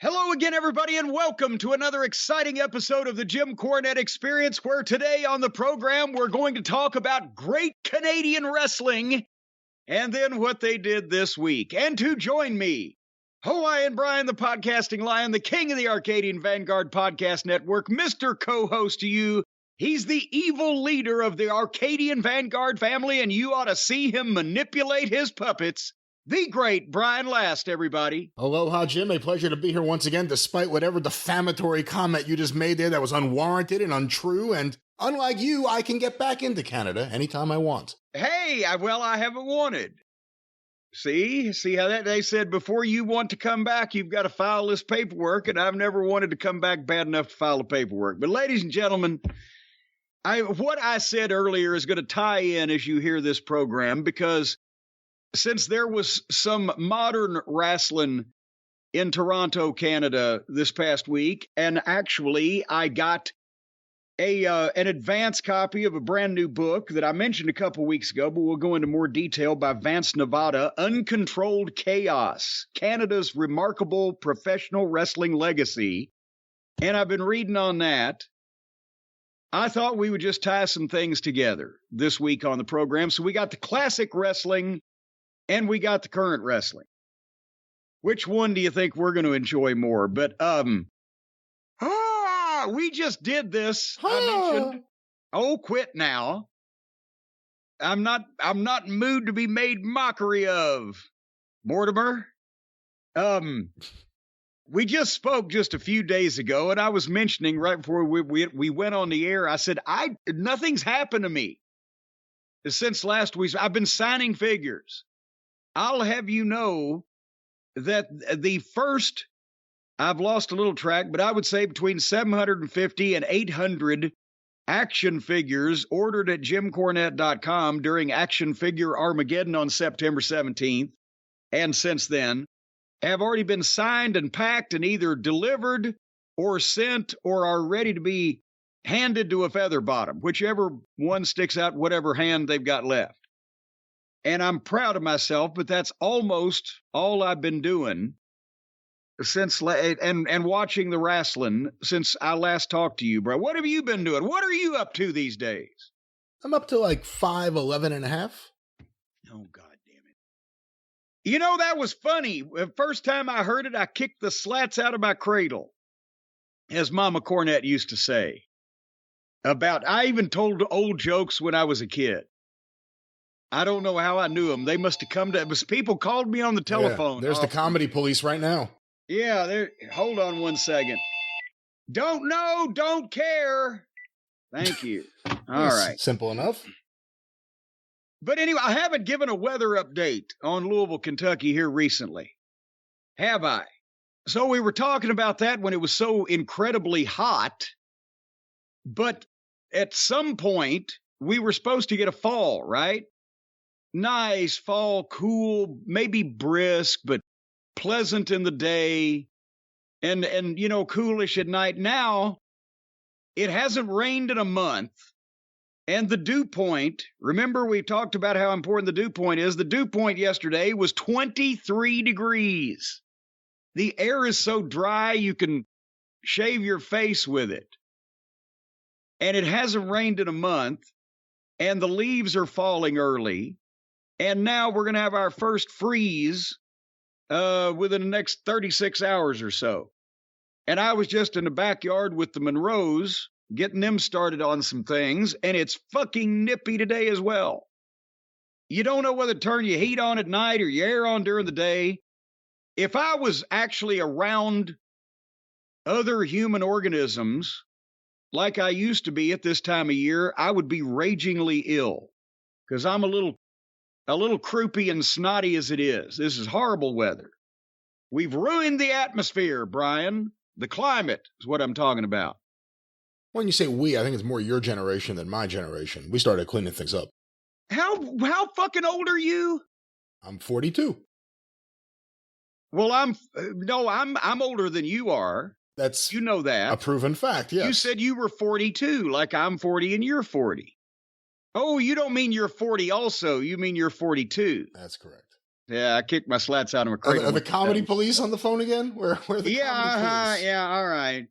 Hello again, everybody, and welcome to another exciting episode of the Jim Cornette Experience, where today on the program, we're going to talk about great Canadian wrestling and then what they did this week. And to join me, Hawaiian Brian, the podcasting lion, the king of the Arcadian Vanguard Podcast Network, Mr. Co-host to you. He's the evil leader of the Arcadian Vanguard family, and you ought to see him manipulate his puppets. The great Brian Last, everybody. Aloha, Jim. A pleasure to be here once again, despite whatever defamatory comment you just made there that was unwarranted and untrue. And unlike you, I can get back into Canada anytime I want. Hey, I haven't wanted. See how that they said before you want to come back, you've got to file this paperwork, and I've never wanted to come back bad enough to file the paperwork. But ladies and gentlemen, what I said earlier is going to tie in as you hear this program, because since there was some modern wrestling in Toronto, Canada this past week, and actually I got an advance copy of a brand new book that I mentioned a couple weeks ago, but we'll go into more detail, by Vance Nevada, Uncontrolled Chaos, Canada's Remarkable Professional Wrestling Legacy. And I've been reading on that. I thought we would just tie some things together this week on the program. So we got the classic wrestling and we got the current wrestling. Which one do you think we're going to enjoy more? But we just did this. I mentioned. Oh, quit now. I'm not in the mood to be made mockery of. Mortimer. We just spoke just a few days ago, and I was mentioning right before we went on the air, I said, nothing's happened to me since last week. I've been signing figures. I'll have you know that the first, I've lost a little track, but I would say between 750 and 800 action figures ordered at jimcornette.com during Action Figure Armageddon on September 17th, and since then, have already been signed and packed and either delivered or sent or are ready to be handed to a feather bottom, whichever one sticks out, whatever hand they've got left. And I'm proud of myself, but that's almost all I've been doing since and watching the wrestling since I last talked to you, bro. What have you been doing? What are you up to these days? I'm up to like 5'11 and a half. Oh, God damn it. You know, that was funny. The first time I heard it, I kicked the slats out of my cradle, as Mama Cornette used to say. I even told old jokes when I was a kid. I don't know how I knew them. They must have come to, people called me on the telephone. Yeah, there's the comedy police right now. Yeah, hold on one second. Don't know, don't care. Thank you. All right. Simple enough. But anyway, I haven't given a weather update on Louisville, Kentucky here recently. Have I? So we were talking about that when it was so incredibly hot. But at some point, we were supposed to get a fall, right? Nice fall, cool, maybe brisk, but pleasant in the day and you know, coolish at night. Now, it hasn't rained in a month. And the dew point, remember we talked about how important the dew point is. The dew point yesterday was 23 degrees. The air is so dry you can shave your face with it. And it hasn't rained in a month. And the leaves are falling early. And now we're going to have our first freeze within the next 36 hours or so. And I was just in the backyard with the Monroes, getting them started on some things, and it's fucking nippy today as well. You don't know whether to turn your heat on at night or your air on during the day. If I was actually around other human organisms like I used to be at this time of year, I would be ragingly ill, because I'm a little croupy and snotty as it is. This is horrible weather. We've ruined the atmosphere, Brian. The climate is what I'm talking about. When you say we, I think it's more your generation than my generation. We started cleaning things up. How fucking old are you? I'm 42. Well, I'm older than you are. That's you know that. A proven fact, yes. You said you were 42, like I'm 40 and you're 40. Oh, you don't mean you're 40 also. You mean you're 42. That's correct. Yeah, I kicked my slats out of my cradle. Are the comedy police on the phone again? Where are the comedy police? Yeah, all right.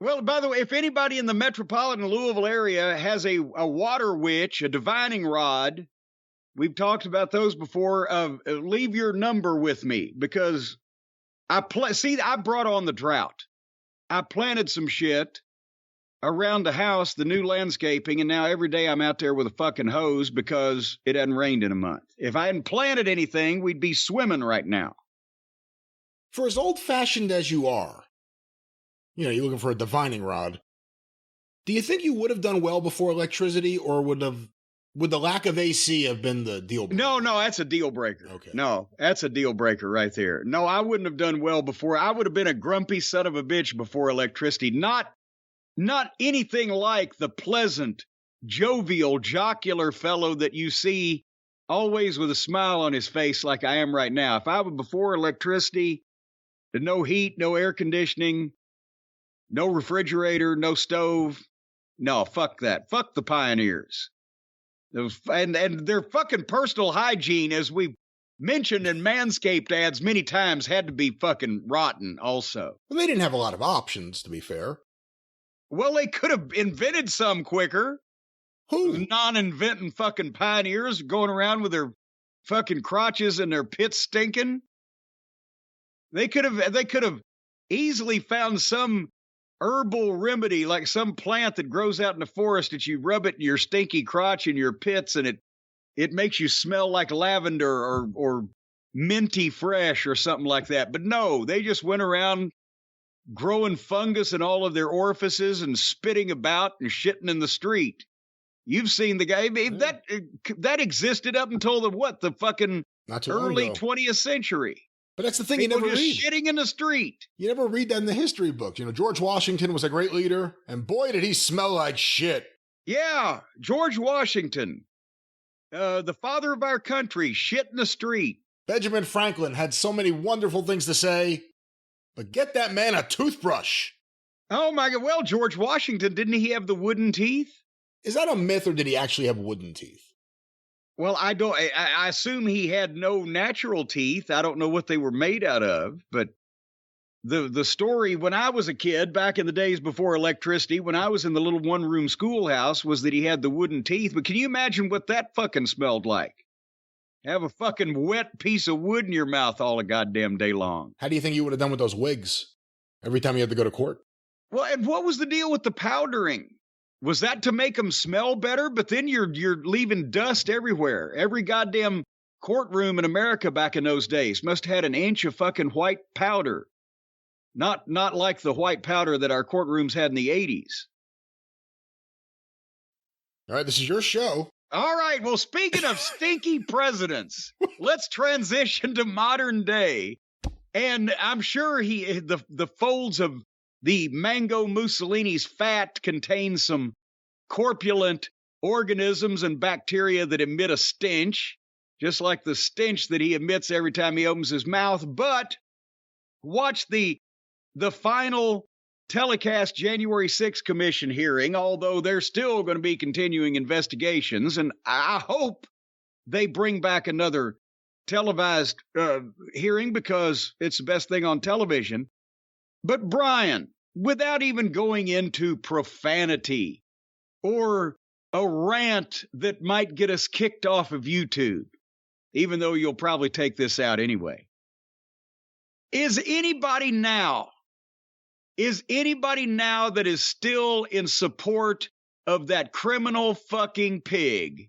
Well, by the way, if anybody in the metropolitan Louisville area has a water witch, a divining rod, we've talked about those before, leave your number with me, because I brought on the drought. I planted some shit around the house, the new landscaping, and now every day I'm out there with a fucking hose because it hadn't rained in a month. If I hadn't planted anything, we'd be swimming right now. For as old-fashioned as you are, you're looking for a divining rod, do you think you would have done well before electricity, or would the lack of AC have been the deal breaker? No, that's a deal breaker. Okay. No, that's a deal breaker right there. No, I wouldn't have done well before. I would have been a grumpy son of a bitch before electricity. Not anything like the pleasant, jovial, jocular fellow that you see always with a smile on his face like I am right now. If I were before electricity, no heat, no air conditioning, no refrigerator, no stove, no, fuck that. Fuck the pioneers. And their fucking personal hygiene, as we've mentioned in Manscaped ads many times, had to be fucking rotten also. Well, they didn't have a lot of options, to be fair. Well, they could have invented some quicker. Who? Non-inventing fucking pioneers going around with their fucking crotches and their pits stinking. They could have easily found some herbal remedy, like some plant that grows out in the forest that you rub it in your stinky crotch and your pits, and it makes you smell like lavender or minty fresh or something like that. But no, they just went around growing fungus in all of their orifices and spitting about and shitting in the street. You've seen the guy that existed up until the fucking early 20th century. But that's the thing, People you never read. Shitting in the street. You never read that in the history books. George Washington was a great leader, and boy, did he smell like shit. Yeah, George Washington, the father of our country, shit in the street. Benjamin Franklin had so many wonderful things to say, but get that man a toothbrush. Oh my God! Well, George Washington, didn't he have the wooden teeth? Is that a myth, or did he actually have wooden teeth? Well, I don't. I assume he had no natural teeth. I don't know what they were made out of, but the story when I was a kid, back in the days before electricity, when I was in the little one-room schoolhouse, was that he had the wooden teeth. But can you imagine what that fucking smelled like? Have a fucking wet piece of wood in your mouth all the goddamn day long. How do you think you would have done with those wigs every time you had to go to court? Well, and what was the deal with the powdering? Was that to make them smell better? But then you're leaving dust everywhere. Every goddamn courtroom in America back in those days must have had an inch of fucking white powder. Not like the white powder that our courtrooms had in the 80s. All right, this is your show. All right, well, speaking of stinky presidents, let's transition to modern day. And I'm sure the folds of the Mango Mussolini's fat contains some corpulent organisms and bacteria that emit a stench, just like the stench that he emits every time he opens his mouth. But watch the final telecast January 6th commission hearing, although there's still going to be continuing investigations, and I hope they bring back another televised hearing because it's the best thing on television. But Brian, without even going into profanity or a rant that might get us kicked off of YouTube, even though you'll probably take this out anyway, is anybody now that is still in support of that criminal fucking pig,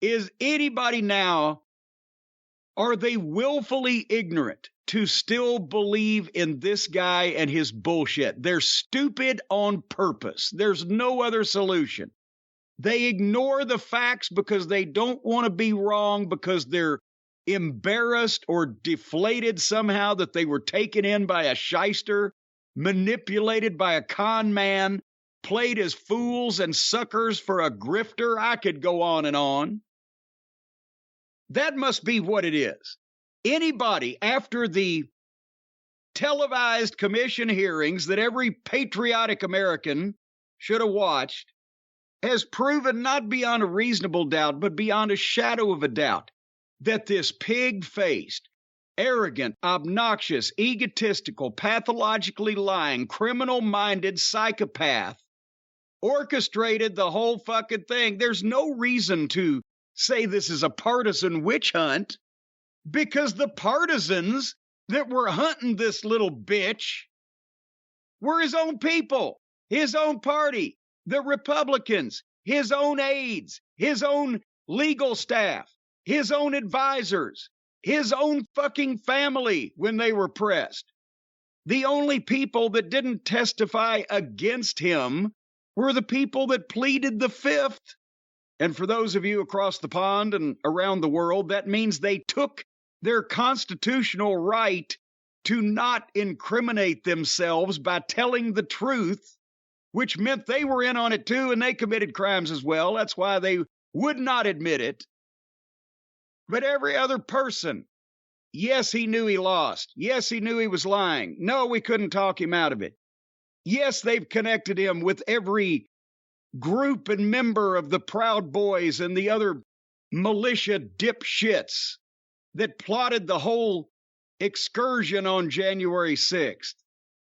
is anybody now, are they willfully ignorant to still believe in this guy and his bullshit? They're stupid on purpose. There's no other solution. They ignore the facts because they don't want to be wrong, because they're embarrassed or deflated somehow that they were taken in by a shyster, manipulated by a con man, played as fools and suckers for a grifter. I could go on and on. That must be what it is. Anybody after the televised commission hearings that every patriotic American should have watched has proven, not beyond a reasonable doubt, but beyond a shadow of a doubt, that this pig-faced, arrogant, obnoxious, egotistical, pathologically lying, criminal-minded psychopath orchestrated the whole fucking thing. There's no reason to say this is a partisan witch hunt, because the partisans that were hunting this little bitch were his own people, his own party, the Republicans, his own aides, his own legal staff, his own advisors, his own fucking family when they were pressed. The only people that didn't testify against him were the people that pleaded the fifth. And for those of you across the pond and around the world, that means they took their constitutional right to not incriminate themselves by telling the truth, which meant they were in on it too, and they committed crimes as well. That's why they would not admit it. But every other person, yes, he knew he lost. Yes, he knew he was lying. No, we couldn't talk him out of it. Yes, they've connected him with every group and member of the Proud Boys and the other militia dipshits that plotted the whole excursion on January 6th,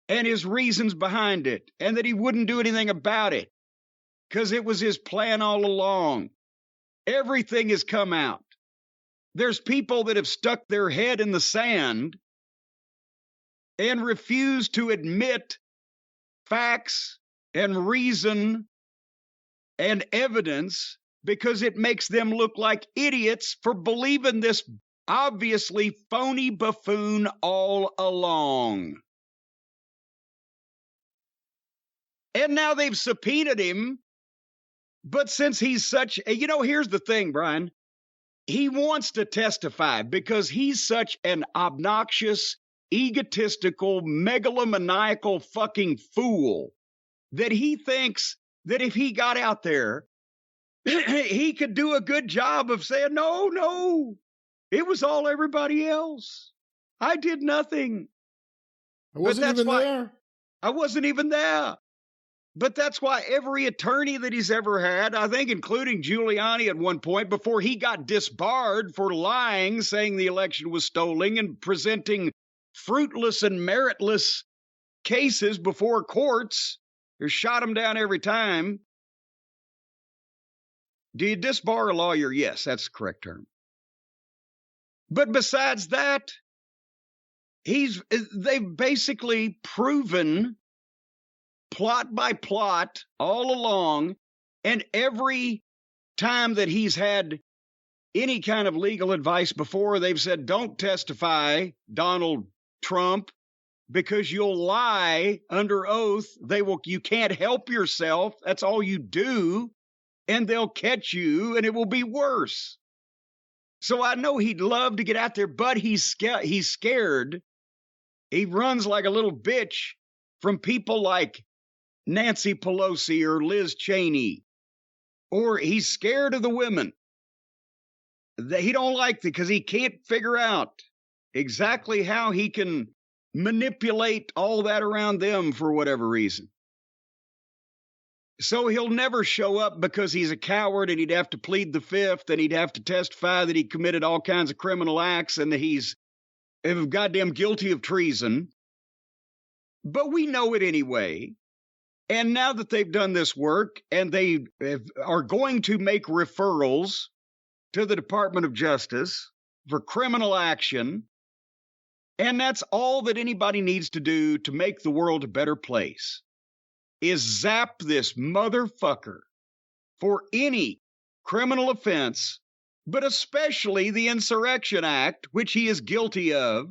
and his reasons behind it, and that he wouldn't do anything about it because it was his plan all along. Everything has come out. There's people that have stuck their head in the sand and refused to admit facts and reason and evidence because it makes them look like idiots for believing this obviously phony buffoon all along. And now they've subpoenaed him. But since he's such, here's the thing, Brian. He wants to testify because he's such an obnoxious, egotistical, megalomaniacal fucking fool that he thinks that if he got out there, he could do a good job of saying, no, it was all everybody else. I did nothing. I wasn't even there. I wasn't even there. But that's why every attorney that he's ever had, I think including Giuliani at one point, before he got disbarred for lying, saying the election was stolen and presenting fruitless and meritless cases before courts, they shot him down every time. Do you disbar a lawyer? Yes, that's the correct term. But besides that, they've basically proven plot by plot all along, and every time that he's had any kind of legal advice before, they've said, don't testify, Donald Trump, because you'll lie under oath. You can't help yourself. That's all you do. And they'll catch you and it will be worse. So I know he'd love to get out there, but he's scared. He runs like a little bitch from people like Nancy Pelosi or Liz Cheney, or he's scared of the women. He don't like it because he can't figure out exactly how he can manipulate all that around them for whatever reason. So he'll never show up because he's a coward and he'd have to plead the fifth and he'd have to testify that he committed all kinds of criminal acts and that he's goddamn guilty of treason. But we know it anyway. And now that they've done this work and they are going to make referrals to the Department of Justice for criminal action, and that's all that anybody needs to do to make the world a better place, is zap this motherfucker for any criminal offense, but especially the Insurrection Act, which he is guilty of,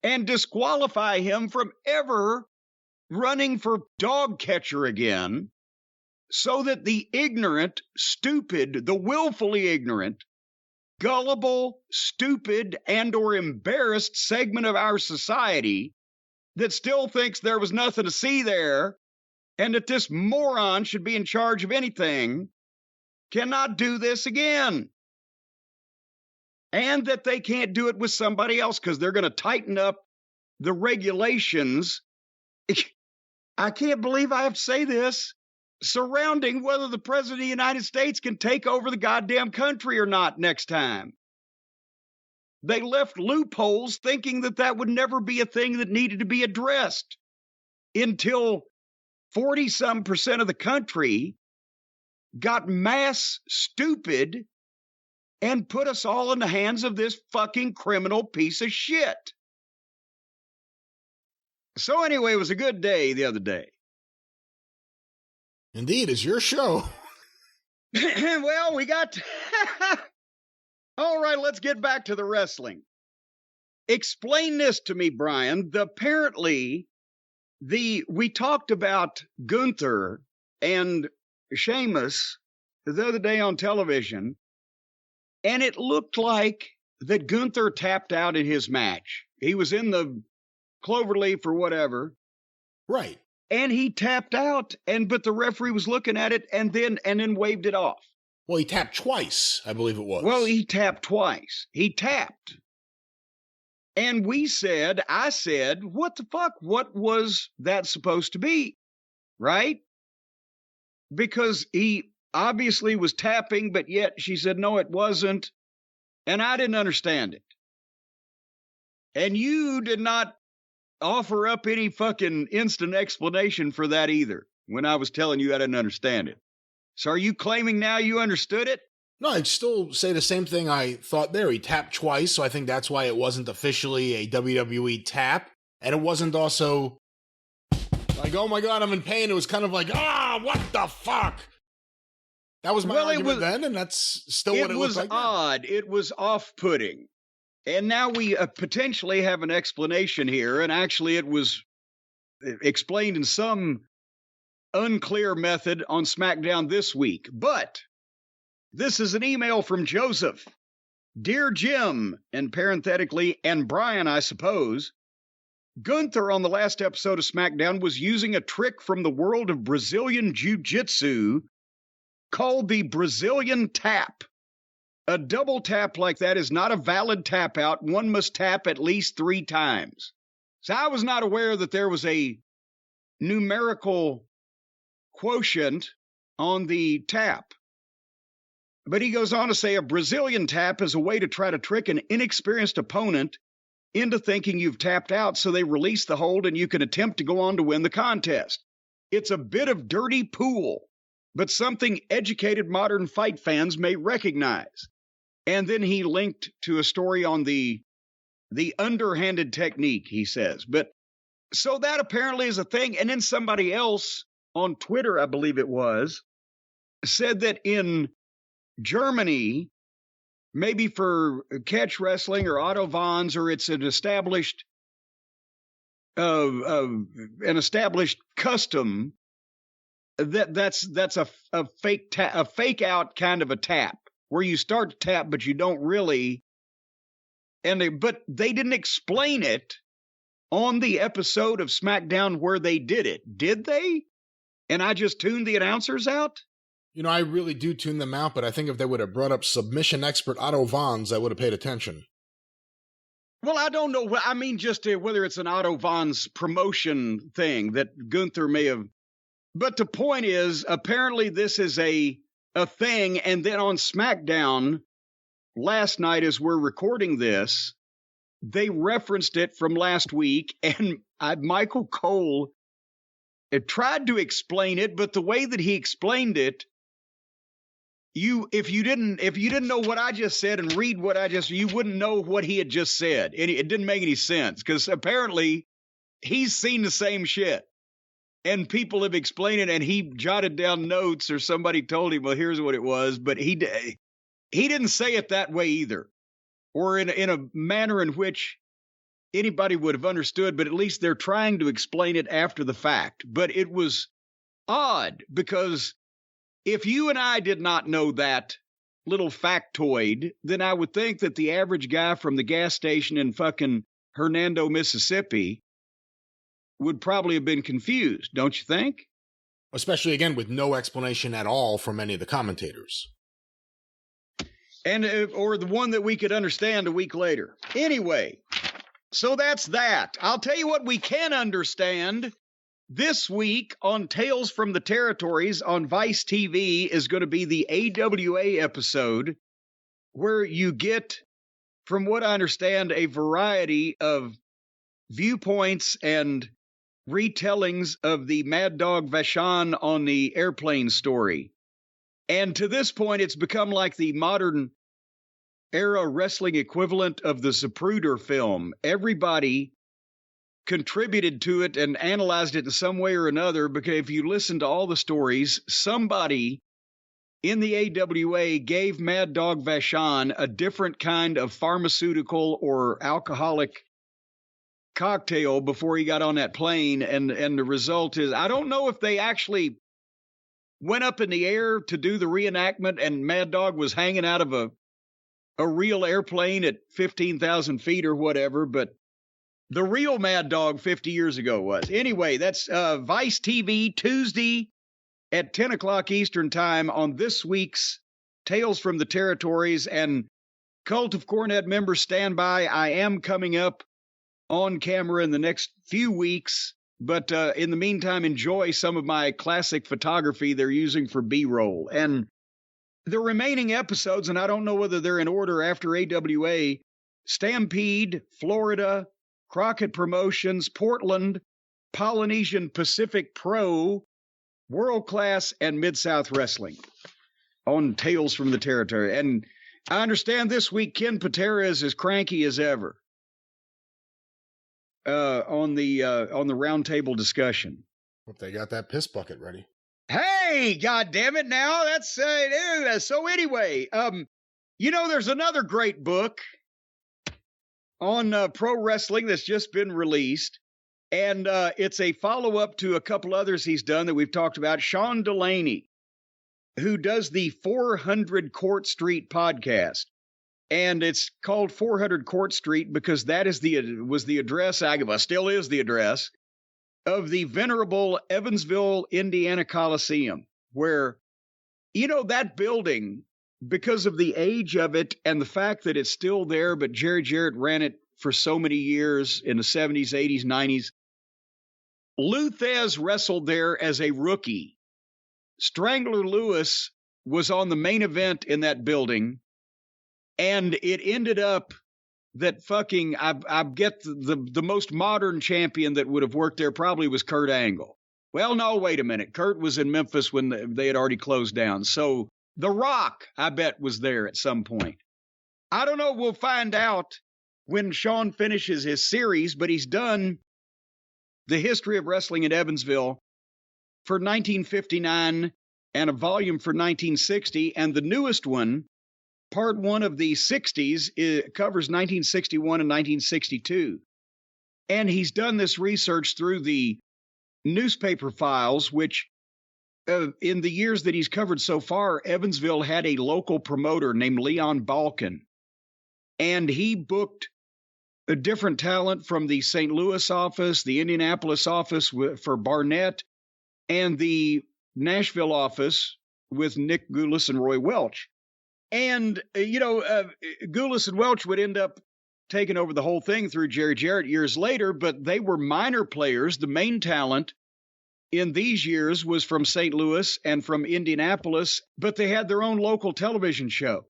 and disqualify him from ever running for dog catcher again, so that the ignorant, stupid, the willfully ignorant, gullible, stupid, and or embarrassed segment of our society that still thinks there was nothing to see there and that this moron should be in charge of anything cannot do this again. And that they can't do it with somebody else because they're going to tighten up the regulations. I can't believe I have to say this, surrounding whether the president of the United States can take over the goddamn country or not next time. They left loopholes thinking that that would never be a thing that needed to be addressed until 40-some% of the country got mass stupid and put us all in the hands of this fucking criminal piece of shit. So anyway, it was a good day the other day. Indeed, it's your show. Well, we got... All right, let's get back to the wrestling. Explain this to me, Brian. Apparently, we talked about Gunther and Sheamus the other day on television, and it looked like that Gunther tapped out in his match. He was in the cloverleaf or whatever. Right. And he tapped out, but the referee was looking at it and then waved it off. Well, he tapped twice, I believe it was. Well, he tapped twice. He tapped. And I said, what the fuck? What was that supposed to be? Right? Because he obviously was tapping, but yet she said, no, it wasn't. And I didn't understand it. And you did not offer up any fucking instant explanation for that either when I was telling you I didn't understand it. So are you claiming now you understood it? No, I'd still say the same thing I thought there. He tapped twice, so I think that's why it wasn't officially a WWE tap. And it wasn't also like, oh my God, I'm in pain. It was kind of like, what the fuck? That was my argument then, and that's still what it looked like. It was odd. It was off-putting. And now we potentially have an explanation here, and actually it was explained in some unclear method on SmackDown this week. But this is an email from Joseph. Dear Jim, and parenthetically, and Brian, I suppose, Gunther on the last episode of SmackDown was using a trick from the world of Brazilian Jiu-Jitsu called the Brazilian tap. A double tap like that is not a valid tap out. One must tap at least 3 times. So I was not aware that there was a numerical quotient on the tap. But he goes on to say a Brazilian tap is a way to try to trick an inexperienced opponent into thinking you've tapped out so they release the hold and you can attempt to go on to win the contest. It's a bit of dirty pool, but something educated modern fight fans may recognize. And then he linked to a story on the underhanded technique, he says. But so that apparently is a thing. And then somebody else on Twitter, I believe it was, said that in Germany, maybe for catch wrestling or Otto Vons, or it's an established custom that's a fake out kind of a tap where you start to tap but you don't really. But they didn't explain it on the episode of SmackDown where they did it, did they? And I just tuned the announcers out. You know, I really do tune them out, but I think if they would have brought up submission expert Otto Vons, I would have paid attention. Well, I don't know. I mean, just whether it's an Otto Vons promotion thing that Gunther may have. But the point is, apparently this is a thing. And then on SmackDown last night, as we're recording this, they referenced it from last week. And Michael Cole tried to explain it, but the way that he explained it, if you didn't know what I just said and read what you wouldn't know what he had just said. It didn't make any sense because apparently he's seen the same shit and people have explained it and he jotted down notes or somebody told him, well, here's what it was. But he didn't say it that way either, or in a manner in which anybody would have understood, but at least they're trying to explain it after the fact. But it was odd because if you and I did not know that little factoid, then I would think that the average guy from the gas station in fucking Hernando, Mississippi would probably have been confused, don't you think? Especially, again, with no explanation at all from any of the commentators. And or the one that we could understand a week later. Anyway, so that's that. I'll tell you what we can understand. This week on Tales from the Territories on Vice TV is going to be the AWA episode where you get from what I understand, a variety of viewpoints and retellings of the Mad Dog Vachon on the airplane story. And to this point, it's become like the modern era wrestling equivalent of the Zapruder film. Everybody contributed to it and analyzed it in some way or another, because if you listen to all the stories, somebody in the AWA gave Mad Dog Vachon a different kind of pharmaceutical or alcoholic cocktail before he got on that plane. And the result is, I don't know if they actually went up in the air to do the reenactment and Mad Dog was hanging out of a real airplane at 15,000 feet or whatever, but the real Mad Dog 50 years ago was. Anyway, that's Vice TV, Tuesday at 10 o'clock Eastern time on this week's Tales from the Territories. And Cult of Cornette members, stand by. I am coming up on camera in the next few weeks, but in the meantime, enjoy some of my classic photography they're using for B-roll. And the remaining episodes, and I don't know whether they're in order after AWA, Stampede, Florida, Crockett Promotions, Portland, Polynesian Pacific Pro, World Class, and Mid-South Wrestling on Tales from the Territory. And I understand this week Ken Patera is as cranky as ever on the roundtable discussion. Hope they got that piss bucket ready. Hey, God damn it! Now that's so. Anyway, there's another great book on pro wrestling that's just been released, and it's a follow-up to a couple others he's done that we've talked about. Sean Delaney, who does the 400 Court Street podcast, and it's called 400 Court Street because that was the address, still is the address, of the venerable Evansville, Indiana Coliseum, where, that building, because of the age of it and the fact that it's still there, but Jerry Jarrett ran it for so many years in the 70s, 80s, 90s. Luth wrestled there as a rookie. Strangler Lewis was on the main event in that building, and it ended up that I get the most modern champion that would have worked there probably was Kurt Angle. Well, no, wait a minute. Kurt was in Memphis when they had already closed down. So The Rock, I bet, was there at some point. I don't know. We'll find out when Sean finishes his series, but he's done the history of wrestling in Evansville for 1959 and a volume for 1960. And the newest one, part one of the 60s, covers 1961 and 1962. And he's done this research through the newspaper files, which in the years that he's covered so far, Evansville had a local promoter named Leon Balkan. And he booked a different talent from the St. Louis office, the Indianapolis office for Barnett, and the Nashville office with Nick Goulas and Roy Welch. And, Goulas and Welch would end up taking over the whole thing through Jerry Jarrett years later, but they were minor players. The main talent in these years was from St. Louis and from Indianapolis, but they had their own local television show.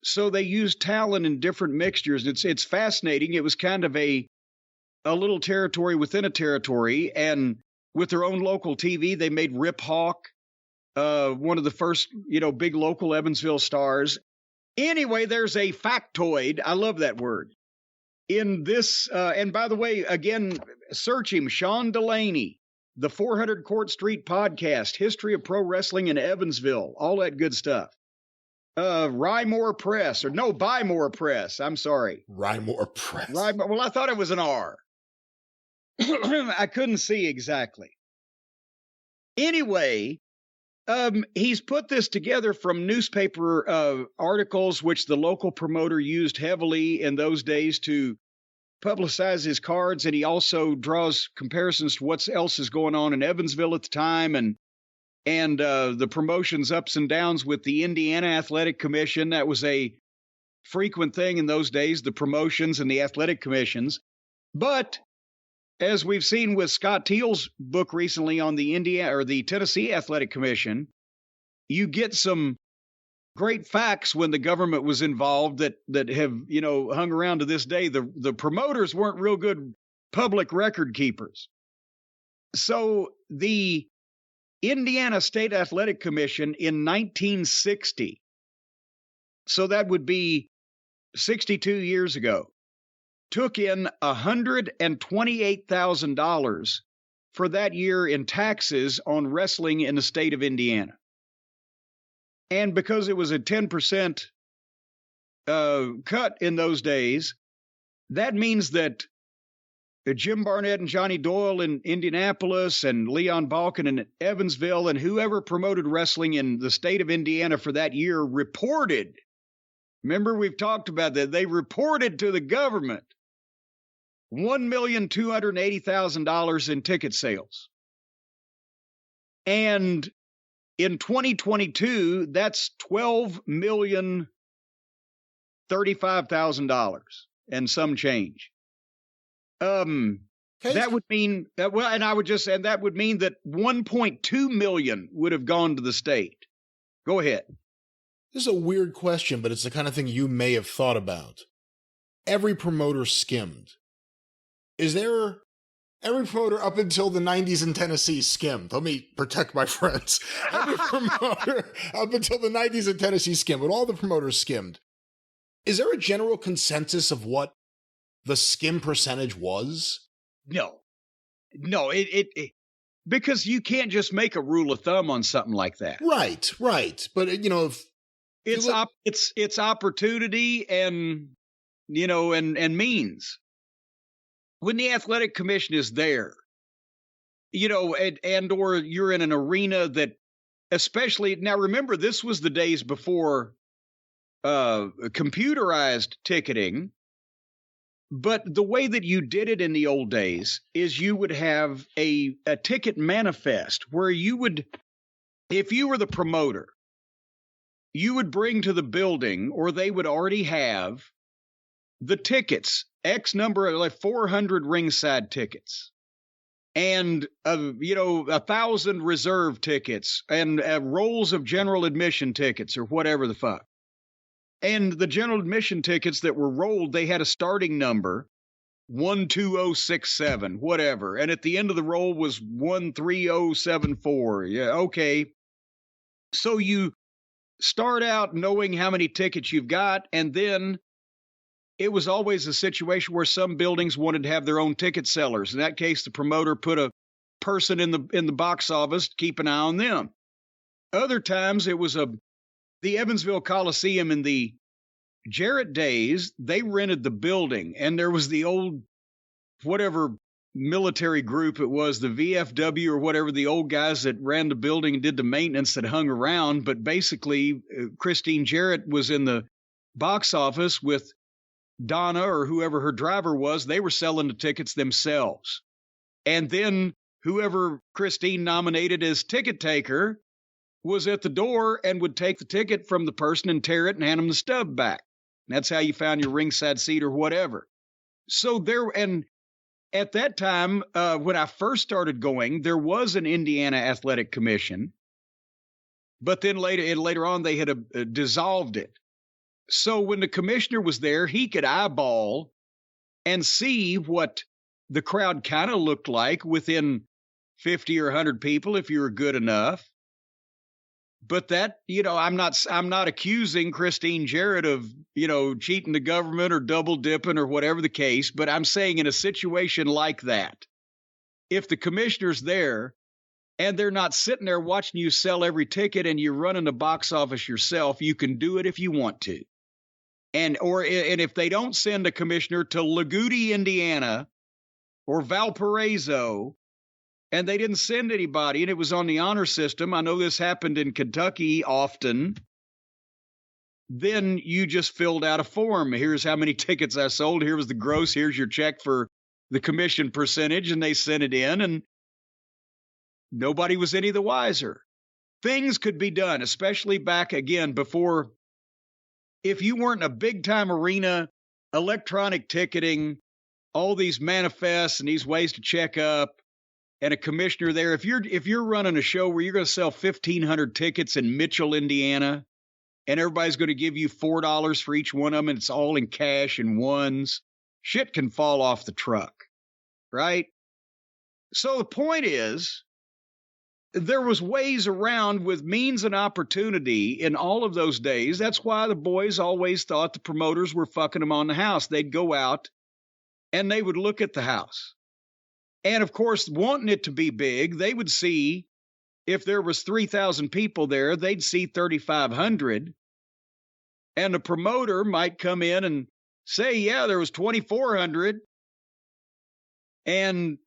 So they used talent in different mixtures. It's fascinating. It was kind of a little territory within a territory, and with their own local TV, they made Rip Hawk one of the first, big local Evansville stars. Anyway, there's a factoid. I love that word. In this, and by the way, again, search him, Sean Delaney, the 400 Court Street podcast, history of pro wrestling in Evansville, all that good stuff. Rymore Press, Buy More Press. I'm sorry. Rymore Press. Well, I thought it was an R. I couldn't see exactly. Anyway, he's put this together from newspaper articles, which the local promoter used heavily in those days to publicize his cards. And he also draws comparisons to what else is going on in Evansville at the time, and the promotion's ups and downs with the Indiana Athletic Commission. That was a frequent thing in those days, the promotions and the athletic commissions. But as we've seen with Scott Teal's book recently on the Tennessee Athletic Commission, you get some great facts when the government was involved that have, hung around to this day. The promoters weren't real good public record keepers. So the Indiana State Athletic Commission in 1960, so that would be 62 years ago, took in $128,000 for that year in taxes on wrestling in the state of Indiana. And because it was a 10% cut in those days, that means that Jim Barnett and Johnny Doyle in Indianapolis and Leon Balkan in Evansville and whoever promoted wrestling in the state of Indiana for that year reported. Remember, we've talked about that. They reported to the government $1,280,000 in ticket sales. And in 2022, that's $12,035,000 and some change. That would mean that, that would mean that 1.2 million would have gone to the state. Go ahead. This is a weird question, but it's the kind of thing you may have thought about. Every promoter skimmed. Every promoter up until the 90s in Tennessee skimmed. Let me protect my friends. Every promoter up until the 90s in Tennessee skimmed, but all the promoters skimmed. Is there a general consensus of what the skim percentage was? No, it because you can't just make a rule of thumb on something like that. Right. But if it's opportunity and and means. When the athletic commission is there, and or you're in an arena that, especially now, remember this was the days before computerized ticketing. But the way that you did it in the old days is you would have a ticket manifest where you would, if you were the promoter, you would bring to the building, or they would already have the tickets, X number, like 400 ringside tickets, and 1,000 reserve tickets, and rolls of general admission tickets, or whatever the fuck. And the general admission tickets that were rolled, they had a starting number, 12067, whatever. And at the end of the roll was 13074. Yeah, okay. So you start out knowing how many tickets you've got, and then it was always a situation where some buildings wanted to have their own ticket sellers. In that case, the promoter put a person in the box office to keep an eye on them. Other times it was the Evansville Coliseum in the Jarrett days, they rented the building, and there was the old, whatever military group it was, the VFW or whatever, the old guys that ran the building and did the maintenance that hung around. But basically, Christine Jarrett was in the box office with Donna or whoever her driver was. They were selling the tickets themselves. And then whoever Christine nominated as ticket taker was at the door and would take the ticket from the person and tear it and hand them the stub back. And that's how you found your ringside seat or whatever. So and at that time, when I first started going, there was an Indiana Athletic Commission, but then later on they had dissolved it. So when the commissioner was there, he could eyeball and see what the crowd kind of looked like within 50 or 100 people if you were good enough. But that, I'm not accusing Christine Jarrett of, cheating the government or double dipping or whatever the case. But I'm saying in a situation like that, if the commissioner's there and they're not sitting there watching you sell every ticket and you're running the box office yourself, you can do it if you want to. And if they don't send a commissioner to Lagudi, Indiana or Valparaiso, and they didn't send anybody, and it was on the honor system, I know this happened in Kentucky often, then you just filled out a form. Here's how many tickets I sold. Here was the gross. Here's your check for the commission percentage, and they sent it in, and nobody was any the wiser. Things could be done, especially back again before, if you weren't a big-time arena, electronic ticketing, all these manifests and these ways to check up, and a commissioner there. If you're running a show where you're going to sell 1,500 tickets in Mitchell, Indiana, and everybody's going to give you $4 for each one of them, and it's all in cash and ones, shit can fall off the truck, right? So the point is, there was ways around with means and opportunity in all of those days. That's why the boys always thought the promoters were fucking them on the house. They'd go out and they would look at the house. And of course, wanting it to be big, they would see if there was 3,000 people there, they'd see 3,500. And the promoter might come in and say, yeah, there was 2,400. And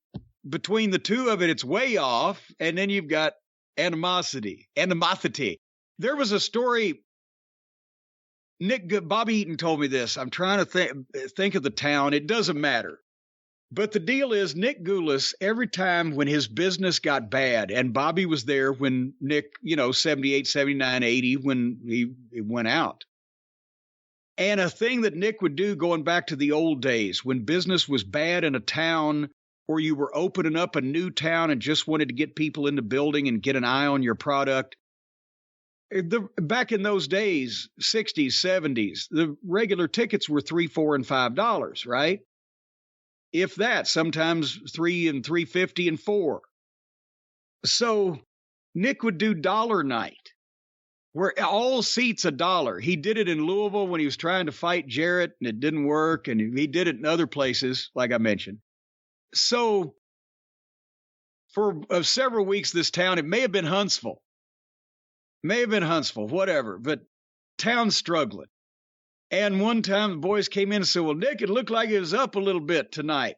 between the two of it, it's way off. And then you've got animosity. There was a story. Bobby Eaton told me this. I'm trying to think of the town. It doesn't matter. But the deal is, Nick Goulas, every time when his business got bad, and Bobby was there when Nick, 78, 79, 80, when he went out. And a thing that Nick would do going back to the old days, when business was bad in a town, or you were opening up a new town and just wanted to get people in the building and get an eye on your product. Back in those days, 60s, 70s, the regular tickets were $3, $4, and $5, right? If that, sometimes $3 and $3.50 and $4. So Nick would do dollar night, where all seats $1. He did it in Louisville when he was trying to fight Jarrett, and it didn't work. And he did it in other places, like I mentioned. So for several weeks, this town, it may have been Huntsville, whatever, but town's struggling. And one time the boys came in and said, well, Nick, it looked like it was up a little bit tonight.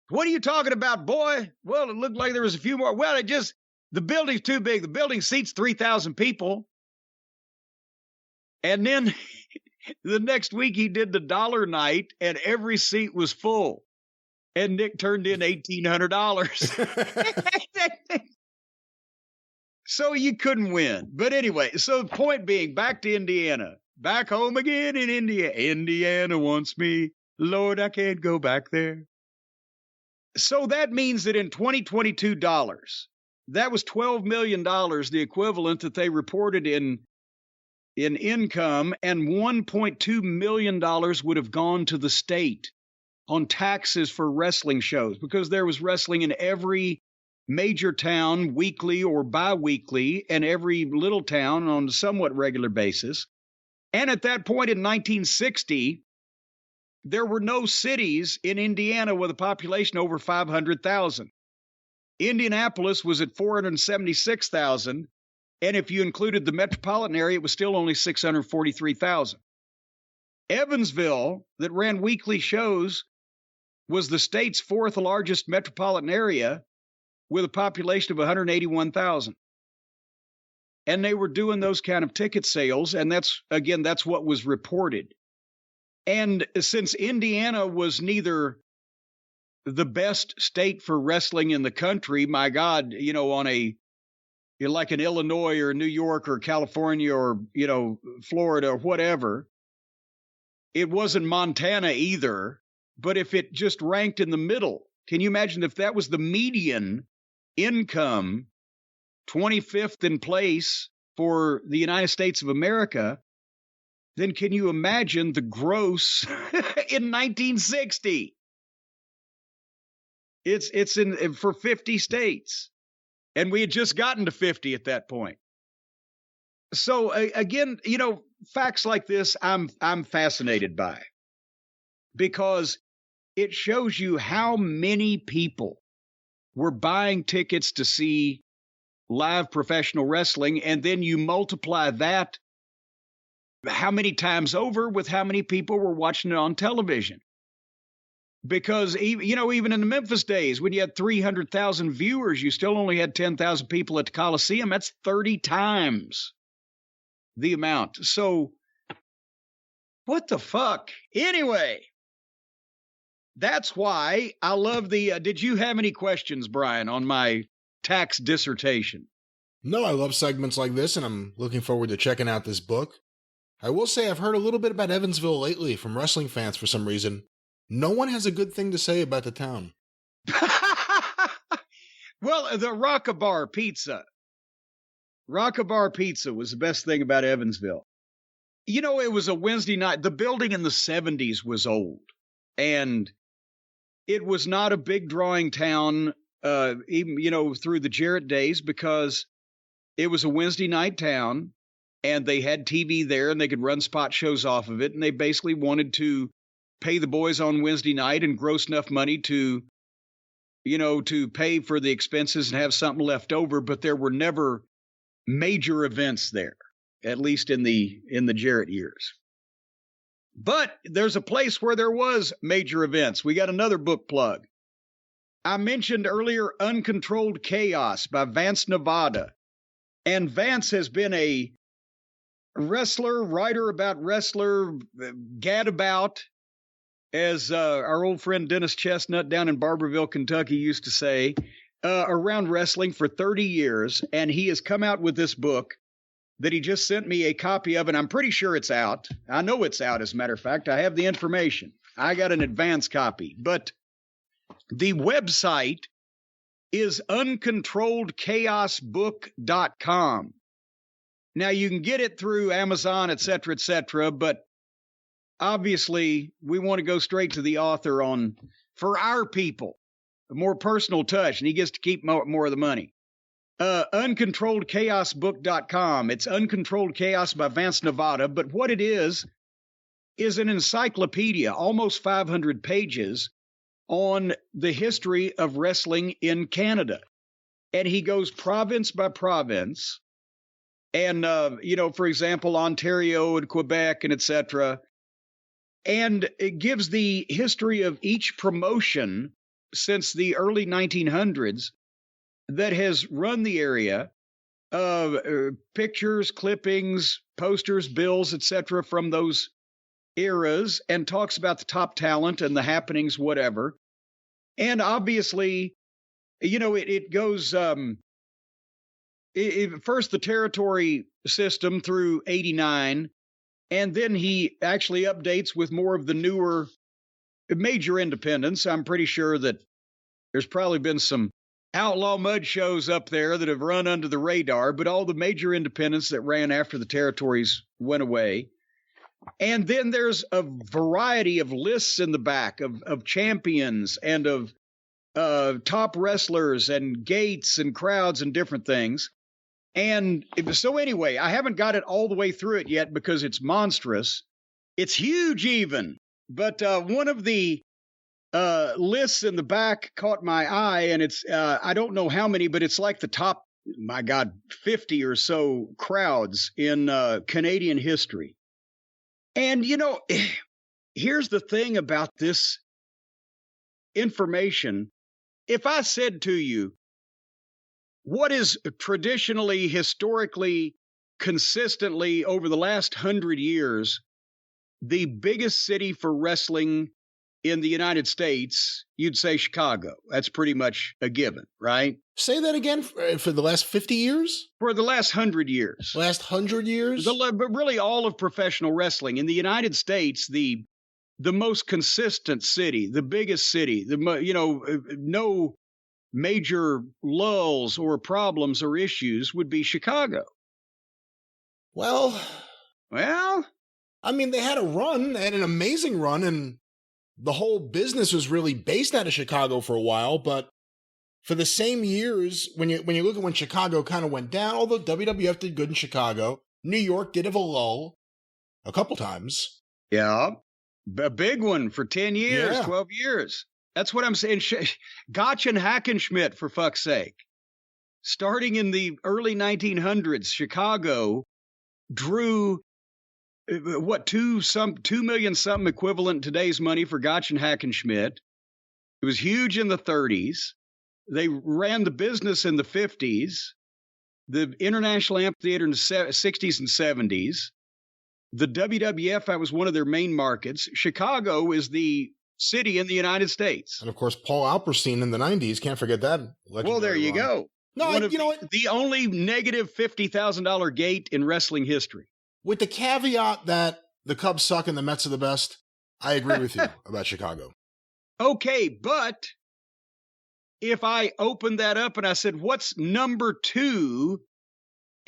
What are you talking about, boy? Well, it looked like there was a few more. Well, the building's too big. The building seats 3,000 people. And then the next week he did the dollar night and every seat was full. And Nick turned in $1,800. So you couldn't win. But anyway, so the point being, back to Indiana. Back home again in India. Indiana wants me. Lord, I can't go back there. So that means that in 2022 dollars, that was $12 million, the equivalent that they reported in income, and $1.2 million would have gone to the state on taxes for wrestling shows, because there was wrestling in every major town weekly or bi-weekly, and every little town on a somewhat regular basis. And at that point in 1960, there were no cities in Indiana with a population over 500,000. Indianapolis was at 476,000, and if you included the metropolitan area, it was still only 643,000. Evansville, that ran weekly shows, was the state's fourth largest metropolitan area with a population of 181,000. And they were doing those kind of ticket sales, and that's what was reported. And since Indiana was neither the best state for wrestling in the country, my God, like in Illinois or New York or California or, Florida or whatever, it wasn't Montana either. But if it just ranked in the middle, can you imagine if that was the median income, 25th in place for the United States of America, then can you imagine the gross in 1960? It's for 50 states. And we had just gotten to 50 at that point. So again, facts like this, I'm fascinated by, because it shows you how many people were buying tickets to see live professional wrestling, and then you multiply that how many times over with how many people were watching it on television. Because even in the Memphis days, when you had 300,000 viewers, you still only had 10,000 people at the Coliseum. That's 30 times the amount. So what the fuck? Anyway, that's why I love did you have any questions, Brian, on my tax dissertation? No, I love segments like this, and I'm looking forward to checking out this book. I will say I've heard a little bit about Evansville lately from wrestling fans for some reason. No one has a good thing to say about the town. Well, the Roca Bar Pizza. Roca Bar Pizza was the best thing about Evansville. It was a Wednesday night. The building in the 70s was old, and it was not a big drawing town, even, through the Jarrett days, because it was a Wednesday night town, and they had TV there, and they could run spot shows off of it, and they basically wanted to pay the boys on Wednesday night and gross enough money to pay for the expenses and have something left over, but there were never major events there, at least in the Jarrett years. But there's a place where there was major events. We got another book plug. I mentioned earlier Uncontrolled Chaos by Vance Nevada. And Vance has been a wrestler, writer about wrestler, gadabout, as our old friend Dennis Chestnut down in Barberville, Kentucky used to say, around wrestling for 30 years. And he has come out with this book that he just sent me a copy of, and I'm pretty sure it's out. I know it's out, as a matter of fact. I have the information. I got an advance copy. But the website is uncontrolledchaosbook.com. Now, you can get it through Amazon, et cetera, but obviously, we want to go straight to the author for our people, a more personal touch, and he gets to keep more of the money. Uncontrolledchaosbook.com. It's Uncontrolled Chaos by Vance Nevada, but what it is an encyclopedia, almost 500 pages, on the history of wrestling in Canada. And he goes province by province, and, for example, Ontario and Quebec and et cetera, and it gives the history of each promotion since the early 1900s that has run the area, pictures, clippings, posters, bills, etc., from those eras, and talks about the top talent and the happenings, whatever. And obviously, it goes first the territory system through 89, and then he actually updates with more of the newer major independents. I'm pretty sure that there's probably been some outlaw mud shows up there that have run under the radar, but all the major independents that ran after the territories went away. And then there's a variety of lists in the back of champions and of top wrestlers and gates and crowds and different things. And so anyway, I haven't got it all the way through it yet because it's monstrous. It's huge even. But one of the lists in the back caught my eye, and it's, I don't know how many, but it's like the top, 50 or so crowds in Canadian history. And, here's the thing about this information. If I said to you, what is traditionally, historically, consistently over the last 100 years, the biggest city for wrestling in the United States, you'd say Chicago. That's pretty much a given, right? Say that again, for the last 50 years? For the last 100 years. Last 100 years? But really all of professional wrestling. In the United States, the most consistent city, the biggest city, no major lulls or problems or issues would be Chicago. Well, I mean, they had an amazing run, and the whole business was really based out of Chicago for a while, but for the same years, when you look at when Chicago kind of went down, although WWF did good in Chicago, New York did have a lull a couple times. Yeah, a big one for 10 years, 12 years. That's what I'm saying. Gotch and Hackenschmidt, for fuck's sake. Starting in the early 1900s, Chicago drew, 2 million something equivalent in today's money for Gotch and Hackenschmidt. It was huge in the 30s. They ran the business in the 50s, the International Amphitheater in the 60s and 70s. The WWF, that was one of their main markets. Chicago is the city in the United States. And of course, Paul Alperstein in the 90s. Can't forget that. Well, there you go. No, what? The only negative $50,000 gate in wrestling history. With the caveat that the Cubs suck and the Mets are the best, I agree with you about Chicago. Okay, but if I opened that up and I said, what's number 2?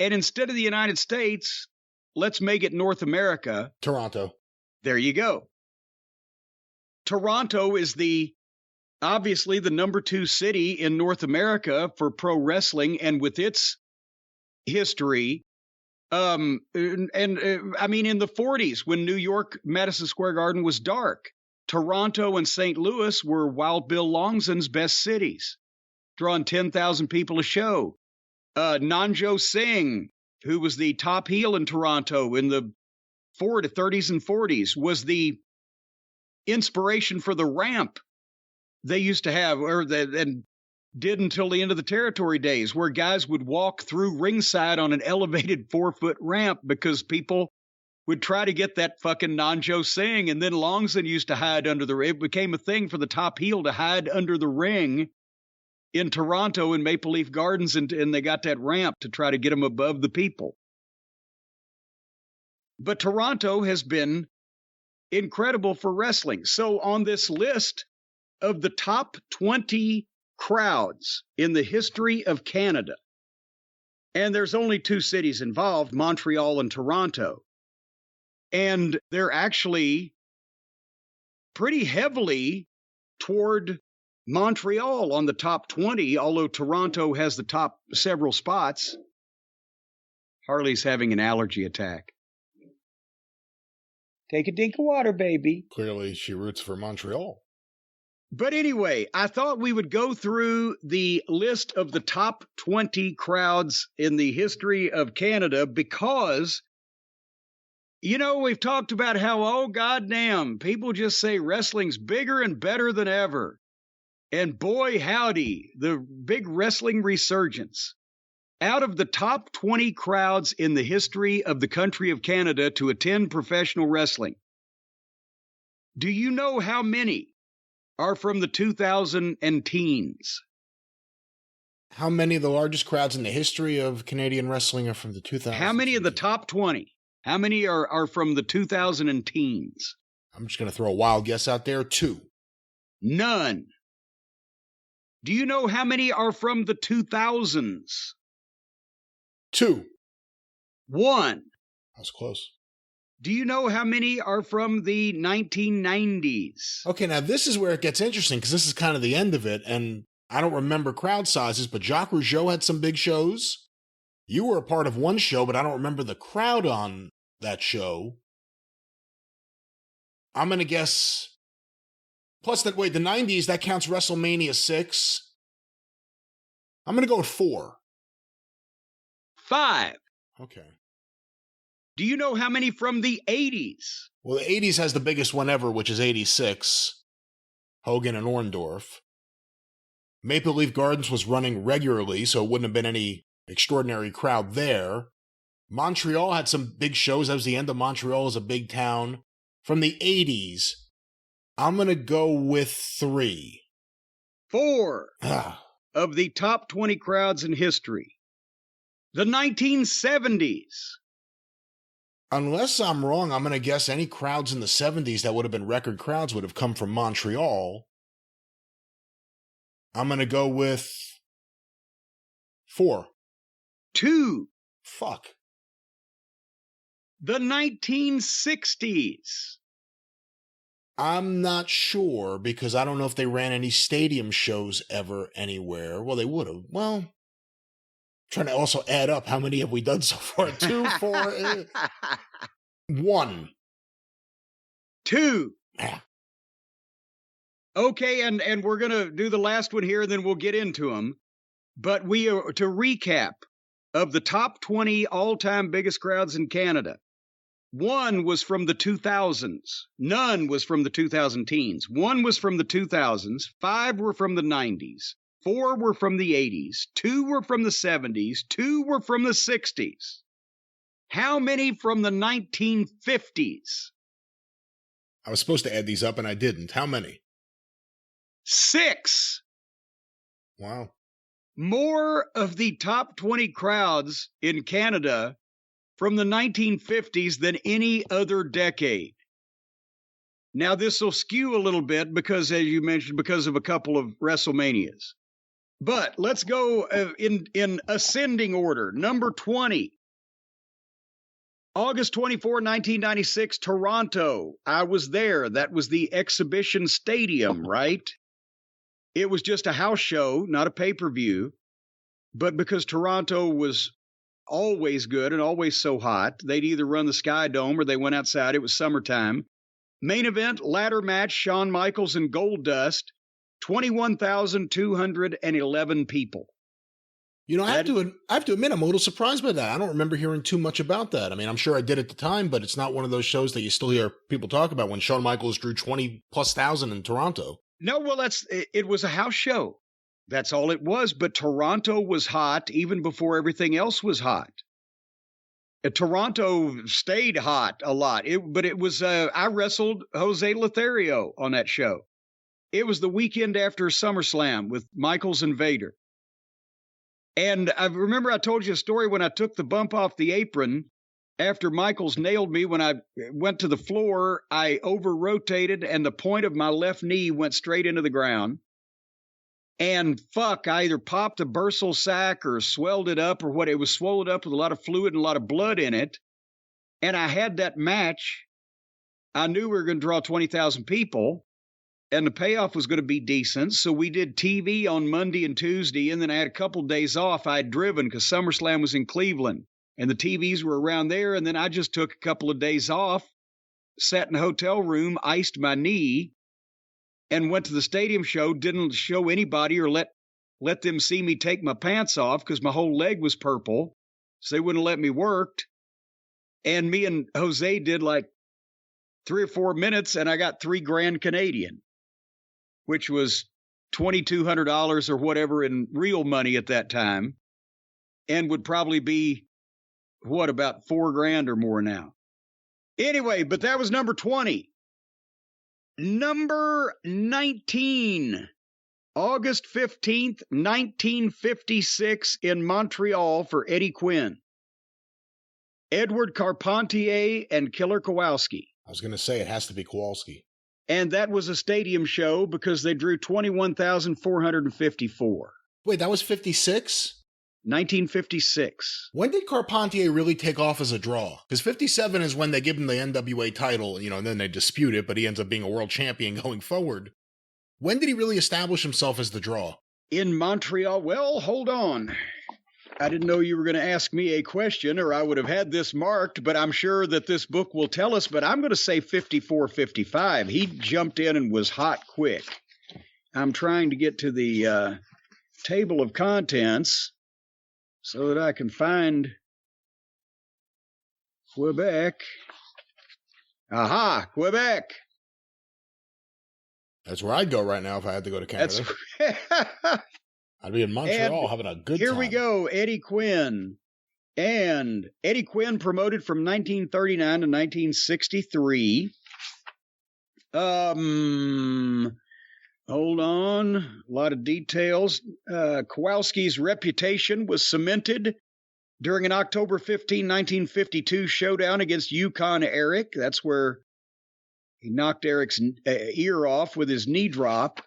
And instead of the United States, let's make it North America. Toronto. There you go. Toronto is obviously the number 2 city in North America for pro wrestling, and with its history, I mean, in the 40s when New York Madison Square Garden was dark, Toronto and St. Louis were Wild Bill Longson's best cities, drawing 10,000 people a show. Nanjo Singh, who was the top heel in Toronto in the 30s and 40s, was the inspiration for the ramp they used to have, and did until the end of the territory days, where guys would walk through ringside on an elevated 4-foot ramp because people would try to get that fucking Nanjo Singh. And then Longson used to hide under it became a thing for the top heel to hide under the ring in Toronto in Maple Leaf Gardens, and they got that ramp to try to get them above the people. But Toronto has been incredible for wrestling. So on this list of the top 20 crowds in the history of Canada, and there's only 2 cities involved, Montreal and Toronto, and they're actually pretty heavily toward Montreal on the top 20, although Toronto has the top several spots. Harley's having an allergy attack. Take a drink of water, baby. Clearly, she roots for Montreal. But anyway, I thought we would go through the list of the top 20 crowds in the history of Canada because, we've talked about how, oh, goddamn, people just say wrestling's bigger and better than ever. And boy, howdy, the big wrestling resurgence. Out of the top 20 crowds in the history of the country of Canada to attend professional wrestling, do you know how many are from the 2000 and teens? How many of the largest crowds in the history of Canadian wrestling are from the 2000s? How many of the top 20? How many are from the 2000 and teens? I'm just going to throw a wild guess out there. 2. None. Do you know how many are from the 2000s? 2. 1. That was close. Do you know how many are from the 1990s? Okay, now this is where it gets interesting because this is kind of the end of it, and I don't remember crowd sizes, but Jacques Rougeau had some big shows. You were a part of one show, but I don't remember the crowd on that show. I'm going to guess... Plus, the 90s, that counts WrestleMania 6. I'm going to go with 4. 5. Okay. Do you know how many from the 80s? Well, the 80s has the biggest one ever, which is 86. Hogan and Orndorff. Maple Leaf Gardens was running regularly, so it wouldn't have been any extraordinary crowd there. Montreal had some big shows. That was the end of Montreal as a big town. From the 80s, I'm going to go with 3. 4 of the top 20 crowds in history. The 1970s. Unless I'm wrong, I'm going to guess any crowds in the 70s that would have been record crowds would have come from Montreal. I'm going to go with 4. 2. Fuck. The 1960s. I'm not sure because I don't know if they ran any stadium shows ever anywhere. Well, they would have. Well, trying to also add up how many have we done so far. 2, 4, 8. 1. 2. Yeah. Okay, and we're going to do the last one here, and then we'll get into them. But to recap of the top 20 all-time biggest crowds in Canada, 1 was from the 2000s. None was from the 2000 teens. 1 was from the 2000s. 5 were from the 90s. 4 were from the 80s. 2 were from the 70s. 2 were from the 60s. How many from the 1950s? I was supposed to add these up and I didn't. How many? 6. Wow. More of the top 20 crowds in Canada from the 1950s than any other decade. Now, this will skew a little bit because, as you mentioned, because of a couple of WrestleManias. But let's go in ascending order. Number 20. August 24, 1996, Toronto. I was there. That was the exhibition stadium, right? It was just a house show, not a pay-per-view. But because Toronto was always good and always so hot, they'd either run the Sky Dome or they went outside. It was summertime. Main event, ladder match, Shawn Michaels and Goldust, 21,211 people. You know, I have to admit, I'm a little surprised by that. I don't remember hearing too much about that. I mean, I'm sure I did at the time, but it's not one of those shows that you still hear people talk about when Shawn Michaels drew 20+ thousand in Toronto. No, well, it was a house show. That's all it was. But Toronto was hot even before everything else was hot. Toronto stayed hot a lot. But it was, I wrestled Jose Lothario on that show. It was the weekend after SummerSlam with Michaels and Vader. And I remember I told you a story when I took the bump off the apron after Michaels nailed me. When I went to the floor, I over-rotated and the point of my left knee went straight into the ground. And I either popped a bursal sac or swelled it up or what. It was swollen up with a lot of fluid and a lot of blood in it. And I had that match. I knew we were going to draw 20,000 people. And the payoff was going to be decent. So we did TV on Monday and Tuesday. And then I had a couple of days off. I had driven because SummerSlam was in Cleveland. And the TVs were around there. And then I just took a couple of days off, sat in the hotel room, iced my knee, and went to the stadium show. Didn't show anybody or let them see me take my pants off because my whole leg was purple. So they wouldn't let me work. And me and Jose did like 3 or 4 minutes. And I got $3,000 Canadian, which was $2,200 or whatever in real money at that time, and would probably be, about $4,000 or more now. Anyway, but that was number 20. Number 19, August 15th, 1956 in Montreal for Eddie Quinn. Edward Carpentier and Killer Kowalski. I was going to say it has to be Kowalski. And that was a stadium show because they drew 21,454. Wait, that was 56? 1956. When did Carpentier really take off as a draw? Because 57 is when they give him the NWA title, and then they dispute it, but he ends up being a world champion going forward. When did he really establish himself as the draw? In Montreal? Well, hold on. I didn't know you were going to ask me a question, or I would have had this marked, but I'm sure that this book will tell us, but I'm going to say 54, 55. He jumped in and was hot quick. I'm trying to get to the table of contents so that I can find Quebec. Aha, Quebec. That's where I'd go right now if I had to go to Canada. I'd be in Montreal having a good time. Here we go, Eddie Quinn. And Eddie Quinn promoted from 1939 to 1963. Hold on. A lot of details. Kowalski's reputation was cemented during an October 15, 1952 showdown against Yukon Eric. That's where he knocked Eric's ear off with his knee drop.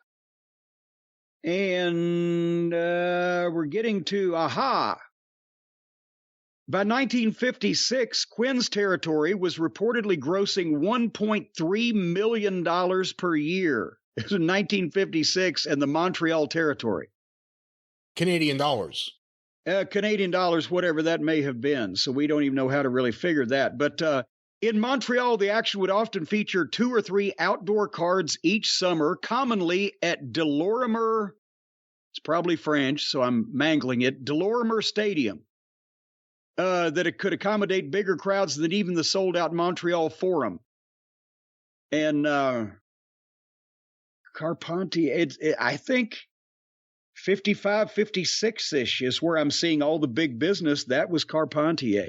And we're getting to, By 1956, Quinn's territory was reportedly grossing $1.3 million per year. It was in 1956 and the Montreal territory. Canadian dollars. Canadian dollars, whatever that may have been. So we don't even know how to really figure that. But in Montreal, the action would often feature 2 or 3 outdoor cards each summer, commonly at Delormer. It's probably French, so I'm mangling it. Delormer Stadium. That it could accommodate bigger crowds than even the sold-out Montreal Forum. And Carpentier, I think 55, 56-ish is where I'm seeing all the big business. That was Carpentier.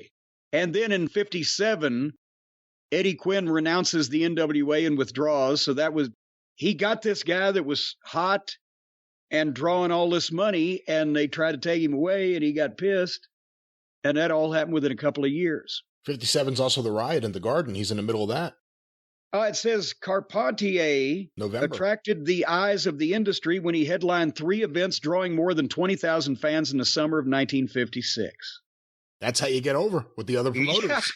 And then in 57, Eddie Quinn renounces the NWA and withdraws. So he got this guy that was hot and drawing all this money, and they tried to take him away, and he got pissed. And that all happened within a couple of years. 57 is also the riot in the Garden. He's in the middle of that. It says Carpentier attracted the eyes of the industry when he headlined 3 events drawing more than 20,000 fans in the summer of 1956. That's how you get over with the other promoters.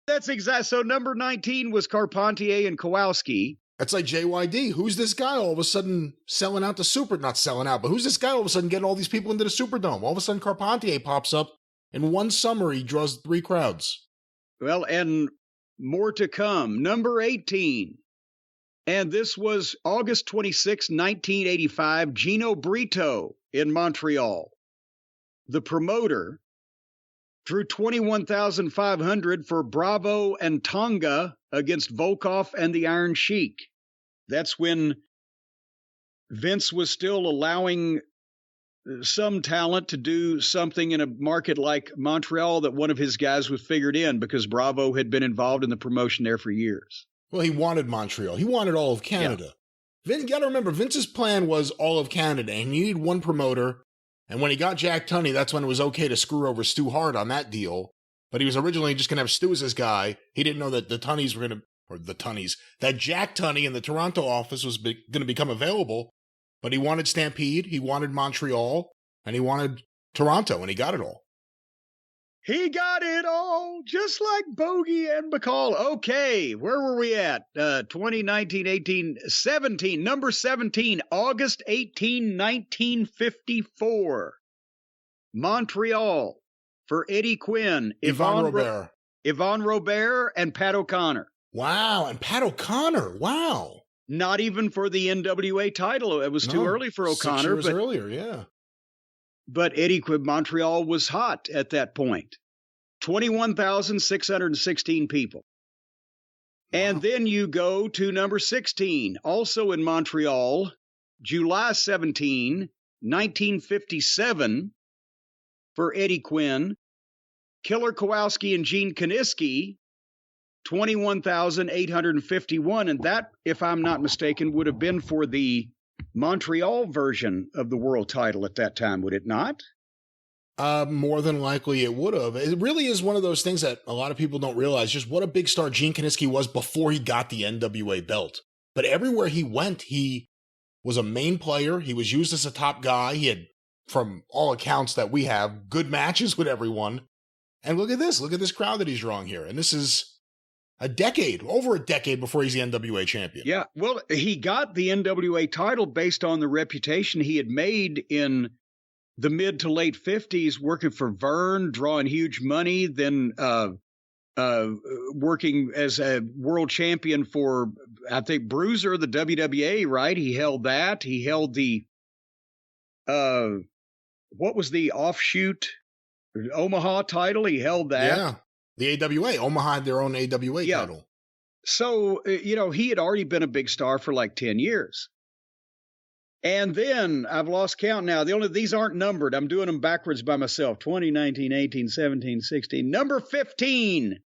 That's exact. So number 19 was Carpentier and Kowalski. That's like JYD. Who's this guy all of a sudden selling out the not selling out, but who's this guy all of a sudden getting all these people into the Superdome? All of a sudden Carpentier pops up. In one summer, he draws 3 crowds. Well, and more to come. Number 18. And this was August 26, 1985, Gino Brito in Montreal. The promoter drew 21,500 for Bravo and Tonga against Volkov and the Iron Sheik. That's when Vince was still allowing some talent to do something in a market like Montreal that one of his guys was figured in because Bravo had been involved in the promotion there for years. Well, he wanted Montreal. He wanted all of Canada. Yeah. You got to remember, Vince's plan was all of Canada, and he needed one promoter. And when he got Jack Tunney, that's when it was okay to screw over Stu Hart on that deal. But he was originally just going to have Stu as his guy. He didn't know that the Tunneys were going to, or the Tunneys, that Jack Tunney in the Toronto office was going to become available. But he wanted Stampede, he wanted Montreal, and he wanted Toronto, and he got it all. He got it all, just like Bogey and McCall. Okay, where were we at? 2019, 18, 17, number 17, August 18, 1954. Montreal for Eddie Quinn, Yvonne Robert. Yvonne Robert, and Pat O'Connor. Wow, and Pat O'Connor, wow. Not even for the NWA title. It was too early for O'Connor. 6 years earlier, yeah. But Eddie Quinn, Montreal was hot at that point. 21,616 people. Wow. And then you go to number 16, also in Montreal, July 17, 1957, for Eddie Quinn, Killer Kowalski and Gene Kiniski, 21,851. And that, if I'm not mistaken, would have been for the Montreal version of the world title at that time, would it not? More than likely it would have. It really is one of those things that a lot of people don't realize just what a big star Gene Kiniski was before he got the NWA belt. But everywhere he went, he was a main player. He was used as a top guy. He had, from all accounts that we have, good matches with everyone. And look at this crowd that he's drawing here. And this is over a decade before he's the NWA champion. Yeah, well, he got the NWA title based on the reputation he had made in the mid to late 50s, working for Vern, drawing huge money, then working as a world champion for, I think, Bruiser, the WWA, right? He held that. He held the, what was the offshoot Omaha title? He held that. Yeah, the AWA. Omaha had their own AWA title. So, he had already been a big star for like 10 years. And then I've lost count now. These aren't numbered. I'm doing them backwards by myself. 20, 19, 18, 17, 16. Number 15,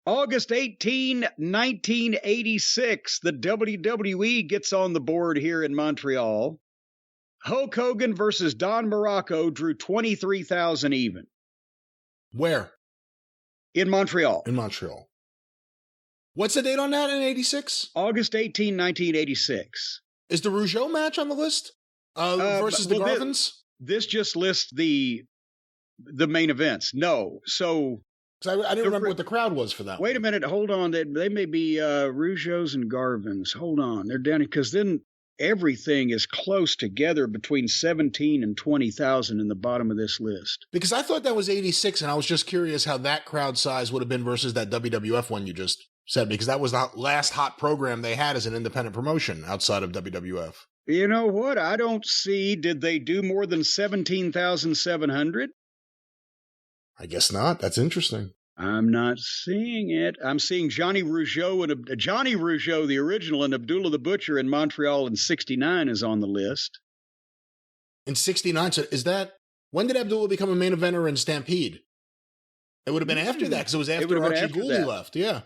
August 18, 1986. The WWE gets on the board here in Montreal. Hulk Hogan versus Don Morocco drew 23,000 even. Where? In Montreal. In Montreal. What's the date on that in 86? August 18, 1986. Is the Rougeau match on the list versus the Garvins? This just lists the main events. No. So I didn't remember what the crowd was for that. Wait a minute. Hold on. They may be Rougeaus and Garvins. Hold on. They're down because then everything is close together between 17 and 20,000 in the bottom of this list. Because I thought that was 86, and I was just curious how that crowd size would have been versus that WWF one you just said, because that was the last hot program they had as an independent promotion outside of WWF. You know what? I don't see. Did they do more than 17,700? I guess not. That's interesting. I'm not seeing it. I'm seeing Johnny Rougeau, the original, and Abdullah the Butcher in Montreal in 69 is on the list. In 69, so when did Abdullah become a main eventer in Stampede? It would have been after that, because it was after Archie Gooley left, yeah.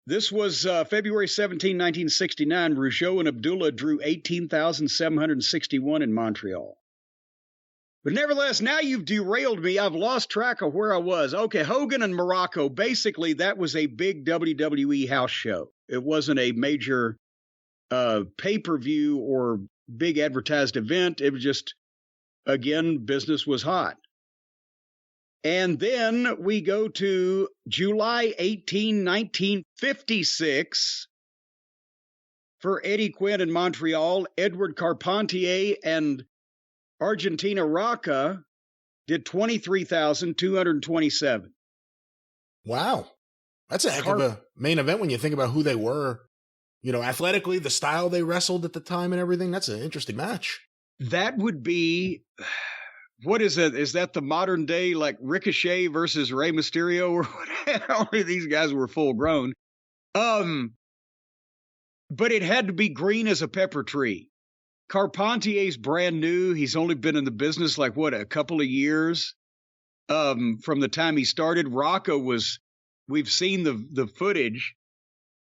This was February 17, 1969. Rougeau and Abdullah drew 18,761 in Montreal. But nevertheless, now you've derailed me. I've lost track of where I was. Okay, Hogan and Morocco. Basically, that was a big WWE house show. It wasn't a major pay-per-view or big advertised event. It was just, again, business was hot. And then we go to July 18, 1956 for Eddie Quinn in Montreal. Edward Carpentier and Argentina Roca did 23,227. Wow. That's a heck of a main event when you think about who they were. You know, athletically, the style they wrestled at the time and everything. That's an interesting match. That would be, what is it? Is that the modern day, like Ricochet versus Rey Mysterio or whatever? Only these guys were full grown. But it had to be green as a pepper tree. Carpentier's brand new. He's only been in the business like, what, a couple of years from the time he started. Roca was, we've seen the footage,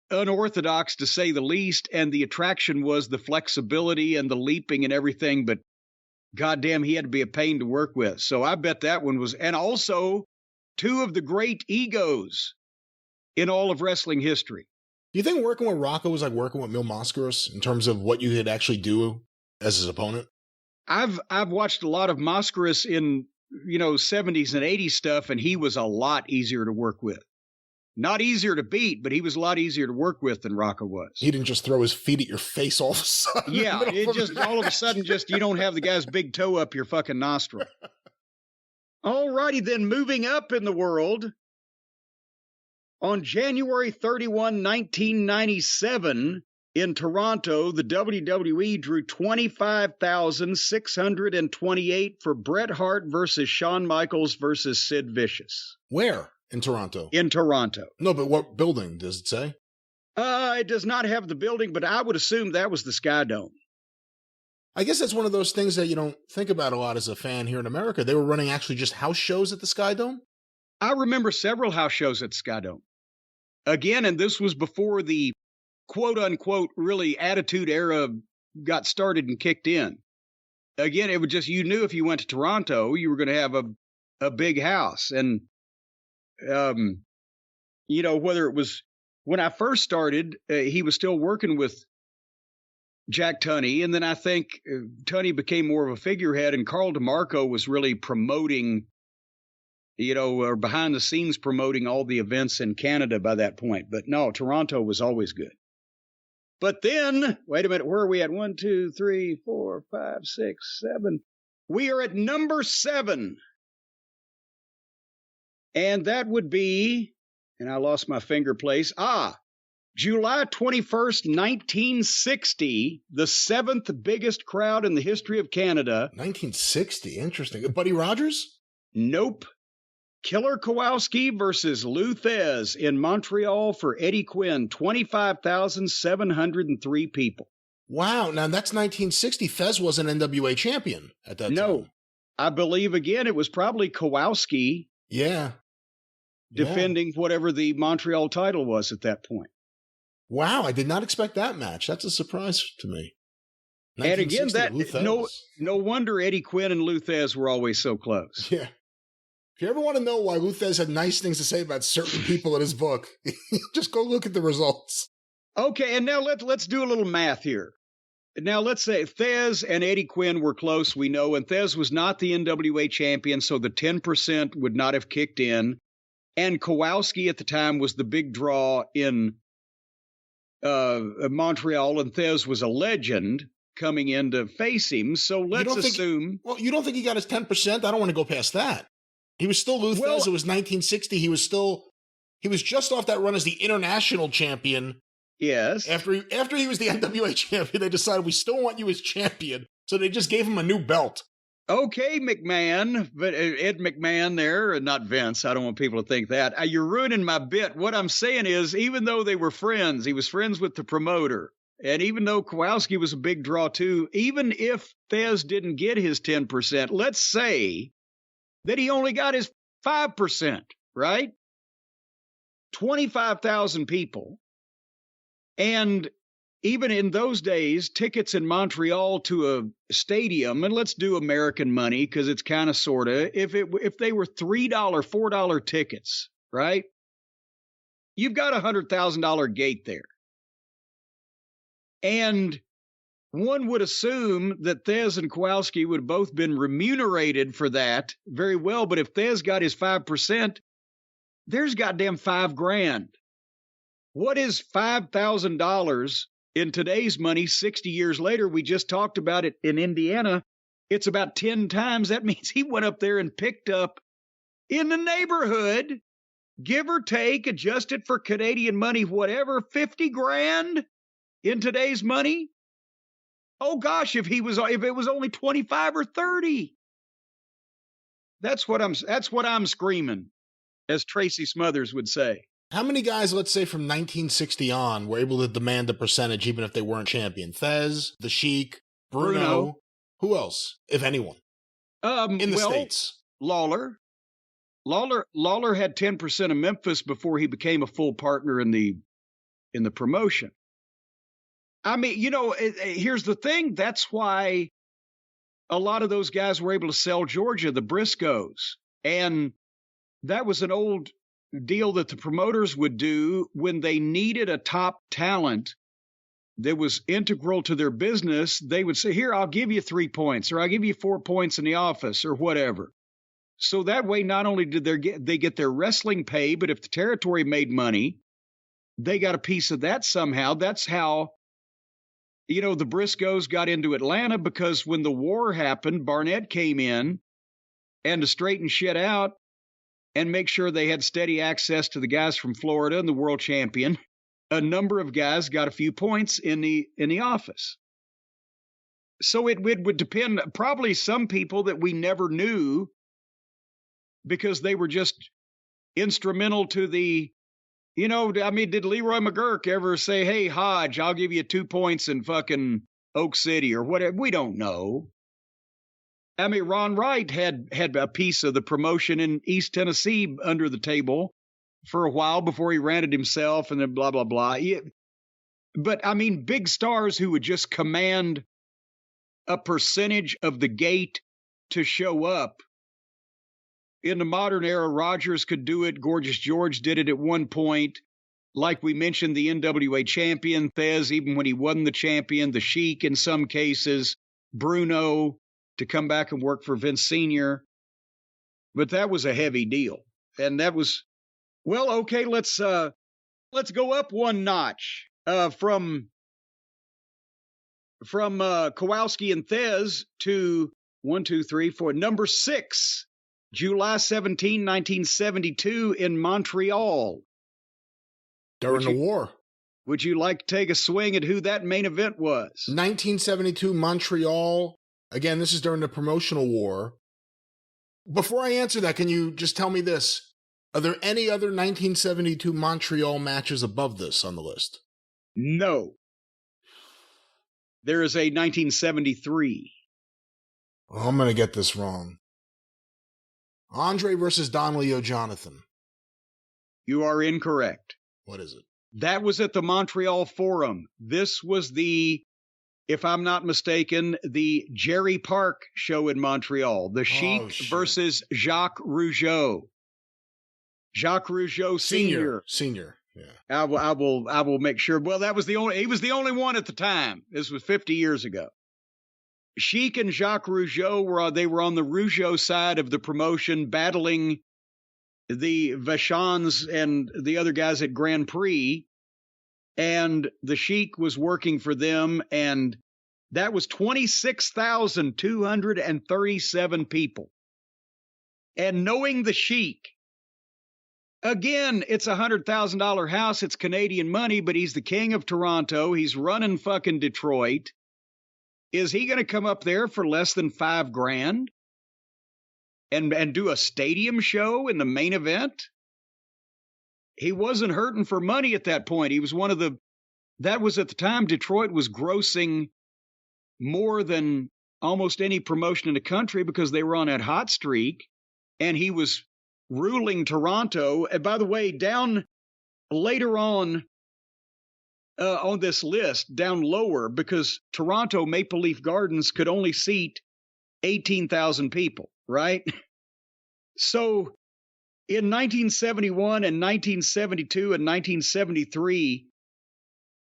unorthodox to say the least, and the attraction was the flexibility and the leaping and everything, but goddamn, he had to be a pain to work with. So I bet that one was, and also two of the great egos in all of wrestling history. Do you think working with Roca was like working with Mil Mascaras in terms of what you could actually do as his opponent? I've watched a lot of Mascaras in, 70s and 80s stuff, and he was a lot easier to work with. Not easier to beat, but he was a lot easier to work with than Roca was. He didn't just throw his feet at your face all of a sudden. Yeah, it just all of a sudden you don't have the guy's big toe up your fucking nostril. All righty then, moving up in the world. On January 31, 1997, in Toronto, the WWE drew 25,628 for Bret Hart versus Shawn Michaels versus Sid Vicious. Where? In Toronto? In Toronto. No, but what building does it say? It does not have the building, but I would assume that was the Sky Dome. I guess that's one of those things that you don't think about a lot as a fan here in America. They were running actually just house shows at the Sky Dome? I remember several house shows at the Sky Dome. Again, and this was before the quote-unquote really attitude era got started and kicked in. Again, it was just, you knew if you went to Toronto, you were going to have a big house. And whether it was when I first started, he was still working with Jack Tunney. And then I think Tunney became more of a figurehead, and Carl DeMarco was really promoting, or behind the scenes promoting all the events in Canada by that point. But no, Toronto was always good. But then, wait a minute, where are we at? 1, 2, 3, 4, 5, 6, 7. We are at number 7. And that would be, and I lost my finger place. July 21st, 1960, the 7th biggest crowd in the history of Canada. 1960, interesting. Buddy Rogers? Nope. Killer Kowalski versus Luth in Montreal for Eddie Quinn, 25,703 people. Wow, now that's 1960. Fez was an NWA champion at that time. No, I believe, again, it was probably Kowalski. Yeah. Defending whatever the Montreal title was at that point. Wow, I did not expect that match. That's a surprise to me. And again, no wonder Eddie Quinn and Luth were always so close. Yeah. If you ever want to know why Luth had nice things to say about certain people in his book, just go look at the results. Okay, and now let's do a little math here. Now, let's say Thez and Eddie Quinn were close, we know, and Thez was not the NWA champion, so the 10% would not have kicked in. And Kowalski at the time was the big draw in Montreal, and Thez was a legend coming in to face him. So let's assume... you don't think he got his 10%? I don't want to go past that. He was still Luth. It was 1960. He was just off that run as the international champion. Yes. After he was the NWA champion, they decided we still want you as champion. So they just gave him a new belt. Okay, McMahon, but Ed McMahon there, not Vince. I don't want people to think that. You're ruining my bit. What I'm saying is, even though they were friends, he was friends with the promoter. And even though Kowalski was a big draw too, even if Thez didn't get his 10%, let's say that he only got his 5%, right? 25,000 people. And even in those days, tickets in Montreal to a stadium, and let's do American money because it's kind of sort of, if they were $3, $4 tickets, right? You've got $100,000 gate there. And one would assume that Thez and Kowalski would have both been remunerated for that very well. But if Thez got his 5%, there's goddamn $5,000. What is $5,000 in today's money 60 years later? We just talked about it in Indiana. It's about 10 times. That means he went up there and picked up in the neighborhood, give or take, adjusted for Canadian money, whatever, $50,000 in today's money. Oh gosh, if it was only 25 or 30. That's what I'm screaming, as Tracy Smothers would say. How many guys, let's say from 1960 on, were able to demand a percentage even if they weren't champion? Thez, The Sheik, Bruno. Who else, if anyone? In the States. Lawler. Lawler had 10% of Memphis before he became a full partner in the promotion. I mean, here's the thing. That's why a lot of those guys were able to sell Georgia, the Briscoes. And that was an old deal that the promoters would do when they needed a top talent that was integral to their business. They would say, here, I'll give you 3 points, or I'll give you 4 points in the office, or whatever. So that way, not only did they get their wrestling pay, but if the territory made money, they got a piece of that somehow. That's how, the Briscoes got into Atlanta, because when the war happened, Barnett came in, and to straighten shit out and make sure they had steady access to the guys from Florida and the world champion, a number of guys got a few points in the office. So it would depend. Probably some people that we never knew, because they were just instrumental to the, did Leroy McGurk ever say, hey, Hodge, I'll give you 2 points in fucking Oak City or whatever? We don't know. I mean, Ron Wright had a piece of the promotion in East Tennessee under the table for a while before he ran it himself, and then blah, blah, blah. But, I mean, big stars who would just command a percentage of the gate to show up. In the modern era, Rogers could do it. Gorgeous George did it at one point. Like we mentioned, the NWA champion, Thez, even when he wasn't the champion, the Sheik in some cases, Bruno to come back and work for Vince Sr. But that was a heavy deal. And that was, well, okay, let's go up one notch from Kowalski and Thez to 1, 2, 3, 4, number 6, July 17, 1972 in Montreal. During the war. Would you like to take a swing at who that main event was? 1972 Montreal. Again, this is during the promotional war. Before I answer that, can you just tell me this? Are there any other 1972 Montreal matches above this on the list? No. There is a 1973. Oh, I'm going to get this wrong. Andre versus Donnelly O'Jonathan. You are incorrect. What is it? That was at the Montreal Forum. This was the, if I'm not mistaken, the Jerry Park show in Montreal. The Sheik versus Jacques Rougeau. Jacques Rougeau Sr. Senior. Yeah. I will make sure. Well, he was the only one at the time. This was 50 years ago. Sheik and Jacques Rougeau were on the Rougeau side of the promotion, battling the Vachons and the other guys at Grand Prix. And the Sheik was working for them, and that was 26,237 people. And knowing the Sheik, again, it's a $100,000 house. It's Canadian money, but he's the king of Toronto. He's running fucking Detroit. Is he going to come up there for less than $5,000 and do a stadium show in the main event? He wasn't hurting for money at that point. He was that was at the time Detroit was grossing more than almost any promotion in the country because they were on that hot streak, and he was ruling Toronto. And by the way, down later on this list, down lower, because Toronto Maple Leaf Gardens could only seat 18,000 people, right? So in 1971 and 1972 and 1973,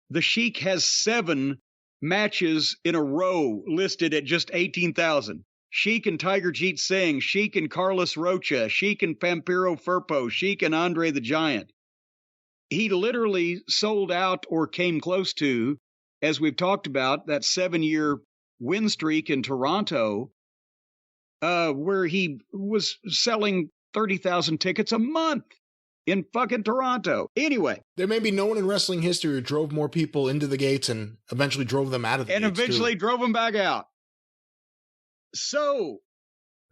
the Sheik has 7 matches in a row listed at just 18,000. Sheik and Tiger Jeet Singh, Sheik and Carlos Rocha, Sheik and Pampiro Firpo, Sheik and Andre the Giant. He literally sold out or came close to, as we've talked about, that 7-year win streak in Toronto, where he was selling 30,000 tickets a month in fucking Toronto. Anyway. There may be no one in wrestling history who drove more people into the gates and eventually drove them out of the gates. And eventually drove them back out. So,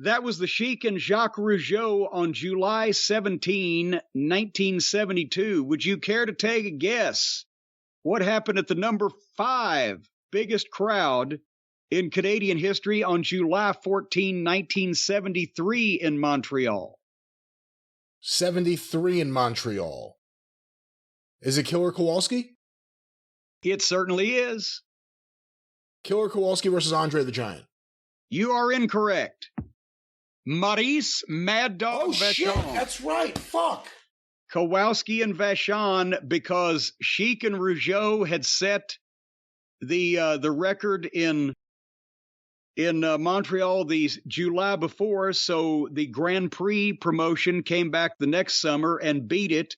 that was the Sheik and Jacques Rougeau on July 17, 1972. Would you care to take a guess what happened at the number 5 biggest crowd in Canadian history on July 14, 1973 in Montreal? 73 in Montreal. Is it Killer Kowalski? It certainly is. Killer Kowalski versus Andre the Giant. You are incorrect. Maurice Mad Dog Vachon. Shit, that's right. Fuck. Kowalski and Vachon, because Sheik and Rougeau had set the record in Montreal the July before, so the Grand Prix promotion came back the next summer and beat it.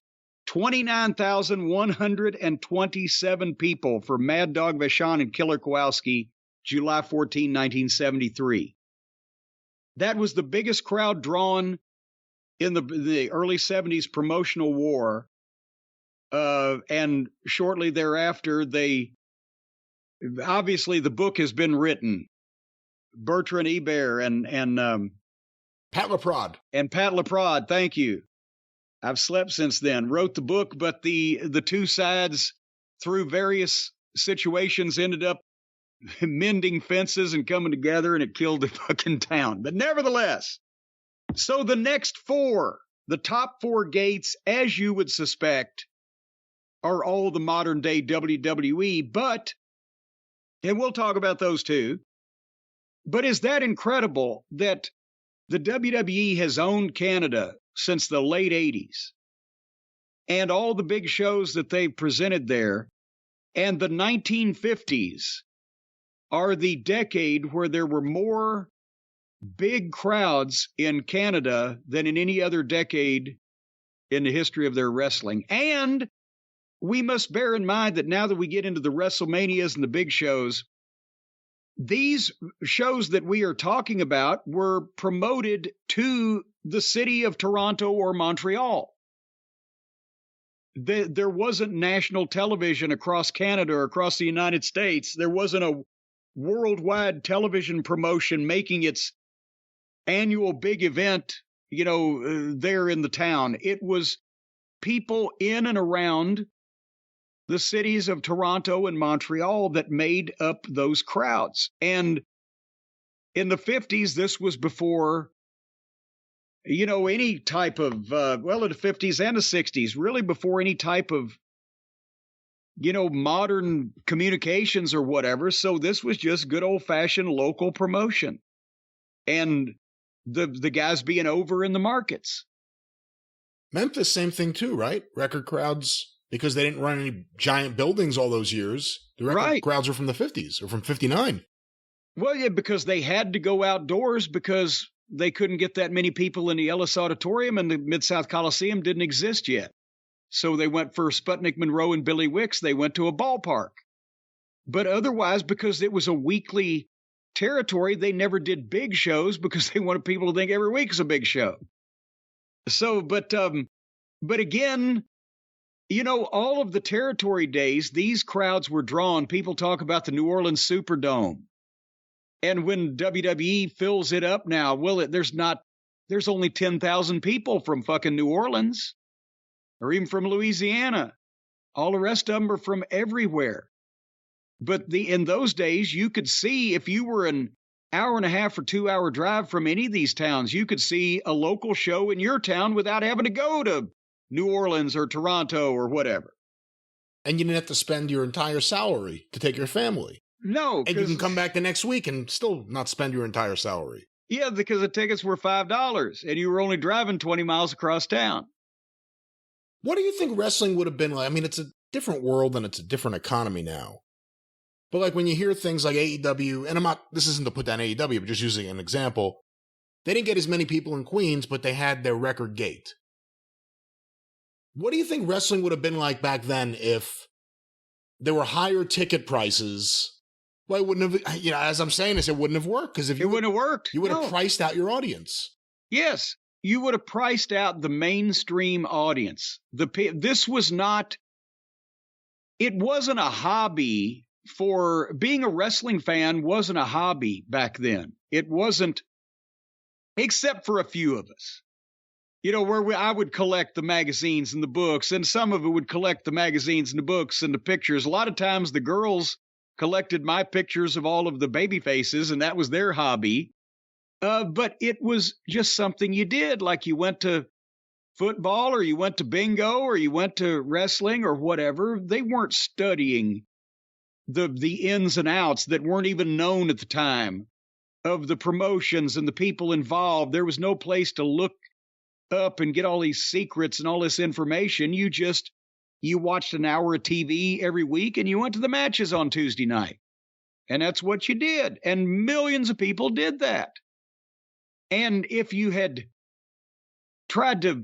29,127 people for Mad Dog Vachon and Killer Kowalski, July 14, 1973. That was the biggest crowd drawn in the early 70s promotional war. And shortly thereafter, obviously the book has been written. Bertrand Hebert and Pat LaPrade. And Pat LaPrade, thank you. I've slept since then. Wrote the book, but the two sides, through various situations, ended up mending fences and coming together, and it killed the fucking town. But nevertheless, so the next 4, the top 4 gates, as you would suspect, are all the modern day WWE, and we'll talk about those too. But is that incredible that the WWE has owned Canada since the late 80s, and all the big shows that they've presented there, and the 1950s are the decade where there were more big crowds in Canada than in any other decade in the history of their wrestling. And we must bear in mind that now that we get into the WrestleManias and the big shows, these shows that we are talking about were promoted to the city of Toronto or Montreal. There wasn't national television across Canada or across the United States. There wasn't a worldwide television promotion making its annual big event, there in the town. It was people in and around the cities of Toronto and Montreal that made up those crowds. And in the 50s, this was before, any type of, in the 50s and the 60s, really before any type of, modern communications or whatever. So this was just good old-fashioned local promotion. And the guys being over in the markets. Memphis, same thing too, right? Record crowds, because they didn't run any giant buildings all those years. The record crowds were from the 50s or from 59. Well, yeah, because they had to go outdoors because they couldn't get that many people in the Ellis Auditorium, and the Mid-South Coliseum didn't exist yet. So they went for Sputnik Monroe and Billy Wicks. They went to a ballpark. But otherwise, because it was a weekly territory, they never did big shows because they wanted people to think every week is a big show. So, but again, all of the territory days, these crowds were drawn. People talk about the New Orleans Superdome. And when WWE fills it up now, there's only 10,000 people from fucking New Orleans or even from Louisiana. All the rest of them are from everywhere. But in those days, you could see, if you were an hour and a half or 2 hour drive from any of these towns, you could see a local show in your town without having to go to New Orleans or Toronto or whatever. And you didn't have to spend your entire salary to take your family. No. And you can come back the next week and still not spend your entire salary. Yeah, because the tickets were $5 and you were only driving 20 miles across town. What do you think wrestling would have been like? I mean, it's a different world and it's a different economy now. But like when you hear things like AEW, and this isn't to put down AEW, but just using an example, they didn't get as many people in Queens, but they had their record gate. What do you think wrestling would have been like back then if there were higher ticket prices? Well, it wouldn't have, as I'm saying this, it wouldn't have worked. Because if it wouldn't have worked. You would have priced out your audience. Yes, you would have priced out the mainstream audience. This was not, it wasn't a hobby for being a wrestling fan, wasn't a hobby back then. It wasn't, except for a few of us. Where I would collect the magazines and the books, and some of it would collect the magazines and the books and the pictures. A lot of times the girls collected my pictures of all of the baby faces, and that was their hobby. But it was just something you did, like you went to football or you went to bingo or you went to wrestling or whatever. They weren't studying the ins and outs that weren't even known at the time of the promotions and the people involved. There was no place to look up and get all these secrets and all this information. You watched an hour of TV every week and you went to the matches on Tuesday night. And that's what you did. And millions of people did that. And if you had tried to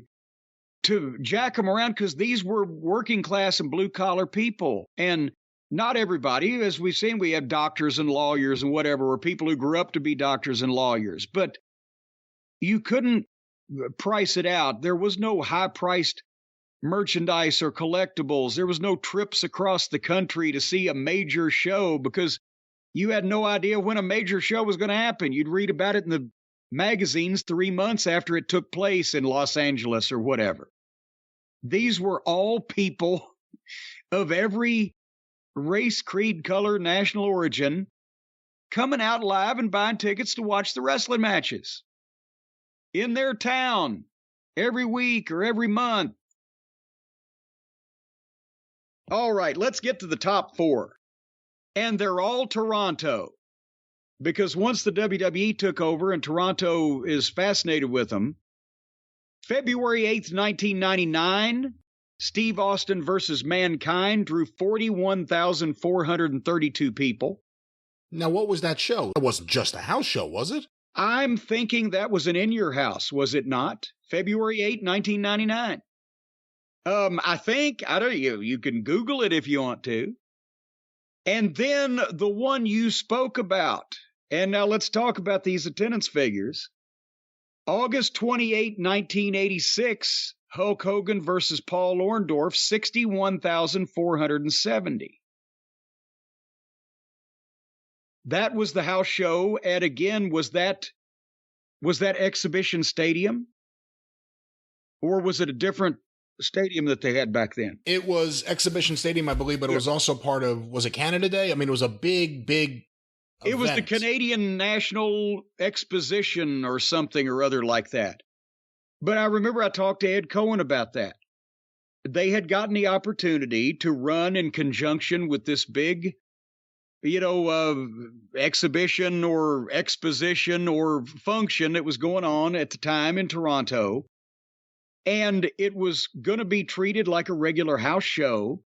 jack them around, because these were working class and blue collar people, and not everybody, as we've seen, we have doctors and lawyers and whatever, or people who grew up to be doctors and lawyers, but you couldn't price it out. There was no high-priced merchandise or collectibles. There was no trips across the country to see a major show because you had no idea when a major show was going to happen. You'd read about it in the magazines 3 months after it took place in Los Angeles or whatever. These were all people of every race, creed, color, national origin coming out live and buying tickets to watch the wrestling matches in their town every week or every month. All right, let's get to the top four. And they're all Toronto. Because once the WWE took over and Toronto is fascinated with them, February 8th, 1999, Steve Austin versus Mankind drew 41,432 people. Now, what was that show? It wasn't just a house show, was it? I'm thinking that was an In Your House, was it not? February 8th, 1999. I think, I don't know, you can Google it if you want to. And then the one you spoke about. And now let's talk about these attendance figures. August 28, 1986, Hulk Hogan versus Paul Orndorff, 61,470. That was the house show. And again, was that Exhibition Stadium? Or was it a different stadium that they had back then? It was Exhibition Stadium, I believe, but it was also part of, was it Canada Day? I mean, it was a big event. It was the Canadian National Exposition or something or other like that. But I remember I talked to Ed Cohen about that. They had gotten the opportunity to run in conjunction with this big, exhibition or exposition or function that was going on at the time in Toronto. And it was going to be treated like a regular house show.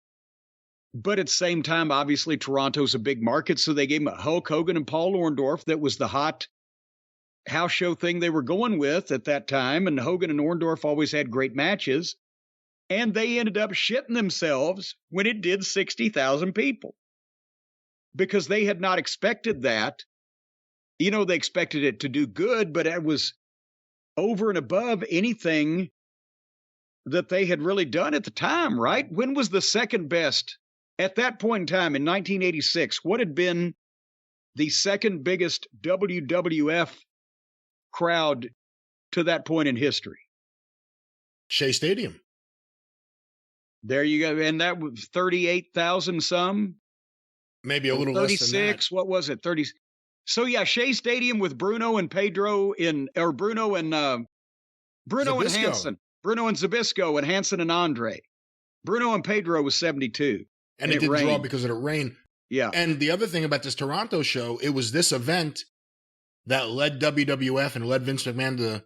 But at the same time, obviously, Toronto's a big market, so they gave him Hulk Hogan and Paul Orndorff. That was the hot house show thing they were going with at that time, and Hogan and Orndorff always had great matches. And they ended up shitting themselves when it did 60,000 people. Because they had not expected that. They expected it to do good, but it was over and above anything that they had really done at the time, right? When was the second best? At that point in time, in 1986, what had been the second biggest WWF crowd to that point in history? Shea Stadium. There you go. And that was 38,000 some? Maybe a little less than that. 36, what was it? 30. So yeah, Shea Stadium with Bruno and Pedro Bruno and Hansen. Bruno and Zbyszko and Hansen and Andre. Bruno and Pedro was 72. And it didn't draw because of the rain. Yeah. And the other thing about this Toronto show, it was this event that led WWF and led Vince McMahon to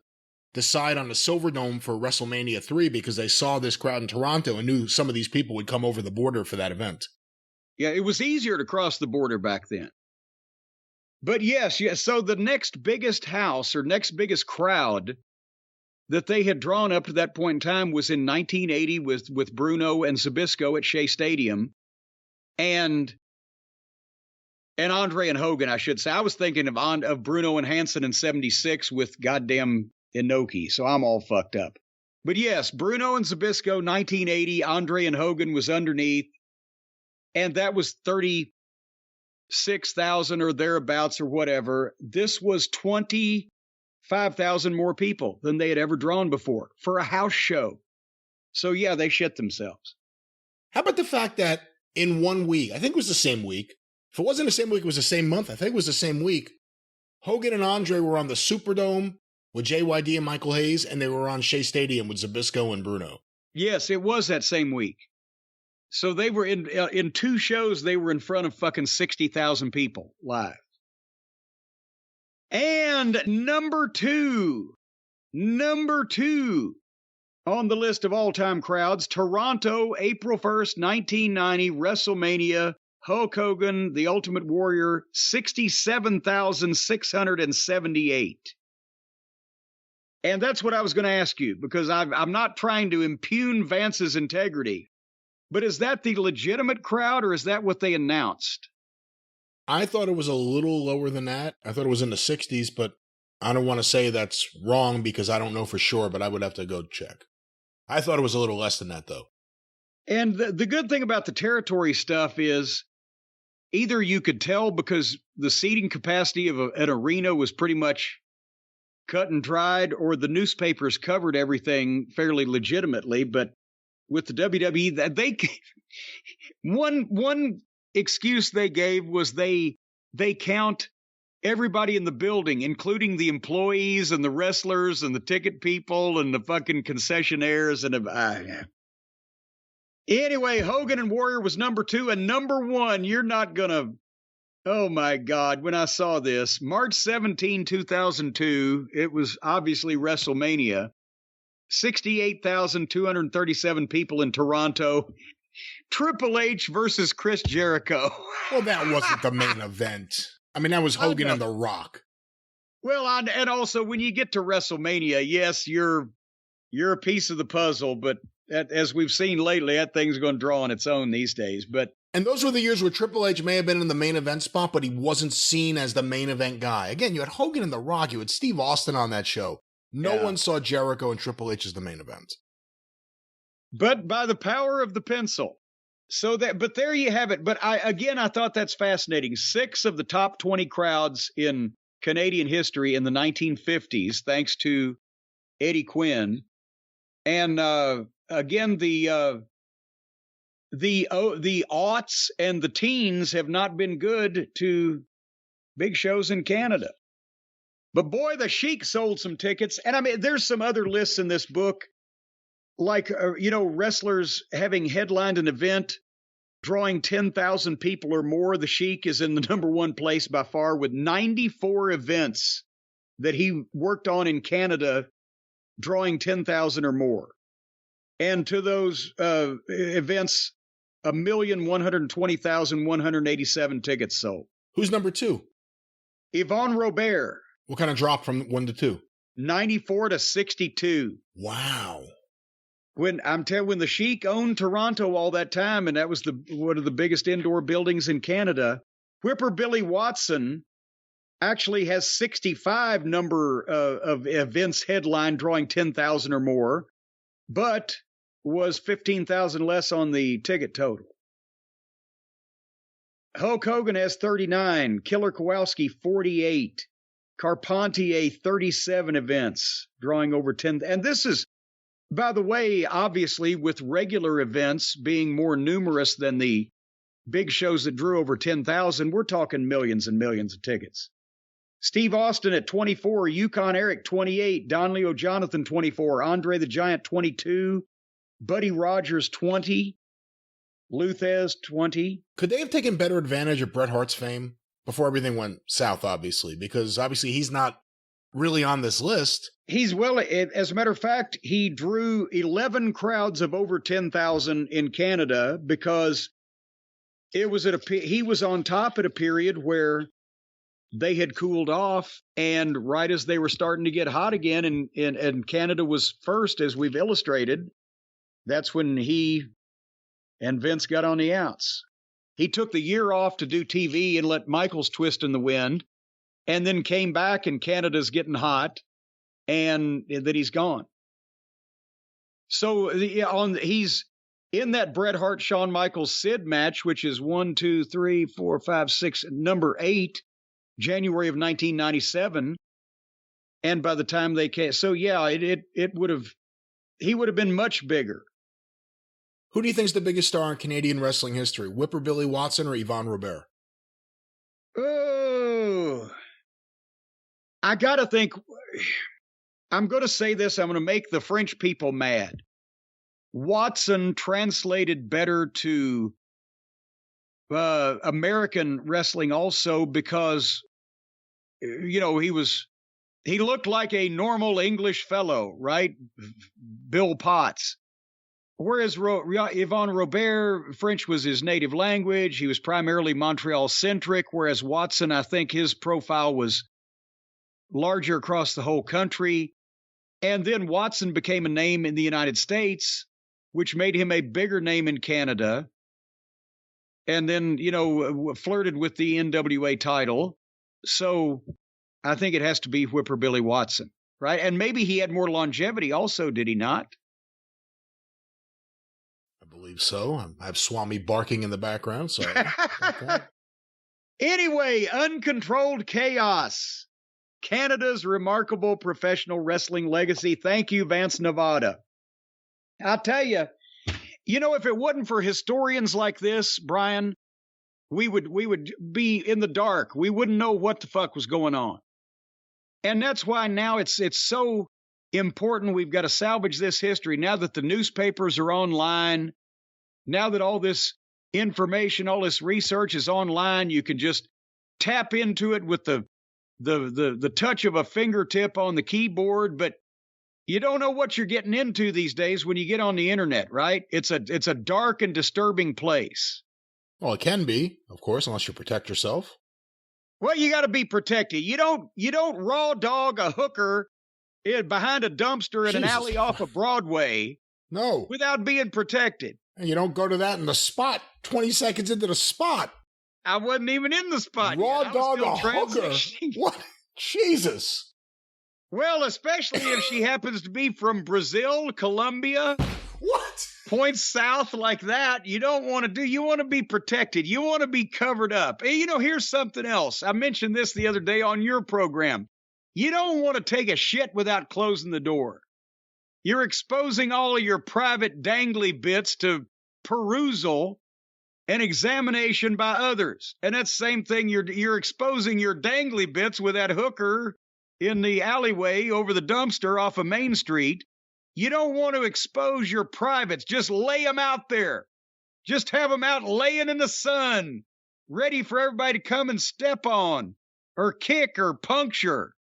decide on the Silverdome for WrestleMania 3 because they saw this crowd in Toronto and knew some of these people would come over the border for that event. Yeah, it was easier to cross the border back then. But yes. So the next biggest house or next biggest crowd that they had drawn up to that point in time was in 1980 with Bruno and Zbyszko at Shea Stadium. And Andre and Hogan, I should say. I was thinking of Bruno and Hansen in 76 with goddamn Inoki, so I'm all fucked up. But yes, Bruno and Zbyszko, 1980, Andre and Hogan was underneath, and that was 36,000 or thereabouts or whatever. This was 25,000 more people than they had ever drawn before for a house show. So yeah, they shit themselves. How about the fact that in 1 week, I think it was the same week, if it wasn't the same week, it was the same month. I think it was the same week. Hogan and Andre were on the Superdome with JYD and Michael Hayes, and they were on Shea Stadium with Zbyszko and Bruno. Yes, it was that same week. So they were in 2 shows, they were in front of fucking 60,000 people live. And number two on the list of all-time crowds, Toronto, April 1st, 1990, WrestleMania, Hulk Hogan, The Ultimate Warrior, 67,678. And that's what I was going to ask you, because I'm not trying to impugn Vance's integrity. But is that the legitimate crowd, or is that what they announced? I thought it was a little lower than that. I thought it was in the 60s, but I don't want to say that's wrong because I don't know for sure, but I would have to go check. I thought it was a little less than that, though. And the good thing about the territory stuff is either you could tell because the seating capacity of an arena was pretty much cut and dried, or the newspapers covered everything fairly legitimately. But with the WWE, one excuse they gave was they count everybody in the building, including the employees and the wrestlers and the ticket people and the fucking concessionaires and anyway, Hogan and Warrior was number 2, and number 1, you're not gonna. Oh my God, when I saw this, March 17, 2002, it was obviously WrestleMania. 68,237 people in Toronto. Triple H versus Chris Jericho. Well, that wasn't the main event. I mean, that was Hogan and The Rock. Well, and also when you get to WrestleMania, yes, you're a piece of the puzzle, but as we've seen lately, that thing's going to draw on its own these days. And those were the years where Triple H may have been in the main event spot, but he wasn't seen as the main event guy. Again, you had Hogan and The Rock, you had Steve Austin on that show. No one saw Jericho and Triple H as the main event. But by the power of the pencil. But there you have it. But I thought that's fascinating. 6 of the top 20 crowds in Canadian history in the 1950s, thanks to Eddie Quinn. And again, the aughts and the teens have not been good to big shows in Canada. But boy, the Sheik sold some tickets. And I mean, there's some other lists in this book, like, wrestlers having headlined an event, drawing 10,000 people or more. The Sheik is in the number 1 place by far with 94 events that he worked on in Canada, drawing 10,000 or more. And to those events, 1,120,187 tickets sold. Who's number 2? Yvonne Robert. What kind of drop from 1 to 2? 94 to 62. Wow. When the Sheik owned Toronto all that time, and that was one of the biggest indoor buildings in Canada, Whipper Billy Watson actually has 65 number of events headline drawing 10,000 or more, but was 15,000 less on the ticket total. Hulk Hogan has 39, Killer Kowalski 48, Carpentier 37 events drawing over 10. And this is, by the way, obviously with regular events being more numerous than the big shows that drew over 10,000, we're talking millions and millions of tickets. Steve Austin at 24, Yukon Eric 28, Don Leo Jonathan 24, Andre the Giant 22, Buddy Rogers 20, Luthez 20. Could they have taken better advantage of Bret Hart's fame before everything went south, obviously? Because obviously he's not really on this list. As a matter of fact, he drew 11 crowds of over 10,000 in Canada because It was he was on top at a period where they had cooled off, and right as they were starting to get hot again, and Canada was first, as we've illustrated, that's when he and Vince got on the outs. He took the year off to do TV and let Michaels twist in the wind, and then came back, and Canada's getting hot, and then he's gone. So he's in that Bret Hart, Shawn Michaels, Sid match, which is 1, 2, 3, 4, 5, 6, number 8, January of 1997. And by the time they came, so yeah, he would have been much bigger. Who do you think is the biggest star in Canadian wrestling history? Whipper Billy Watson or Yvonne Robert? Oh, I got to think. I'm going to say this. I'm going to make the French people mad. Watson translated better to American wrestling also because, he looked like a normal English fellow, right? Bill Potts. Whereas Yvonne Robert, French was his native language. He was primarily Montreal-centric, whereas Watson, I think his profile was larger across the whole country. And then Watson became a name in the United States, which made him a bigger name in Canada. And then, flirted with the NWA title. So I think it has to be Whipper Billy Watson, right? And maybe he had more longevity also, did he not? I believe so. I have Swami barking in the background, so. Okay. Anyway, Uncontrolled Chaos. Canada's remarkable professional wrestling legacy. Thank you, Vance, Nevada. I'll tell you, if it wasn't for historians like this, Brian, we would be in the dark. We wouldn't know what the fuck was going on. And that's why now it's so important. We've got to salvage this history now that the newspapers are online. Now that all this information, all this research is online, you can just tap into it with the touch of a fingertip on the keyboard, but you don't know what you're getting into these days when you get on the internet, right? It's a dark and disturbing place. Well, it can be, of course, unless you protect yourself. Well, you got to be protected. You don't raw dog a hooker behind a dumpster in an alley off of Broadway. No. Without being protected. And you don't go to that in the spot 20 seconds into the spot. I wasn't even in the spot. Raw dog a hooker? What? Jesus. Well, especially if she happens to be from Brazil, Colombia. What? Points south like that. You want to be protected. You want to be covered up. And, here's something else. I mentioned this the other day on your program. You don't want to take a shit without closing the door. You're exposing all of your private dangly bits to perusal and examination by others. And that's the same thing. You're exposing your dangly bits with that hooker in the alleyway over the dumpster off of Main Street. You don't want to expose your privates. Just lay them out there. Just have them out laying in the sun, ready for everybody to come and step on or kick or puncture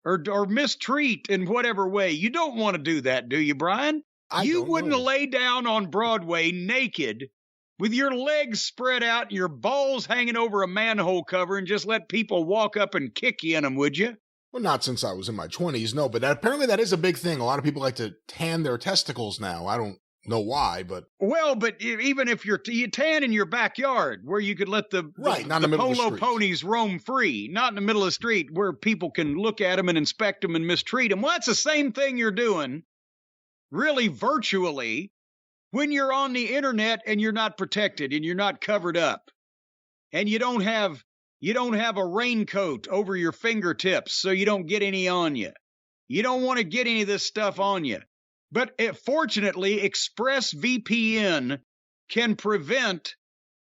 or mistreat in whatever way. You don't want to do that, do you, Brian? You wouldn't lay down on Broadway naked with your legs spread out and your balls hanging over a manhole cover and just let people walk up and kick you in them, would you? Well, not since I was in my 20s, no, but apparently that is a big thing. A lot of people like to tan their testicles now. I don't know why, but... Well, but even if you tan in your backyard where you could let the polo ponies roam free, not in the middle of the street where people can look at them and inspect them and mistreat them. Well, that's the same thing you're doing, really virtually, when you're on the internet and you're not protected and you're not covered up and you don't have a raincoat over your fingertips so you don't get any on you. You don't want to get any of this stuff on you. But fortunately, ExpressVPN can prevent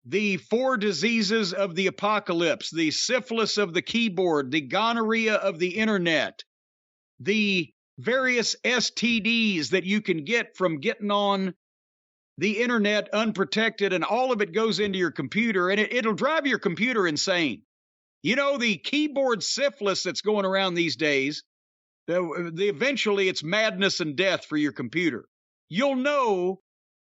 the 4 diseases of the apocalypse, the syphilis of the keyboard, the gonorrhea of the internet, the various STDs that you can get from getting on the internet unprotected, and all of it goes into your computer, and it'll drive your computer insane. The keyboard syphilis that's going around these days, eventually it's madness and death for your computer. You'll know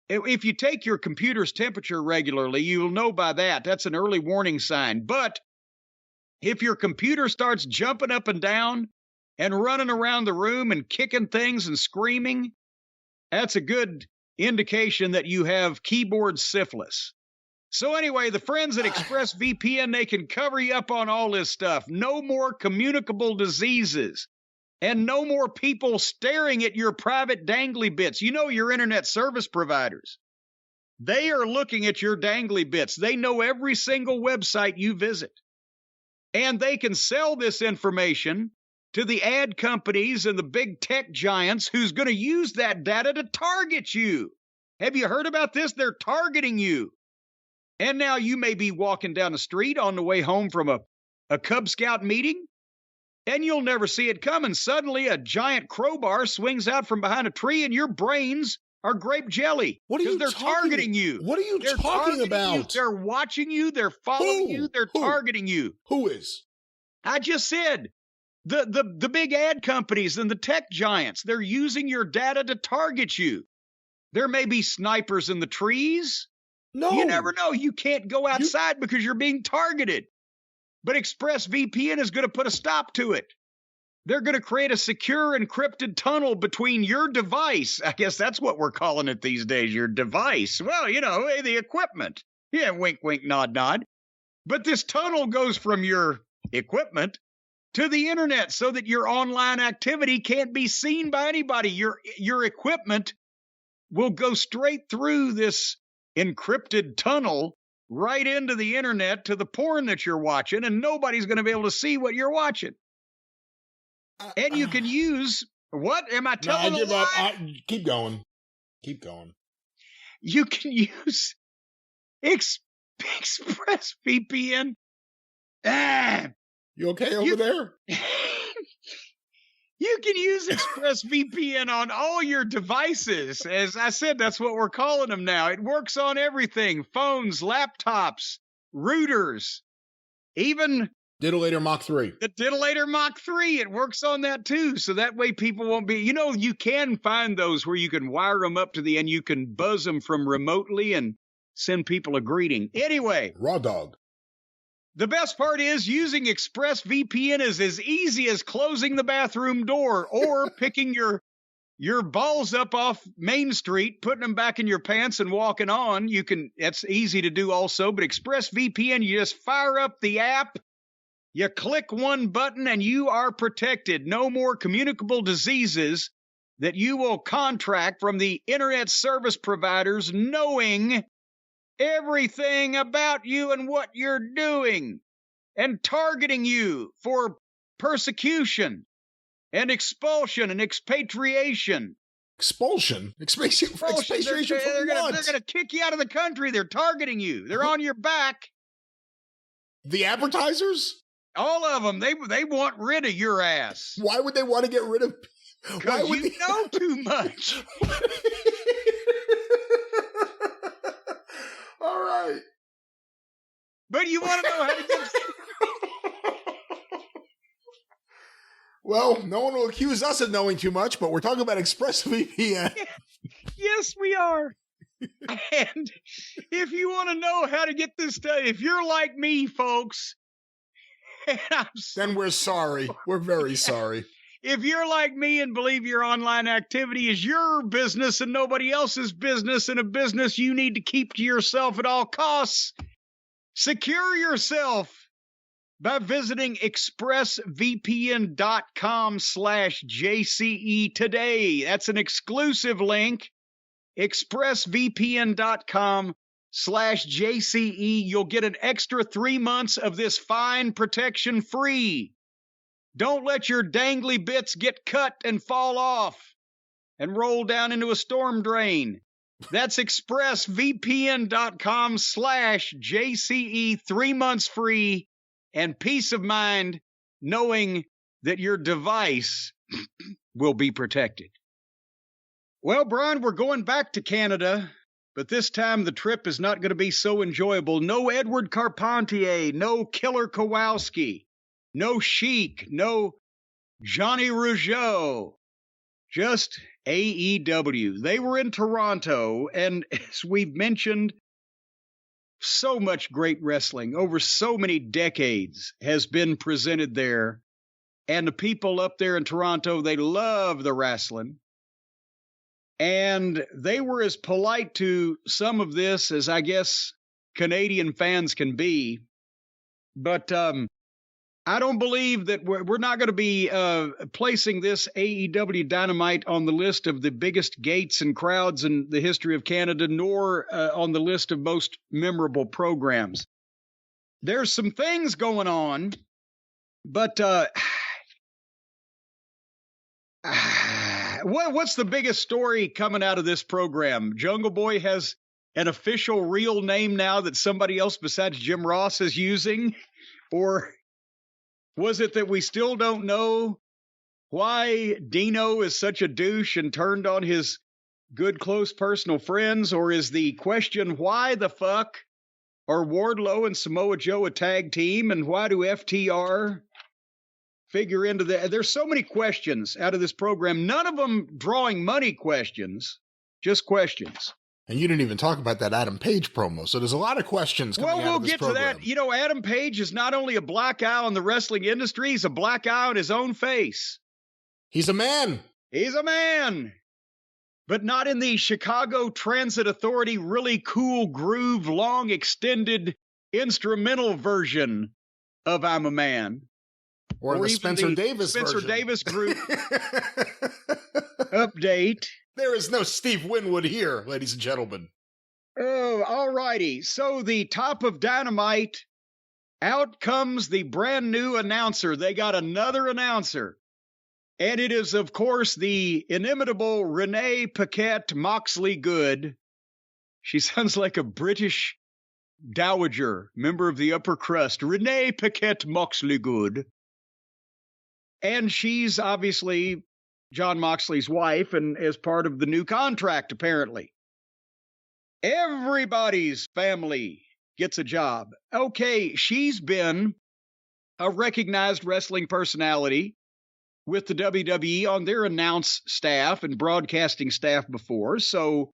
If you take your computer's temperature regularly, you'll know by that. That's an early warning sign. But if your computer starts jumping up and down and running around the room and kicking things and screaming, that's a good indication that you have keyboard syphilis. So anyway, the friends at ExpressVPN, they can cover you up on all this stuff. No more communicable diseases and no more people staring at your private dangly bits. You know, your internet service providers, they are looking at your dangly bits. They know every single website you visit. And they can sell this information to the ad companies and the big tech giants who's going to use that data to target you. Have you heard about this? They're targeting you. And now you may be walking down the street on the way home from a Cub Scout meeting, and you'll never see it coming. Suddenly, a giant crowbar swings out from behind a tree, and your brains are grape jelly. What are you They're targeting you. What are you They're talking about? You. They're watching you. They're following you. They're targeting you. Who is? I just said the big ad companies and the tech giants. They're using your data to target you. There may be snipers in the trees. No. You never know. You can't go outside because you're being targeted. But ExpressVPN is going to put a stop to it. They're going to create a secure encrypted tunnel between your device. I guess that's what we're calling it these days, your device. Well, you know, the equipment. Yeah, wink, wink, nod, nod. But this tunnel goes from your equipment to the internet so that your online activity can't be seen by anybody. Your equipment will go straight through this encrypted tunnel right into the internet to the porn that you're watching, and nobody's going to be able to see what you're watching. And you can use, what? Am I telling a lie? Keep going. Keep going. You can use ExpressVPN. You okay over there? You can use ExpressVPN on all your devices. As I said, that's what we're calling them now. It works on everything. Phones, laptops, routers, even Diddlator Mach 3. The Diddlator Mach 3. It works on that too. So that way people won't be, you know, you can find those where you can wire them up to the end. You can buzz them from remotely and send people a greeting. Anyway. Raw dog. The best part is using ExpressVPN is as easy as closing the bathroom door or picking your balls up off Main Street, putting them back in your pants and walking on. That's easy to do also, but ExpressVPN, you just fire up the app, you click one button and you are protected. No more communicable diseases that you will contract from the internet service providers knowing everything about you and what you're doing and targeting you for persecution and expulsion and expatriation. Expulsion? Expatriation from what? They're going to kick you out of the country. They're targeting you. They're on your back. The advertisers? All of them. They want rid of your ass. Why would they want to get rid of? Because you know too much. All right. But you want to know how to get... Well, no one will accuse us of knowing too much, but we're talking about ExpressVPN. Yes, we are. And if you want to know how to get this stuff, if you're like me, folks, then we're sorry. We're very sorry. If you're like me and believe your online activity is your business and nobody else's business and a business you need to keep to yourself at all costs, secure yourself by visiting expressvpn.com/JCE today. That's an exclusive link. expressvpn.com/JCE. You'll get an extra 3 months of this fine protection free. Don't let your dangly bits get cut and fall off and roll down into a storm drain. That's expressvpn.com/JCE, 3 months free and peace of mind knowing that your device will be protected. Well, Brian, we're going back to Canada, but this time the trip is not going to be so enjoyable. No Edward Carpentier, no Killer Kowalski. No Sheik, no Johnny Rougeau, just AEW. They were in Toronto, and as we've mentioned, so much great wrestling over so many decades has been presented there. And the people up there in Toronto, they love the wrestling. And they were as polite to some of this as I guess Canadian fans can be. But I don't believe that we're not going to be placing this AEW Dynamite on the list of the biggest gates and crowds in the history of Canada, nor on the list of most memorable programs. There's some things going on, but what's the biggest story coming out of this program? Jungle Boy has an official real name now that somebody else besides Jim Ross is using? Or was it that we still don't know why Dino is such a douche and turned on his good, close personal friends? Or is the question, why the fuck are Wardlow and Samoa Joe a tag team? And why do FTR figure into that? There's so many questions out of this program, none of them drawing money questions, just questions. And you didn't even talk about that Adam Page promo, so there's a lot of questions coming out of this program. Well, we'll get to that. You know, Adam Page is not only a black eye on the wrestling industry, he's a black eye on his own face. He's a man. He's a man. But not in the Chicago Transit Authority really cool groove, long extended instrumental version of I'm a Man. Or the Spencer Davis group update. There is no Steve Winwood here, ladies and gentlemen. Oh, all righty. So the top of Dynamite, out comes the brand new announcer. They got another announcer. And it is, of course, the inimitable Renee Paquette Moxley Good. She sounds like a British dowager, member of the upper crust. Renee Paquette Moxley Good. And she's obviously John Moxley's wife, and as part of the new contract, apparently. Everybody's family gets a job. Okay, she's been a recognized wrestling personality with the WWE on their announce staff and broadcasting staff before, so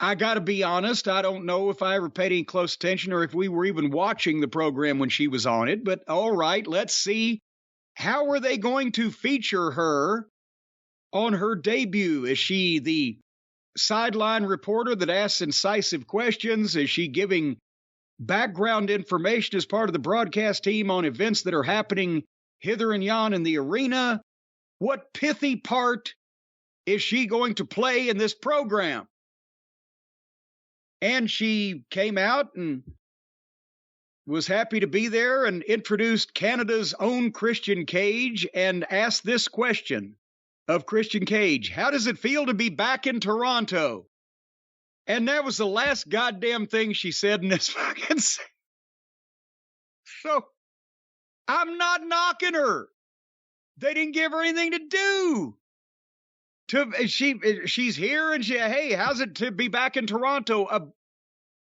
I gotta be honest, I don't know if I ever paid any close attention or if we were even watching the program when she was on it, but all right, let's see. How are they going to feature her on her debut? Is she the sideline reporter that asks incisive questions? Is she giving background information as part of the broadcast team on events that are happening hither and yon in the arena? What pithy part is she going to play in this program? And she came out and was happy to be there and introduced Canada's own Christian Cage and asked this question of Christian Cage: how does it feel to be back in Toronto? And that was the last goddamn thing she said in this fucking... So, I'm not knocking her. They didn't give her anything to do. She's here and hey, how's it to be back in Toronto?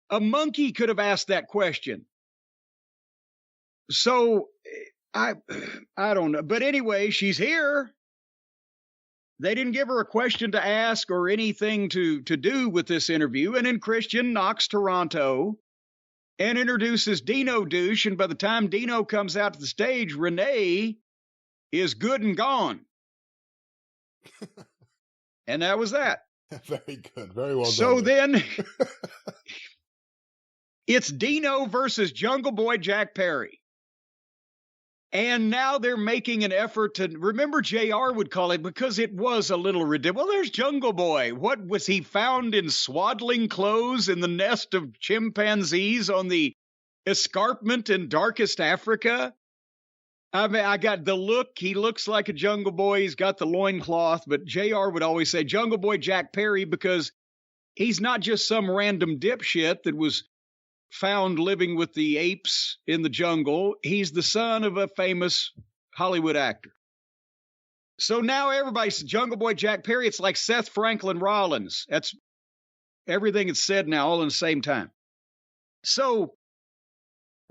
A monkey could have asked that question. So, I don't know. But anyway, she's here. They didn't give her a question to ask or anything to do with this interview. And then Christian knocks Toronto and introduces Dino Douche. And by the time Dino comes out to the stage, Renee is good and gone. And that was that. Very good. Very well done. So then it's Dino versus Jungle Boy Jack Perry. And now they're making an effort to, remember JR would call it, because it was a little ridiculous. Well, there's Jungle Boy. What was he found in swaddling clothes in the nest of chimpanzees on the escarpment in darkest Africa? I mean, I got the look. He looks like a Jungle Boy. He's got the loincloth, but JR would always say Jungle Boy Jack Perry because he's not just some random dipshit that was found living with the apes in the jungle. He's the son of a famous Hollywood actor. So now everybody's Jungle Boy Jack Perry. It's like Seth Franklin Rollins. That's everything that's said now all in the same time. So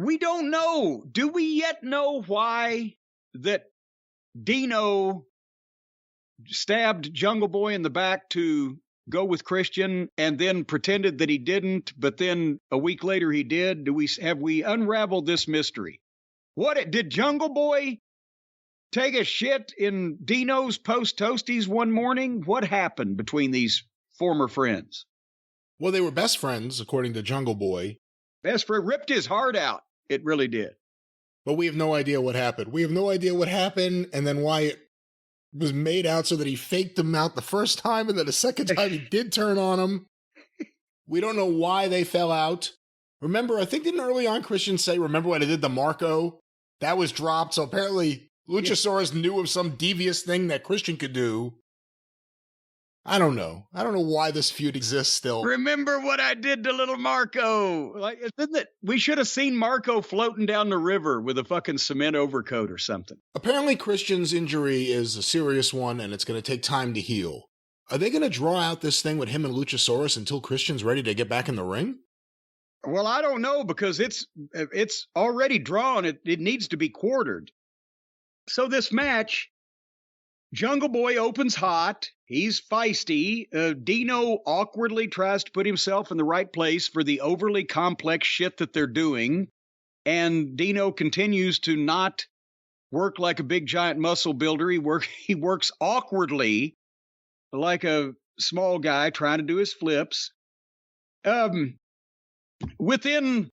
we don't know. Do we yet know why that Dino stabbed Jungle Boy in the back to go with Christian and then pretended that he didn't, but then a week later he did. Have we unraveled this mystery? What did Jungle Boy take a shit in Dino's Post Toasties one morning? What happened between these former friends? Well, they were best friends, according to Jungle Boy. Best friend ripped his heart out. It really did. But we have no idea what happened. We have no idea what happened and then why it was made out so that he faked him out the first time and then the second time he did turn on him. We don't know why they fell out. Remember, I think didn't early on Christian say, remember when I did the Marco? That was dropped, so apparently Luchasaurus knew of some devious thing that Christian could do. I don't know. I don't know why this feud exists still. Remember what I did to little Marco? Like, isn't it? We should have seen Marco floating down the river with a fucking cement overcoat or something. Apparently Christian's injury is a serious one and it's going to take time to heal. Are they going to draw out this thing with him and Luchasaurus until Christian's ready to get back in the ring? Well, I don't know because it's already drawn. It needs to be quartered. So this match, Jungle Boy opens hot. He's feisty. Dino awkwardly tries to put himself in the right place for the overly complex shit that they're doing. And Dino continues to not work like a big giant muscle builder. He works awkwardly like a small guy trying to do his flips. Within,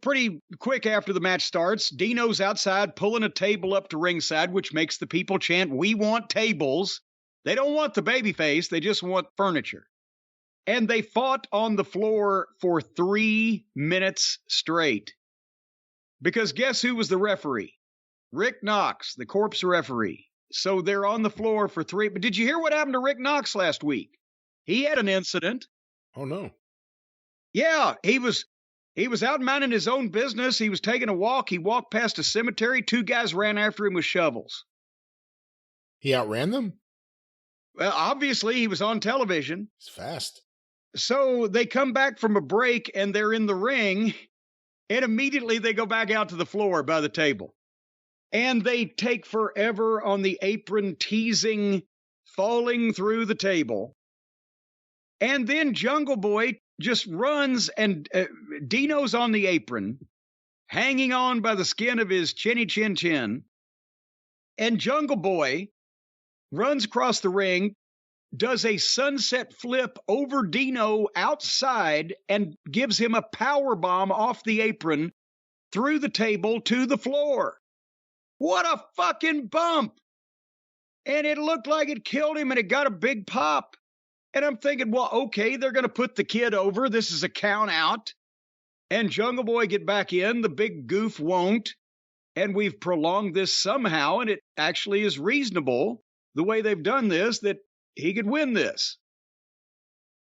pretty quick after the match starts, Dino's outside pulling a table up to ringside, which makes the people chant, "We want tables." They don't want the babyface. They just want furniture. And they fought on the floor for 3 minutes straight. Because guess who was the referee? Rick Knox, the corpse referee. So they're on the floor for 3. But did you hear what happened to Rick Knox last week? He had an incident. Oh, no. Yeah, he was out minding his own business. He was taking a walk. He walked past a cemetery. 2 guys ran after him with shovels. He outran them? Well, obviously, he was on television. It's fast. So they come back from a break, and they're in the ring, and immediately they go back out to the floor by the table. And they take forever on the apron, teasing, falling through the table. And then Jungle Boy just runs, and Dino's on the apron, hanging on by the skin of his chinny chin chin. And Jungle Boy runs across the ring, does a sunset flip over Dino outside, and gives him a power bomb off the apron through the table to the floor. What a fucking bump! And it looked like it killed him, and it got a big pop. And I'm thinking, well, okay, they're going to put the kid over. This is a count out. And Jungle Boy get back in. The big goof won't. And we've prolonged this somehow, and it actually is reasonable, the way they've done this, that he could win this.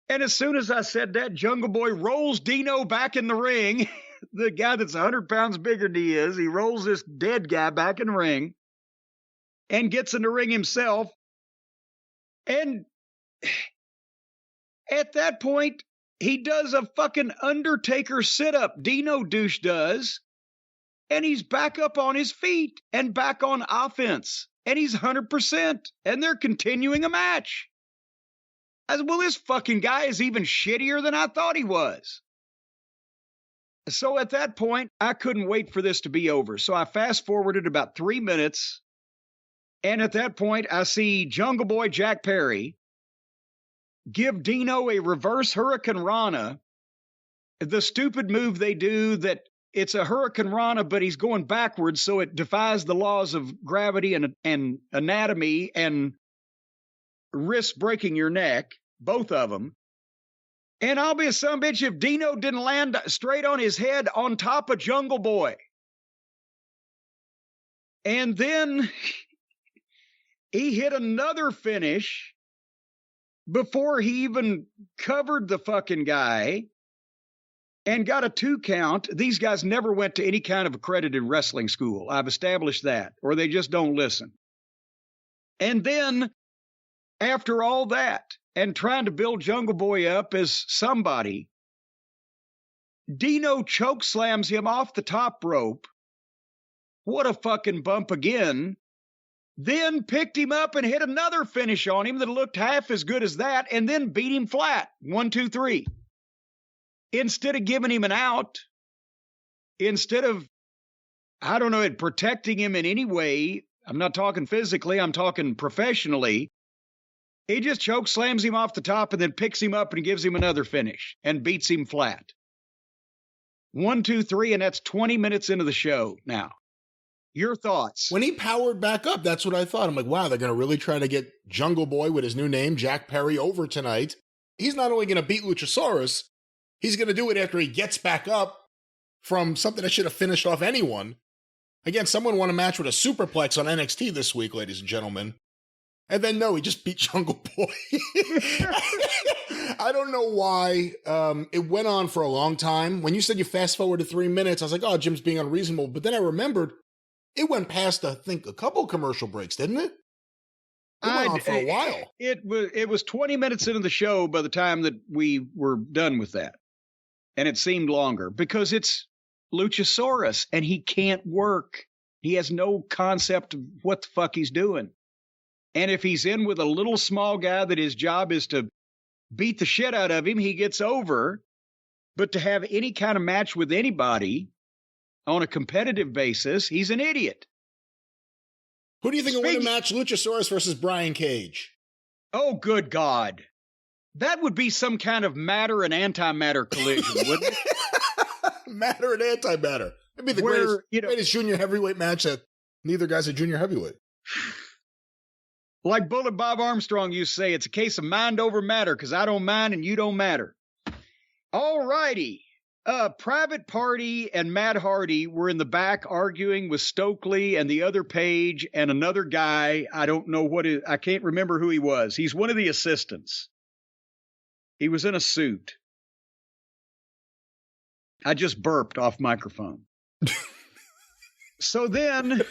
And as soon as I said that, Jungle Boy rolls Dino back in the ring. The guy that's 100 pounds bigger than he is. He rolls this dead guy back in the ring and gets in the ring himself. And at that point, he does a fucking Undertaker sit-up. Dino douche does. And he's back up on his feet and back on offense. And he's 100%. And they're continuing a match. I said, well, this fucking guy is even shittier than I thought he was. So at that point, I couldn't wait for this to be over. So I fast-forwarded about 3 minutes. And at that point, I see Jungle Boy Jack Perry give Dino a reverse Hurricane Rana. The stupid move they do that it's a Hurricane Rana, but he's going backwards, so it defies the laws of gravity and anatomy and risks breaking your neck, both of them. And I'll be a sumbitch if Dino didn't land straight on his head on top of Jungle Boy. And then he hit another finish before he even covered the fucking guy and got a 2 count. These guys never went to any kind of accredited wrestling school. I've established that, or they just don't listen. And then, after all that, and trying to build Jungle Boy up as somebody, Dino choke slams him off the top rope. What a fucking bump again. then picked him up and hit another finish on him that looked half as good as that, and then beat him flat. 1, 2, 3. Instead of giving him an out, instead of, I don't know, protecting him in any way, I'm not talking physically, I'm talking professionally, he just choke slams him off the top and then picks him up and gives him another finish and beats him flat. 1, 2, 3, and that's 20 minutes into the show now. Your thoughts? When he powered back up, that's what I thought. I'm like, wow, they're going to really try to get Jungle Boy with his new name, Jack Perry, over tonight. He's not only going to beat Luchasaurus, he's going to do it after he gets back up from something that should have finished off anyone. Again, someone won a match with a superplex on NXT this week, ladies and gentlemen. And then, no, he just beat Jungle Boy. I don't know why. It went on for a long time. When you said you fast forward to 3 minutes, I was like, oh, Jim's being unreasonable. But then I remembered it went past, I think, a couple commercial breaks, didn't it? It went on for a while. It was 20 minutes into the show by the time that we were done with that. And it seemed longer because it's Luchasaurus and he can't work. He has no concept of what the fuck he's doing. And if he's in with a little small guy that his job is to beat the shit out of him, he gets over. But to have any kind of match with anybody on a competitive basis, he's an idiot. Who do you think will win a match, Luchasaurus versus Brian Cage? Oh, good God. That would be some kind of matter and antimatter collision, wouldn't it? Matter and antimatter. It'd be the greatest junior heavyweight match that neither guy's a junior heavyweight. Like Bullet Bob Armstrong used to say, it's a case of mind over matter, because I don't mind and you don't matter. All righty. Private Party and Matt Hardy were in the back arguing with Stokely and the other Page and another guy. I don't know I can't remember who he was. He's one of the assistants. He was in a suit. I just burped off microphone. So then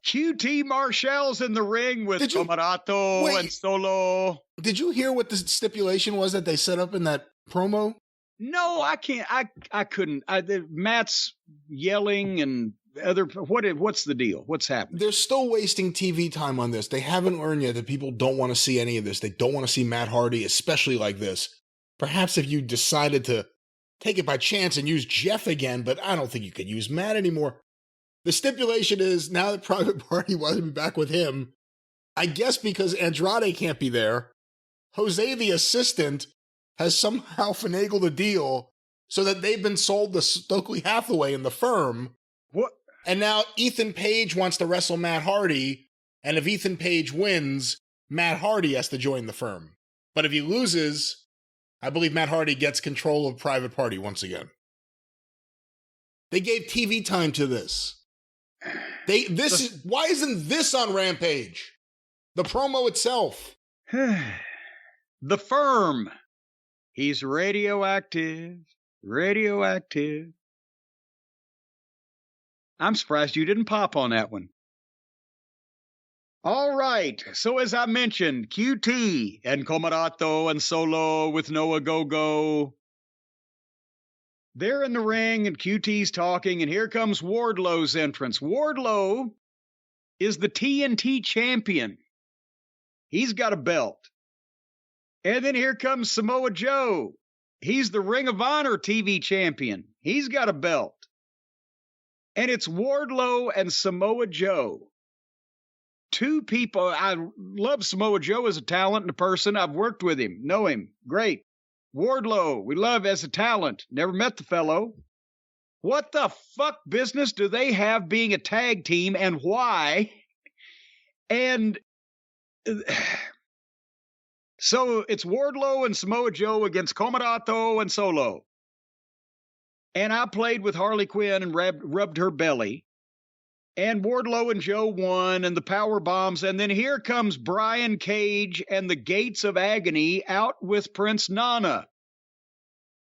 QT Marshall's in the ring with Camarato and Solo. Did you hear what the stipulation was that they set up in that promo? No, I can't. I couldn't. Matt's yelling and what's the deal? What's happening? They're still wasting TV time on this. They haven't learned yet that people don't want to see any of this. They don't want to see Matt Hardy, especially like this. Perhaps if you decided to take it by chance and use Jeff again, but I don't think you could use Matt anymore. The stipulation is now that Private Party wants to be back with him, I guess because Andrade can't be there, Jose the assistant has somehow finagled a deal so that they've been sold to Stokely Hathaway in the firm. What? And now Ethan Page wants to wrestle Matt Hardy, and if Ethan Page wins, Matt Hardy has to join the firm. But if he loses, I believe Matt Hardy gets control of Private Party once again. They gave TV time to this. Why isn't this on Rampage? The promo itself. The firm. He's radioactive. Radioactive. I'm surprised you didn't pop on that one. All right. So as I mentioned, QT and Camarato and Solo with Noah Go-Go. They're in the ring and QT's talking, and here comes Wardlow's entrance. Wardlow is the TNT champion. He's got a belt. And then here comes Samoa Joe. He's the Ring of Honor TV champion. He's got a belt. And it's Wardlow and Samoa Joe. Two people. I love Samoa Joe as a talent and a person. I've worked with him, know him. Great. Wardlow, we love as a talent. Never met the fellow. What the fuck business do they have being a tag team and why? And so it's Wardlow and Samoa Joe against Camarato and Solo. And I played with Harley Quinn and rubbed her belly. And Wardlow and Joe won, and the power bombs. And then here comes Brian Cage and the Gates of Agony out with Prince Nana.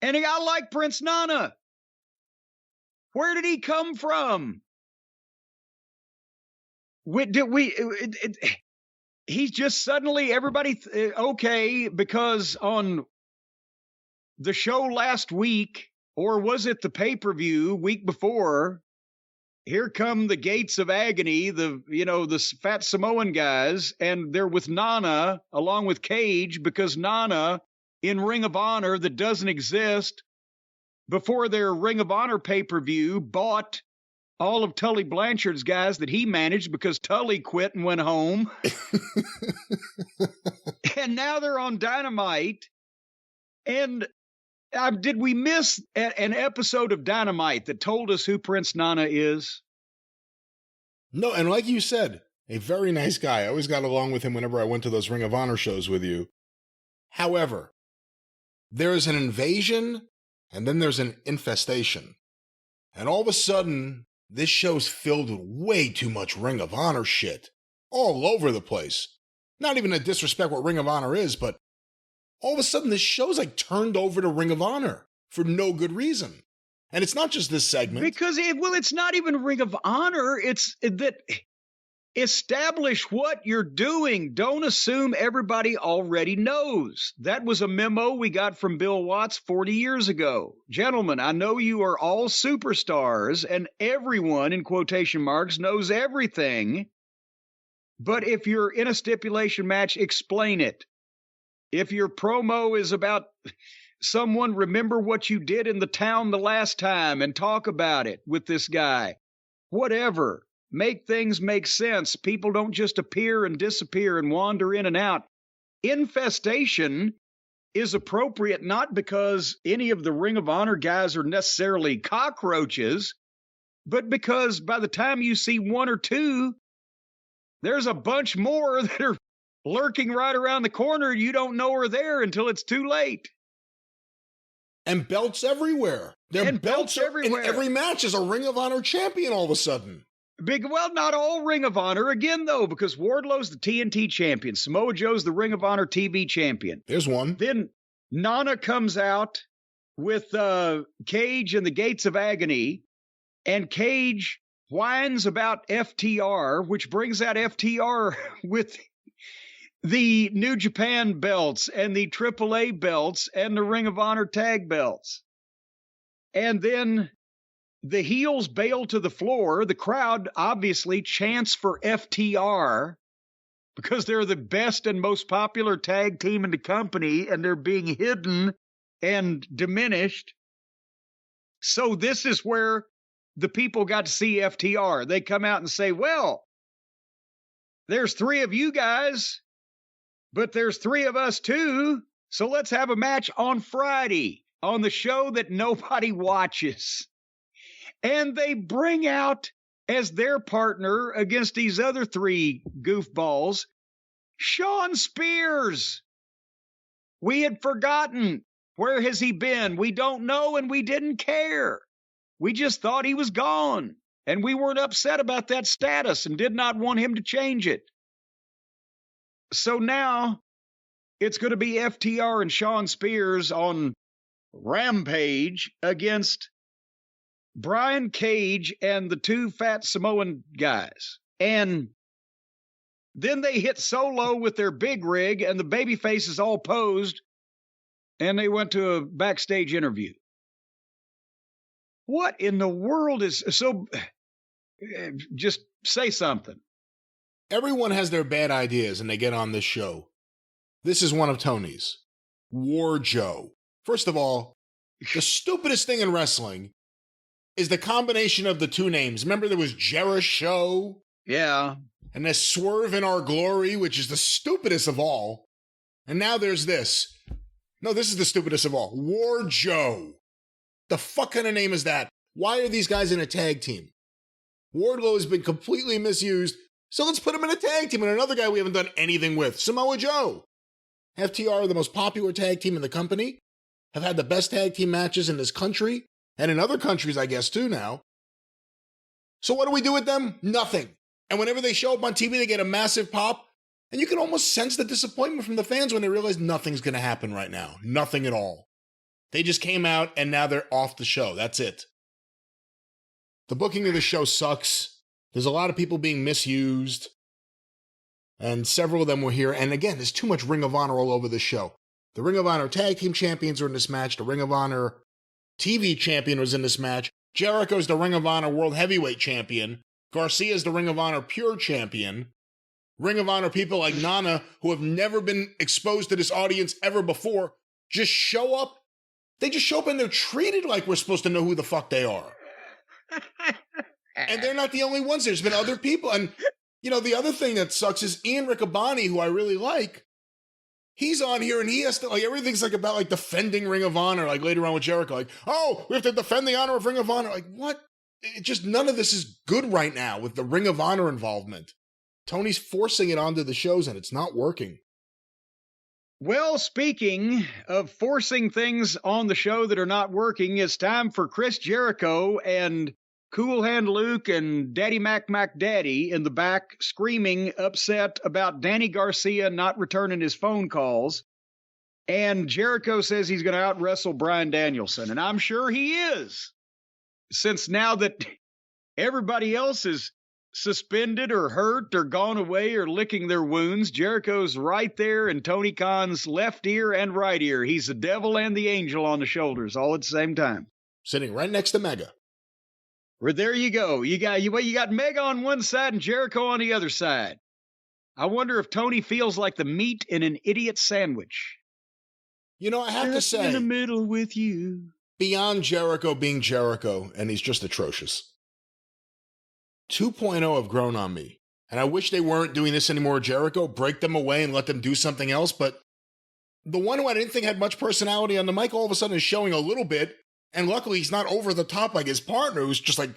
And I like Prince Nana. Where did he come from? He's just suddenly everybody, okay, because on the show last week, or was it the pay-per-view week before, here come the Gates of Agony, the fat Samoan guys, and they're with Nana along with Cage, because Nana in Ring of Honor that doesn't exist, before their Ring of Honor pay-per-view, bought all of Tully Blanchard's guys that he managed because Tully quit and went home. And now they're on Dynamite. And did we miss an episode of Dynamite that told us who Prince Nana is? No, and like you said, a very nice guy. I always got along with him whenever I went to those Ring of Honor shows with you. However, there is an invasion, and then there's an infestation. And all of a sudden, this show's filled with way too much Ring of Honor shit. All over the place. Not even to disrespect what Ring of Honor is, but all of a sudden this show's like turned over to Ring of Honor for no good reason. And it's not just this segment. Because, it's not even Ring of Honor. It's that establish what you're doing. Don't assume everybody already knows. That was a memo we got from Bill Watts 40 years ago. Gentlemen, I know you are all superstars and everyone, in quotation marks, knows everything. But if you're in a stipulation match, explain it. If your promo is about someone, remember what you did in the town the last time and talk about it with this guy. Whatever. Make things make sense. People don't just appear and disappear and wander in and out. Infestation is appropriate not because any of the Ring of Honor guys are necessarily cockroaches, but because by the time you see one or two, there's a bunch more that are lurking right around the corner. You don't know are there until it's too late. And belts everywhere. Belts everywhere. In every match is a Ring of Honor champion all of a sudden. Well, not all Ring of Honor. Again, though, because Wardlow's the TNT champion. Samoa Joe's the Ring of Honor TV champion. There's one. Then Nana comes out with Cage and the Gates of Agony. And Cage whines about FTR, which brings out FTR with the New Japan belts and the AAA belts and the Ring of Honor tag belts. And then the heels bail to the floor. The crowd obviously chants for FTR because they're the best and most popular tag team in the company, and they're being hidden and diminished. So this is where the people got to see FTR. They come out and say, well, there's three of you guys, but there's three of us too. So let's have a match on Friday on the show that nobody watches. And they bring out as their partner against these other three goofballs, Shawn Spears. We had forgotten. Where has he been? We don't know, and we didn't care. We just thought he was gone, and we weren't upset about that status and did not want him to change it. So now it's going to be FTR and Shawn Spears on Rampage against Brian Cage and the two fat Samoan guys. And then they hit Solo with their big rig, and the baby faces all posed, and they went to a backstage interview. What in the world is so? Just say something. Everyone has their bad ideas and they get on this show. This is one of Tony's. War Joe. First of all, the stupidest thing in wrestling is the combination of the two names. Remember there was Jericho? Yeah. And there's Swerve in Our Glory, which is the stupidest of all. And now there's this. No, this is the stupidest of all. War Joe. The fuck kind of name is that? Why are these guys in a tag team? Wardlow has been completely misused, so let's put him in a tag team and another guy we haven't done anything with, Samoa Joe. FTR are the most popular tag team in the company, have had the best tag team matches in this country, and in other countries, I guess, too now. So what do we do with them? Nothing. And whenever they show up on TV, they get a massive pop, and you can almost sense the disappointment from the fans when they realize nothing's going to happen right now. Nothing at all. They just came out, and now they're off the show. That's it. The booking of the show sucks. There's a lot of people being misused. And several of them were here. And again, there's too much Ring of Honor all over the show. The Ring of Honor Tag Team Champions are in this match. The Ring of Honor TV Champion was in this match. Jericho's the Ring of Honor World Heavyweight Champion. Garcia's the Ring of Honor Pure Champion. Ring of Honor people like Nana, who have never been exposed to this audience ever before, just show up. They just show up and they're treated like we're supposed to know who the fuck they are. And they're not the only ones. There's been other people. And, you know, the other thing that sucks is Ian Riccaboni, who I really like, he's on here and he has to, like, everything's like about like defending Ring of Honor, like later on with Jericho, like, oh, we have to defend the honor of Ring of Honor. Like, what? It just, none of this is good right now with the Ring of Honor involvement. Tony's forcing it onto the shows and it's not working. Well, speaking of forcing things on the show that are not working, it's time for Chris Jericho and Cool Hand Luke and Daddy Mac Daddy in the back screaming, upset about Danny Garcia not returning his phone calls. And Jericho says he's going to out-wrestle Bryan Danielson. And I'm sure he is. Since now that everybody else is suspended or hurt or gone away or licking their wounds, Jericho's right there in Tony Khan's left ear and right ear. He's the devil and the angel on the shoulders all at the same time. Sitting right next to Mega. Well, there you go. You got Mega on one side and Jericho on the other side. I wonder if Tony feels like the meat in an idiot sandwich. You know, I have to say, in the middle with you. Beyond Jericho being Jericho, and he's just atrocious, 2.0 have grown on me. And I wish they weren't doing this anymore, Jericho. Break them away and let them do something else. But the one who I didn't think had much personality on the mic all of a sudden is showing a little bit. And luckily, he's not over the top like his partner, who's just like,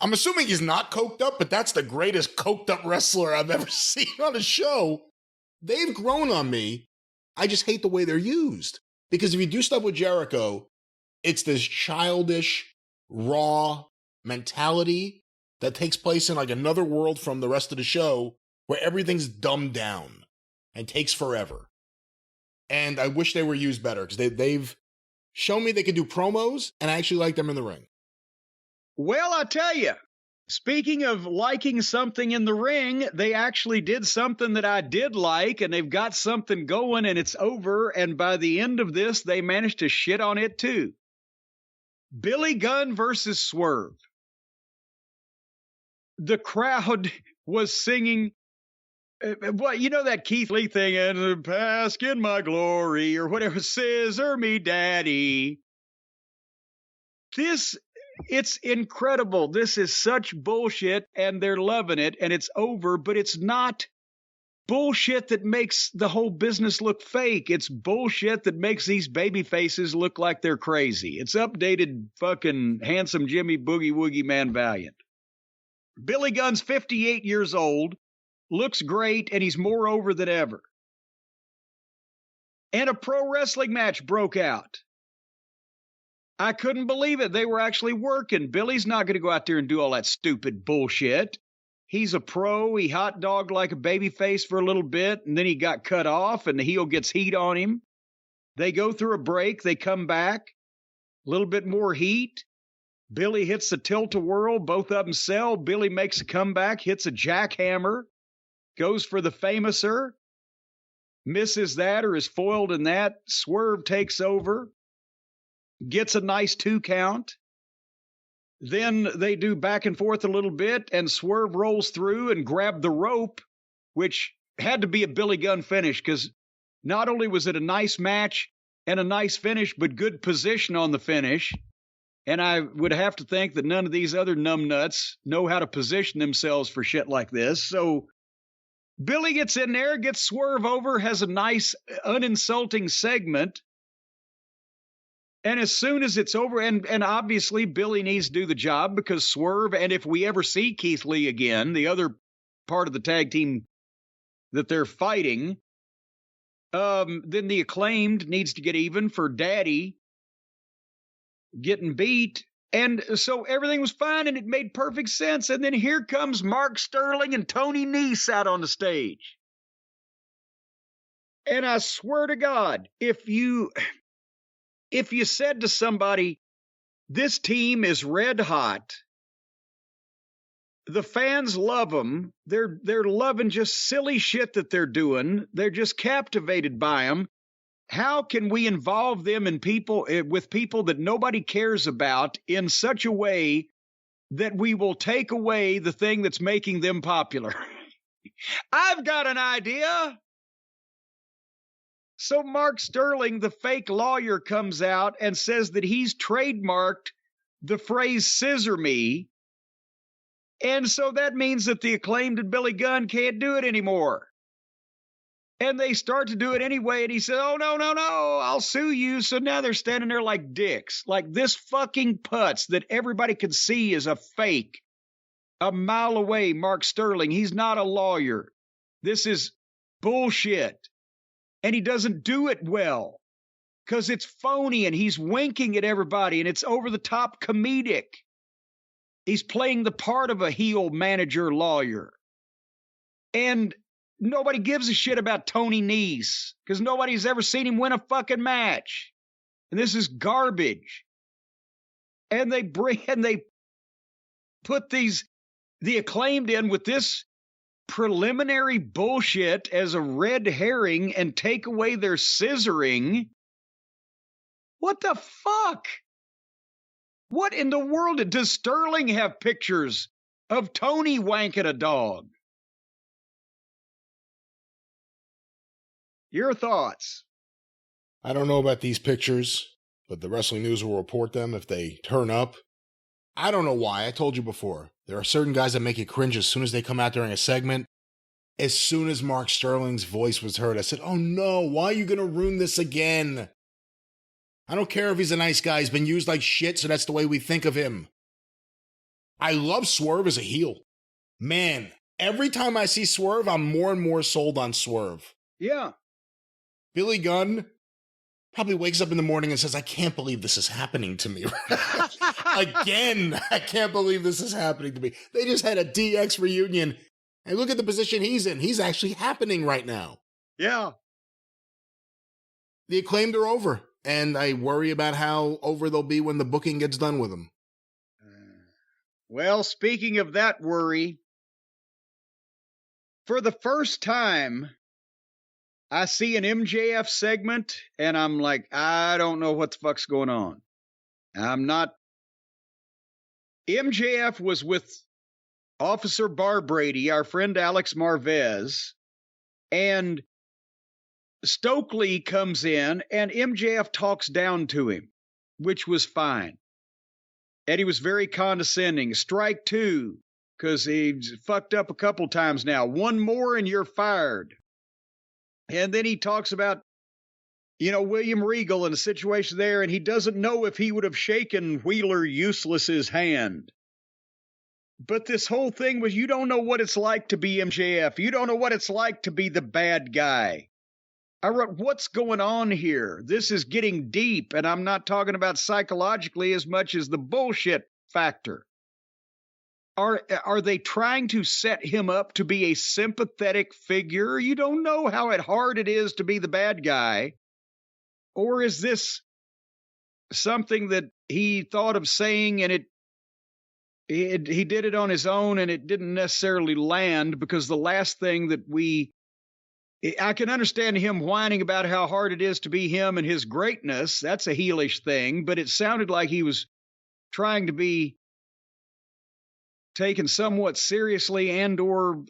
I'm assuming he's not coked up, but that's the greatest coked up wrestler I've ever seen on a show. They've grown on me. I just hate the way they're used. Because if you do stuff with Jericho, it's this childish, raw mentality that takes place in like another world from the rest of the show where everything's dumbed down and takes forever. And I wish they were used better because they've shown me they can do promos and I actually like them in the ring. Well, I tell you, speaking of liking something in the ring, they actually did something that I did like, and they've got something going and it's over. And by the end of this, they managed to shit on it too. Billy Gunn versus Swerve. The crowd was singing, what, you know that Keith Lee thing, and bask in my glory, or whatever, scissor me daddy. It's incredible. This is such bullshit, and they're loving it, and it's over, but it's not bullshit that makes the whole business look fake. It's bullshit that makes these baby faces look like they're crazy. It's updated fucking handsome Jimmy Boogie Woogie Man Valiant. Billy Gunn's 58 years old, looks great, and he's more over than ever. And a pro wrestling match broke out. I couldn't believe it. They were actually working. Billy's not going to go out there and do all that stupid bullshit. He's a pro. He hot dogged like a baby face for a little bit, and then he got cut off, and the heel gets heat on him. They go through a break. They come back. A little bit more heat. Billy hits the tilt-a-whirl. Both of them sell. Billy makes a comeback, hits a jackhammer, goes for the famouser, misses that or is foiled in that. Swerve takes over, gets a nice 2 count. Then they do back and forth a little bit, and Swerve rolls through and grabbed the rope, which had to be a Billy Gunn finish, because not only was it a nice match and a nice finish, but good position on the finish. And I would have to think that none of these other numbnuts know how to position themselves for shit like this. So Billy gets in there, gets Swerve over, has a nice uninsulting segment. And as soon as it's over, and obviously Billy needs to do the job because Swerve, and if we ever see Keith Lee again, the other part of the tag team that they're fighting, then the Acclaimed needs to get even for Daddy getting beat. And so everything was fine and it made perfect sense. And then here comes Mark Sterling and Tony Nese out on the stage. And I swear to God, if you said to somebody, this team is red hot, the fans love them, they're loving just silly shit that they're doing, they're just captivated by them, how can we involve them in with people that nobody cares about in such a way that we will take away the thing that's making them popular? I've got an idea. So Mark Sterling, the fake lawyer, comes out and says that he's trademarked the phrase "scissor me." And so that means that the Acclaimed Billy Gunn can't do it anymore. And they start to do it anyway. And he said, "Oh, no, I'll sue you." So now they're standing there like dicks, like this fucking putz that everybody can see is a fake. A mile away, Mark Sterling. He's not a lawyer. This is bullshit. And he doesn't do it well because it's phony and he's winking at everybody and it's over the top comedic. He's playing the part of a heel manager lawyer. And nobody gives a shit about Tony Nese because nobody's ever seen him win a fucking match. And this is garbage. And they put the Acclaimed in with this preliminary bullshit as a red herring and take away their scissoring. What the fuck? What in the world? Does Sterling have pictures of Tony wanking a dog? Your thoughts? I don't know about these pictures, but the Wrestling News will report them if they turn up. I don't know why. I told you before. There are certain guys that make you cringe as soon as they come out during a segment. As soon as Mark Sterling's voice was heard, I said, "Oh no, why are you going to ruin this again?" I don't care if he's a nice guy. He's been used like shit, so that's the way we think of him. I love Swerve as a heel. Man, every time I see Swerve, I'm more and more sold on Swerve. Yeah. Billy Gunn probably wakes up in the morning and says, "I can't believe this is happening to me." Again, I can't believe this is happening to me. They just had a DX reunion, and look at the position he's in. He's actually happening right now. Yeah. The Acclaimed are over, and I worry about how over they'll be when the booking gets done with them. Well, speaking of that worry, for the first time, I see an MJF segment, and I'm like, I don't know what the fuck's going on. MJF was with Officer Bar Brady, our friend Alex Marvez, and Stokely comes in, and MJF talks down to him, which was fine. And he was very condescending. Strike two, because he's fucked up a couple times now. One more and you're fired. And then he talks about, William Regal and a situation there, and he doesn't know if he would have shaken Wheeler Useless's hand. But this whole thing was, you don't know what it's like to be MJF. You don't know what it's like to be the bad guy. I wrote, what's going on here? This is getting deep, and I'm not talking about psychologically as much as the bullshit factor. Are they trying to set him up to be a sympathetic figure? You don't know how hard it is to be the bad guy. Or is this something that he thought of saying and he did it on his own and it didn't necessarily land? Because the last thing that I can understand him whining about how hard it is to be him and his greatness. That's a heelish thing, but it sounded like he was trying to be taken somewhat seriously and or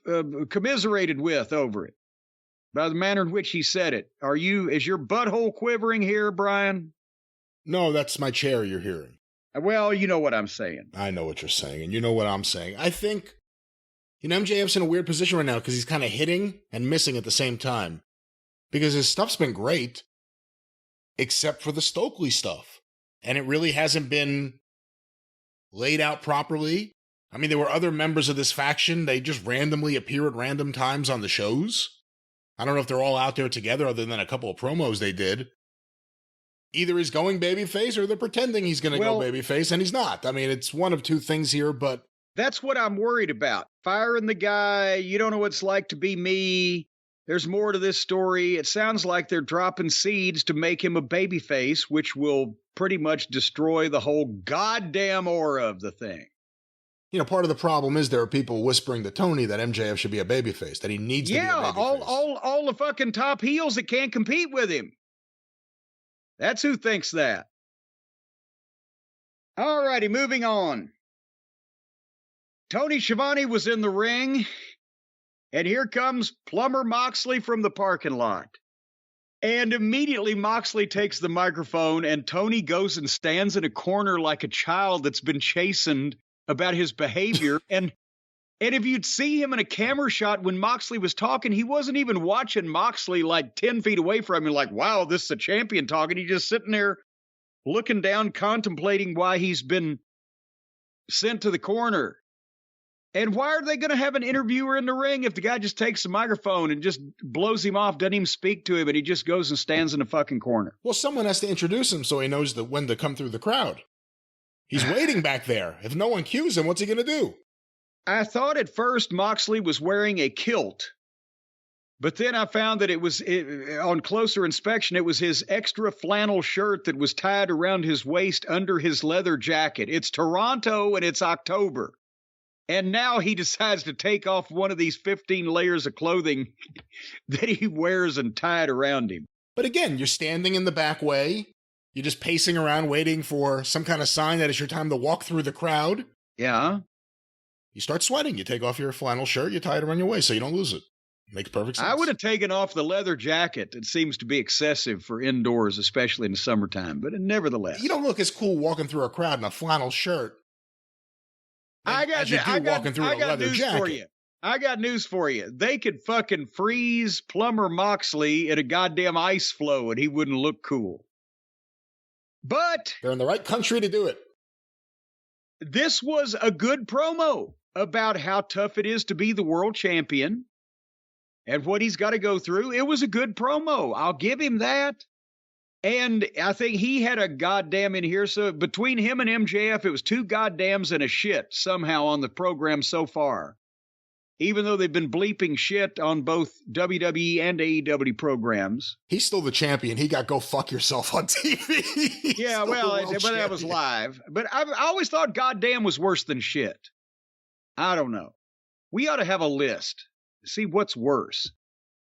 commiserated with over it by the manner in which he said it. Is your butthole quivering here, Brian? No, that's my chair you're hearing. Well, you know what I'm saying. I know what you're saying, and you know what I'm saying. I think, MJF's in a weird position right now because he's kind of hitting and missing at the same time. Because his stuff's been great, except for the Stokely stuff. And it really hasn't been laid out properly. I mean, there were other members of this faction. They just randomly appear at random times on the shows. I don't know if they're all out there together other than a couple of promos they did. Either he's going babyface or they're pretending he's going to go babyface, and he's not. I mean, it's one of two things here, but... That's what I'm worried about. Firing the guy, you don't know what it's like to be me. There's more to this story. It sounds like they're dropping seeds to make him a babyface, which will pretty much destroy the whole goddamn aura of the thing. Part of the problem is there are people whispering to Tony that MJF should be a babyface, that he needs to be a babyface. Yeah, all the fucking top heels that can't compete with him. That's who thinks that. All righty, moving on. Tony Schiavone was in the ring, and here comes Plumber Moxley from the parking lot. And immediately Moxley takes the microphone, and Tony goes and stands in a corner like a child that's been chastened about his behavior. And if you'd see him in a camera shot when Moxley was talking, he wasn't even watching Moxley like 10 feet away from him, like, wow, this is a champion talking. He's just sitting there looking down, contemplating why he's been sent to the corner. And why are they going to have an interviewer in the ring if the guy just takes the microphone and just blows him off, doesn't even speak to him, and he just goes and stands in the fucking corner? Well, someone has to introduce him so he knows when to come through the crowd. He's waiting back there. If no one cues him, what's he going to do? I thought at first Moxley was wearing a kilt, but then I found that on closer inspection, it was his extra flannel shirt that was tied around his waist under his leather jacket. It's Toronto and it's October. And now he decides to take off one of these 15 layers of clothing that he wears and tie it around him. But again, you're standing in the back way. You're just pacing around waiting for some kind of sign that it's your time to walk through the crowd. Yeah. You start sweating. You take off your flannel shirt. You tie it around your waist so you don't lose it. Makes perfect sense. I would have taken off the leather jacket. It seems to be excessive for indoors, especially in the summertime. But nevertheless. You don't look as cool walking through a crowd in a flannel shirt. I got news for you. I got news for you. They could fucking freeze Plumber Moxley in a goddamn ice floe and he wouldn't look cool. But they're in the right country to do it. This was a good promo about how tough it is to be the world champion and what he's got to go through. It was a good promo. I'll give him that. And I think he had a goddamn in here. So between him and MJF, it was 2 goddams and a shit somehow on the program so far. Even though they've been bleeping shit on both WWE and AEW programs. He's still the champion. He got go fuck yourself on TV. Yeah, well, but that was live. But I always thought goddamn was worse than shit. I don't know. We ought to have a list to see what's worse.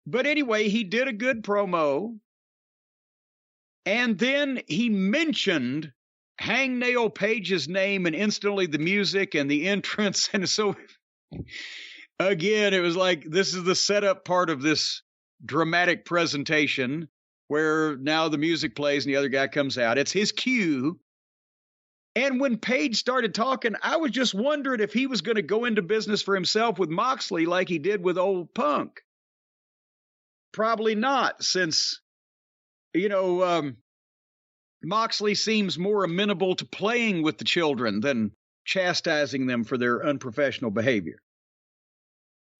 But anyway, he did a good promo. And then he mentioned Hangnail Page's name and instantly the music and the entrance. And so, again, it was like, this is the setup part of this dramatic presentation where now the music plays and the other guy comes out. It's his cue. And when Page started talking, I was just wondering if he was going to go into business for himself with Moxley like he did with old Punk. Probably not, since... Moxley seems more amenable to playing with the children than chastising them for their unprofessional behavior.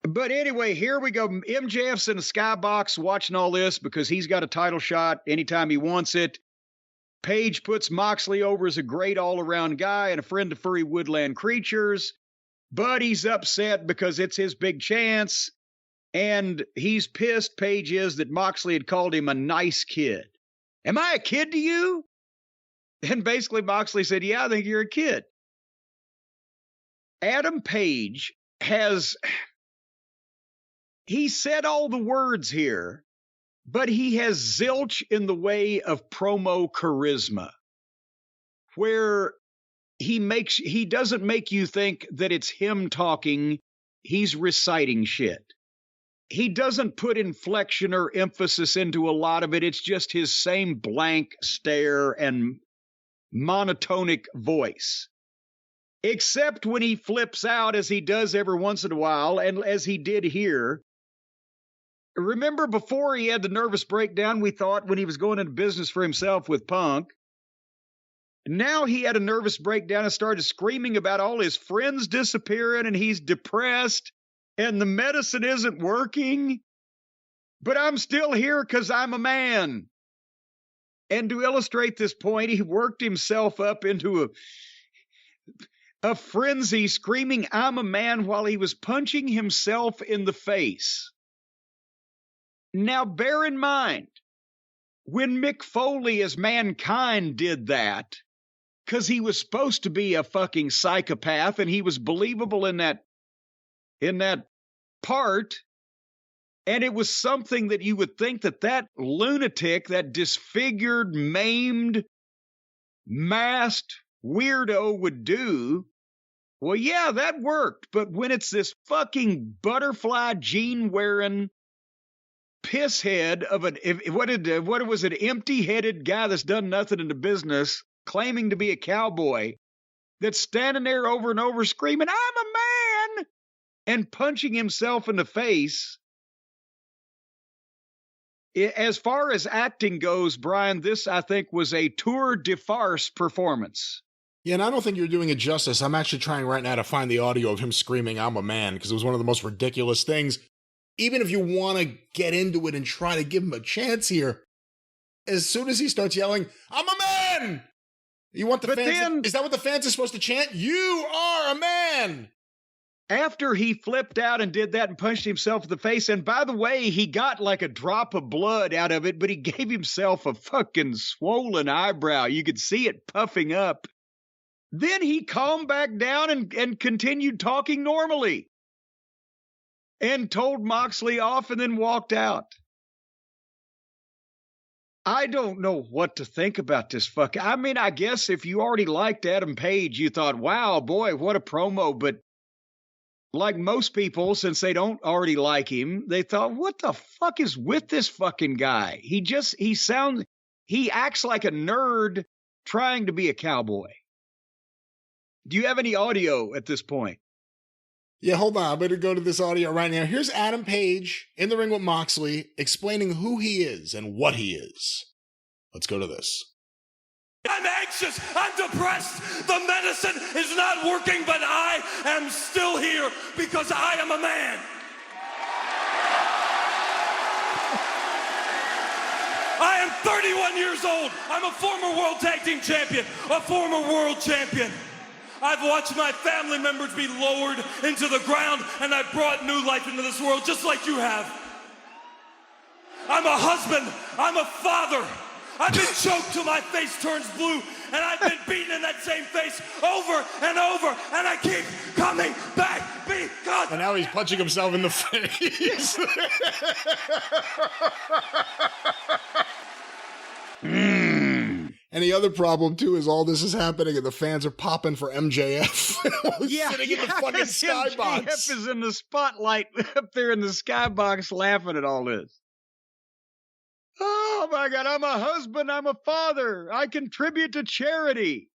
But anyway, here we go. MJF's in a skybox watching all this because he's got a title shot anytime he wants it. Page puts Moxley over as a great all-around guy and a friend to furry woodland creatures. But he's upset because it's his big chance. And he's pissed, Page is, that Moxley had called him a nice kid. Am I a kid to you? And basically Moxley said, yeah, I think you're a kid. Adam Page he said all the words here, but he has zilch in the way of promo charisma, where he doesn't make you think that it's him talking, he's reciting shit. He doesn't put inflection or emphasis into a lot of it. It's just his same blank stare and monotonic voice. Except when he flips out, as he does every once in a while, and as he did here. Remember before he had the nervous breakdown, we thought, when he was going into business for himself with Punk? Now he had a nervous breakdown and started screaming about all his friends disappearing and he's depressed. And the medicine isn't working, but I'm still here because I'm a man. And to illustrate this point, he worked himself up into a frenzy, screaming, I'm a man, while he was punching himself in the face. Now, bear in mind, when Mick Foley as Mankind did that, because he was supposed to be a fucking psychopath and he was believable in that part, And it was something that you would think that lunatic, that disfigured, maimed, masked weirdo would do. Well, yeah, that worked. But when it's this fucking butterfly jean wearing pisshead of what was it, empty-headed guy that's done nothing in the business, claiming to be a cowboy, that's standing there over and over screaming, "I'm a man," and punching himself in the face. As far as acting goes, Brian, this, I think, was a tour de farce performance. Yeah, and I don't think you're doing it justice. I'm actually trying right now to find the audio of him screaming, "I'm a man," because it was one of the most ridiculous things. Even if you want to get into it and try to give him a chance here, as soon as he starts yelling, "I'm a man!" You want the fans? Is that what the fans are supposed to chant? "You are a man!" After he flipped out and did that and punched himself in the face, and by the way, he got like a drop of blood out of it, but he gave himself a fucking swollen eyebrow. You could see it puffing up. Then he calmed back down and continued talking normally and told Moxley off and then walked out. I don't know what to think about this I mean, I guess if you already liked Adam Page, you thought, wow, boy, what a promo. But like most people, since they don't already like him, they thought, what the fuck is with this fucking guy? He acts like a nerd trying to be a cowboy. Do you have any audio at this point? Yeah, hold on. I better go to this audio right now. Here's Adam Page in the ring with Moxley explaining who he is and what he is. Let's go to this. I'm anxious. I'm depressed. The medicine is not working, but I am still here because I am a man. I am 31 years old. I'm a former World Tag Team Champion, a former World Champion. I've watched my family members be lowered into the ground, and I've brought new life into this world just like you have. I'm a husband. I'm a father. I've been choked till my face turns blue, and I've been beaten in that same face over and over, and I keep coming back because... And now he's punching himself in the face. And the other problem, too, is all this is happening and the fans are popping for MJF. Sitting in the fucking skybox. MJF is in the spotlight up there in the skybox laughing at all this. Oh, my God, I'm a husband. I'm a father. I contribute to charity.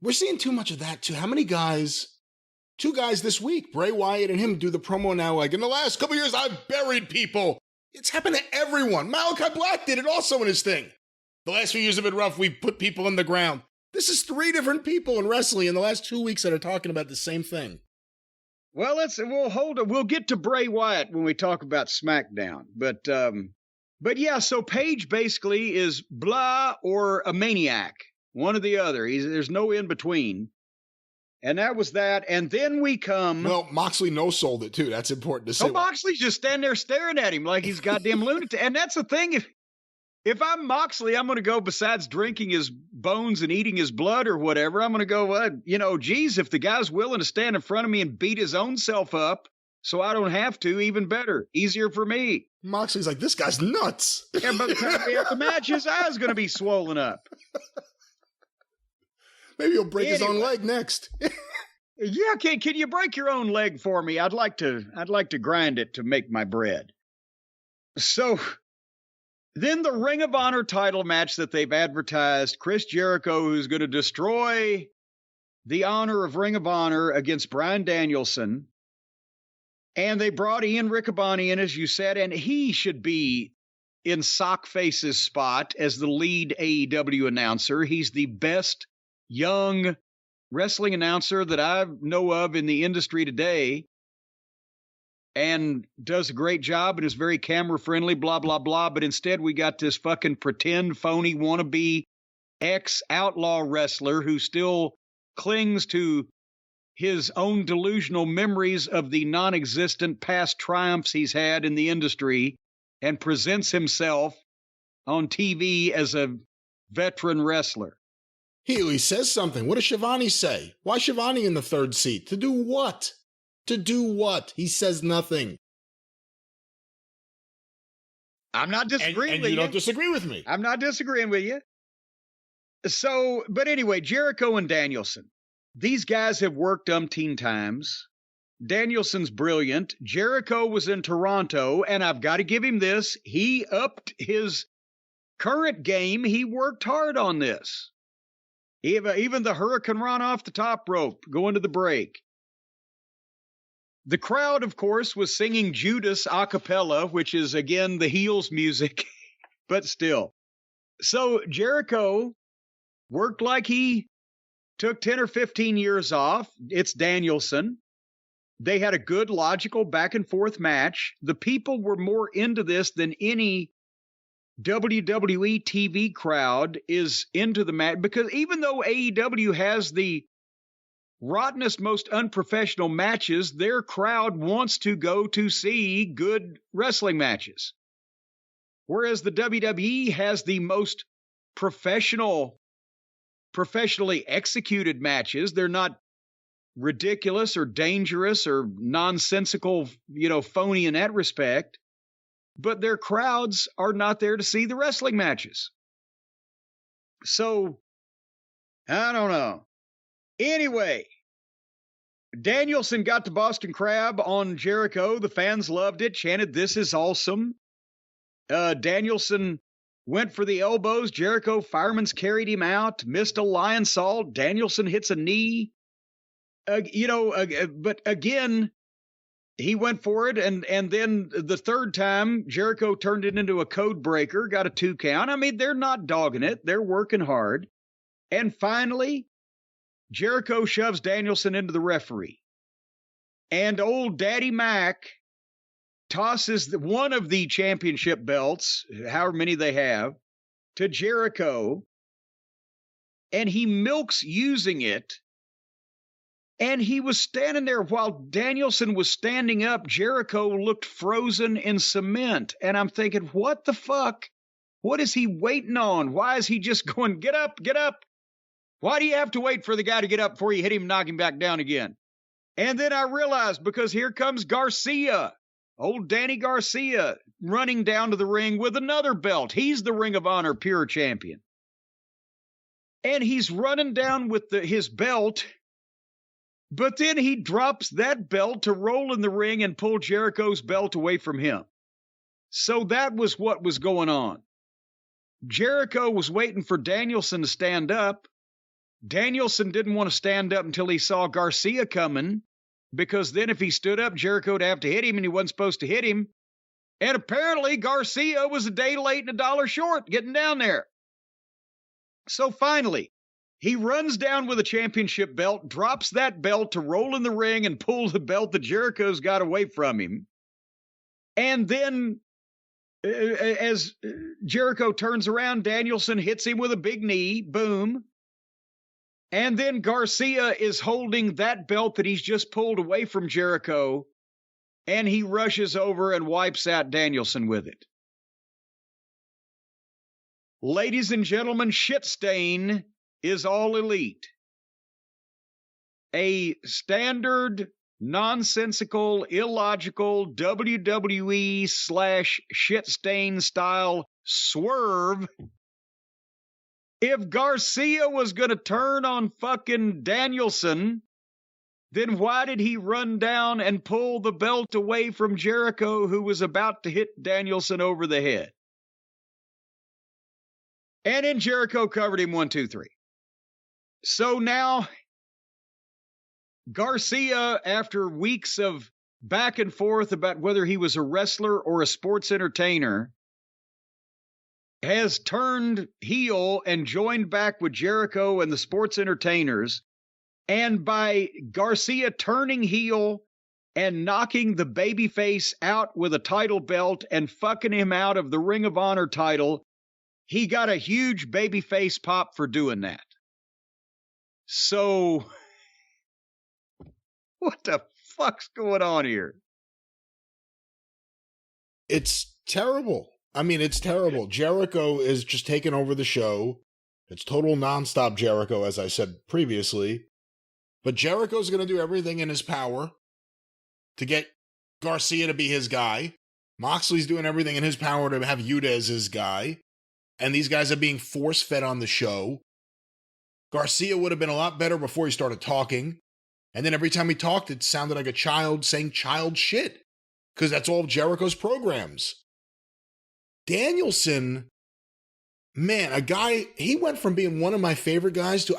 We're seeing too much of that, too. How many guys... 2 guys this week, Bray Wyatt and him, do the promo now like, in the last couple years, I've buried people. It's happened to everyone. Malachi Black did it also in his thing. The last few years have been rough. We've put people in the ground. This is 3 different people in wrestling in the last 2 weeks that are talking about the same thing. Well, we'll hold it. We'll get to Bray Wyatt when we talk about SmackDown. But yeah, so Page basically is blah or a maniac, one or the other. There's no in between. And that was that. And then we come. Well, Moxley no-sold it too. That's important to say. Oh, Moxley's just standing there staring at him like he's goddamn lunatic. And that's the thing. If I'm Moxley, I'm going to go, besides drinking his bones and eating his blood or whatever, I'm going to go, geez, if the guy's willing to stand in front of me and beat his own self up so I don't have to, even better. Easier for me. Moxley's like, this guy's nuts. And by the time we have the match, his eye's going to be swollen up. Maybe he'll break his own leg next. Yeah, can you break your own leg for me? I'd like to grind it to make my bread. So... then the Ring of Honor title match that they've advertised, Chris Jericho, who's going to destroy the honor of Ring of Honor against Bryan Danielson. And they brought Ian Riccaboni in, as you said, and he should be in Sockface's spot as the lead AEW announcer. He's the best young wrestling announcer that I know of in the industry today. And does a great job and is very camera friendly, blah, blah, blah. But instead we got this fucking pretend phony wannabe ex-outlaw wrestler who still clings to his own delusional memories of the non-existent past triumphs he's had in the industry and presents himself on TV as a veteran wrestler. He at least says something. What does Shivani say? Why Shivani in the third seat? To do what? To do what? He says nothing. I'm not disagreeing and with you. You don't disagree with me. I'm not disagreeing with you. So, but anyway, Jericho and Danielson. These guys have worked umpteen times. Danielson's brilliant. Jericho was in Toronto, and I've got to give him this. He upped his current game. He worked hard on this. Even the Hurricane Run off the top rope, going to the break. The crowd, of course, was singing Judas a cappella, which is, again, the heels music, but still. So Jericho worked like he took 10 or 15 years off. It's Danielson. They had a good, logical back-and-forth match. The people were more into this than any WWE TV crowd is into the match, because even though AEW has the rottenest, most unprofessional matches, their crowd wants to go to see good wrestling matches. Whereas the WWE has the most professionally executed matches. They're not ridiculous or dangerous or nonsensical, phony in that respect. But their crowds are not there to see the wrestling matches. So, I don't know. Anyway, Danielson got the Boston Crab on Jericho. The fans loved it, chanted, "This is awesome." Danielson went for the elbows. Jericho fireman's carried him out, missed a lion salt. Danielson hits a knee. But again, he went for it, and then the third time, Jericho turned it into a code breaker, got a 2 count. I mean, they're not dogging it. They're working hard. And finally, Jericho shoves Danielson into the referee. And old Daddy Mac tosses one of the championship belts, however many they have, to Jericho. And he milks using it. And he was standing there while Danielson was standing up. Jericho looked frozen in cement. And I'm thinking, what the fuck? What is he waiting on? Why is he just going, get up, get up? Why do you have to wait for the guy to get up before you hit him and knock him back down again? And then I realized, because here comes Garcia, old Danny Garcia, running down to the ring with another belt. He's the Ring of Honor Pure Champion. And he's running down with his belt. But then he drops that belt to roll in the ring and pull Jericho's belt away from him. So that was what was going on. Jericho was waiting for Danielson to stand up. Danielson didn't want to stand up until he saw Garcia coming, because then if he stood up, Jericho would have to hit him, and he wasn't supposed to hit him. And apparently Garcia was a day late and $1 short getting down there. So finally, he runs down with a championship belt, drops that belt to roll in the ring and pull the belt that Jericho's got away from him. And then, as Jericho turns around, Danielson hits him with a big knee, boom. And then Garcia is holding that belt that he's just pulled away from Jericho, and he rushes over and wipes out Danielson with it. Ladies and gentlemen, Shit Stain is All Elite. A standard, nonsensical, illogical WWE / shit stain style swerve. If Garcia was going to turn on fucking Danielson, then why did he run down and pull the belt away from Jericho, who was about to hit Danielson over the head? And then Jericho covered him 1, 2, 3. So now, Garcia, after weeks of back and forth about whether he was a wrestler or a sports entertainer, has turned heel and joined back with Jericho and the sports entertainers. And by Garcia turning heel and knocking the babyface out with a title belt and fucking him out of the Ring of Honor title, he got a huge babyface pop for doing that. So, what the fuck's going on here? It's terrible. I mean, it's terrible. Jericho is just taking over the show. It's total nonstop Jericho, as I said previously. But Jericho's going to do everything in his power to get Garcia to be his guy. Moxley's doing everything in his power to have Yuta as his guy. And these guys are being force-fed on the show. Garcia would have been a lot better before he started talking. And then every time he talked, it sounded like a child saying child shit. Because that's all of Jericho's programs. Danielson, man, a guy, he went from being one of my favorite guys to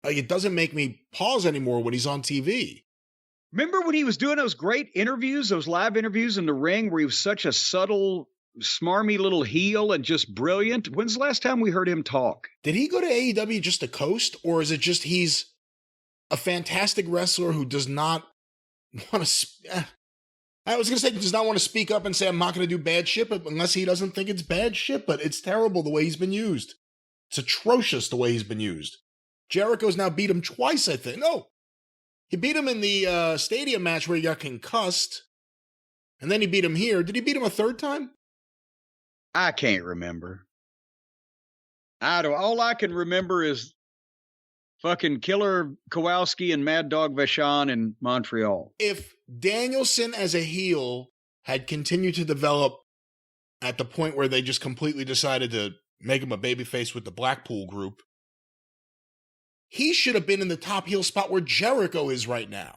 it doesn't make me pause anymore when he's on TV. Remember when he was doing those great interviews, those live interviews in the ring where he was such a subtle, smarmy little heel and just brilliant? When's the last time we heard him talk? Did he go to AEW just to coast, or is it just he's a fantastic wrestler who does not want to... I was going to say does not want to speak up and say, I'm not going to do bad shit, but unless he doesn't think it's bad shit, but it's terrible the way he's been used. It's atrocious the way he's been used. Jericho's now beat him twice, I think. No, he beat him in the stadium match where he got concussed, and then he beat him here. Did he beat him a third time? I can't remember. All I can remember is fucking Killer Kowalski and Mad Dog Vachon in Montreal. If Danielson as a heel had continued to develop at the point where they just completely decided to make him a babyface with the Blackpool group, he should have been in the top heel spot where Jericho is right now.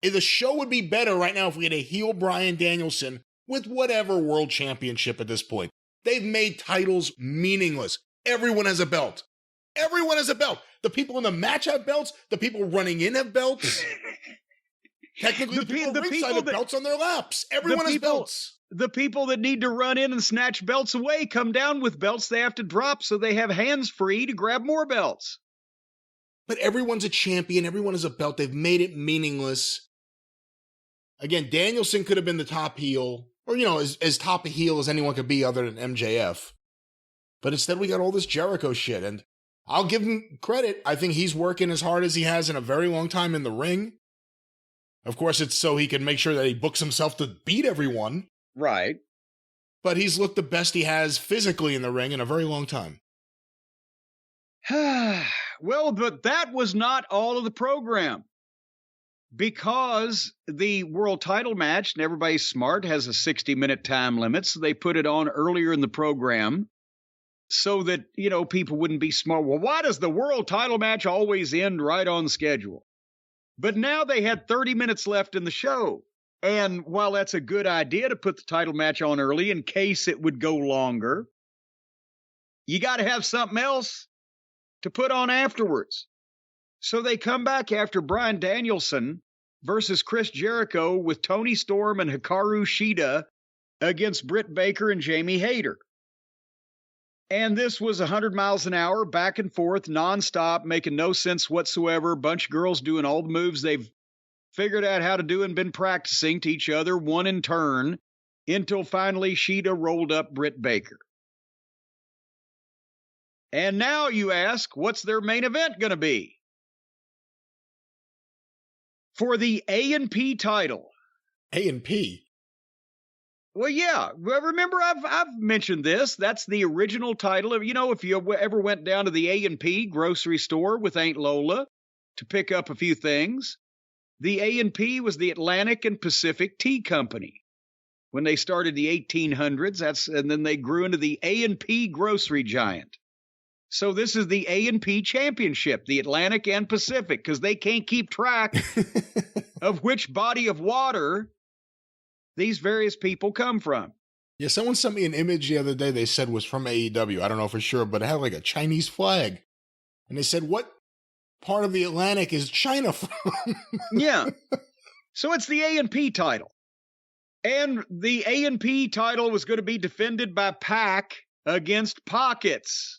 The show would be better right now if we had a heel Bryan Danielson with whatever world championship at this point. They've made titles meaningless. Everyone has a belt. Everyone has a belt. The people in the match have belts. The people running in have belts. Technically, the people ringside have belts on their laps. Everyone has belts. The people that need to run in and snatch belts away come down with belts they have to drop so they have hands free to grab more belts. But everyone's a champion. Everyone has a belt. They've made it meaningless. Again, Danielson could have been the top heel, or, as top a heel as anyone could be other than MJF. But instead, we got all this Jericho shit. And I'll give him credit. I think he's working as hard as he has in a very long time in the ring. Of course, it's so he can make sure that he books himself to beat everyone. Right. But he's looked the best he has physically in the ring in a very long time. Well, but that was not all of the program. Because the world title match, and everybody's smart, has a 60-minute time limit, so they put it on earlier in the program so that, people wouldn't be smart. Well, why does the world title match always end right on schedule? But now they had 30 minutes left in the show. And while that's a good idea to put the title match on early in case it would go longer, you got to have something else to put on afterwards. So they come back after Bryan Danielson versus Chris Jericho with Tony Storm and Hikaru Shida against Britt Baker and Jamie Hayter. And this was 100 miles an hour, back and forth, nonstop, making no sense whatsoever. Bunch of girls doing all the moves they've figured out how to do and been practicing to each other, one in turn, until finally Shida rolled up Britt Baker. And now you ask, what's their main event going to be? For the A&P title. A&P? Well, yeah. Remember, I've mentioned this. That's the original title of, if you ever went down to the A&P grocery store with Aunt Lola to pick up a few things, the A&P was the Atlantic and Pacific Tea Company. When they started the 1800s, and then they grew into the A&P grocery giant. So this is the A&P championship, the Atlantic and Pacific, because they can't keep track of which body of water these various people come from. Yeah, someone sent me an image the other day they said was from AEW. I don't know for sure, but it had like a Chinese flag. And they said, what part of the Atlantic is China from? Yeah. So it's the A&P title. And the A&P title was going to be defended by Pac against Pockets.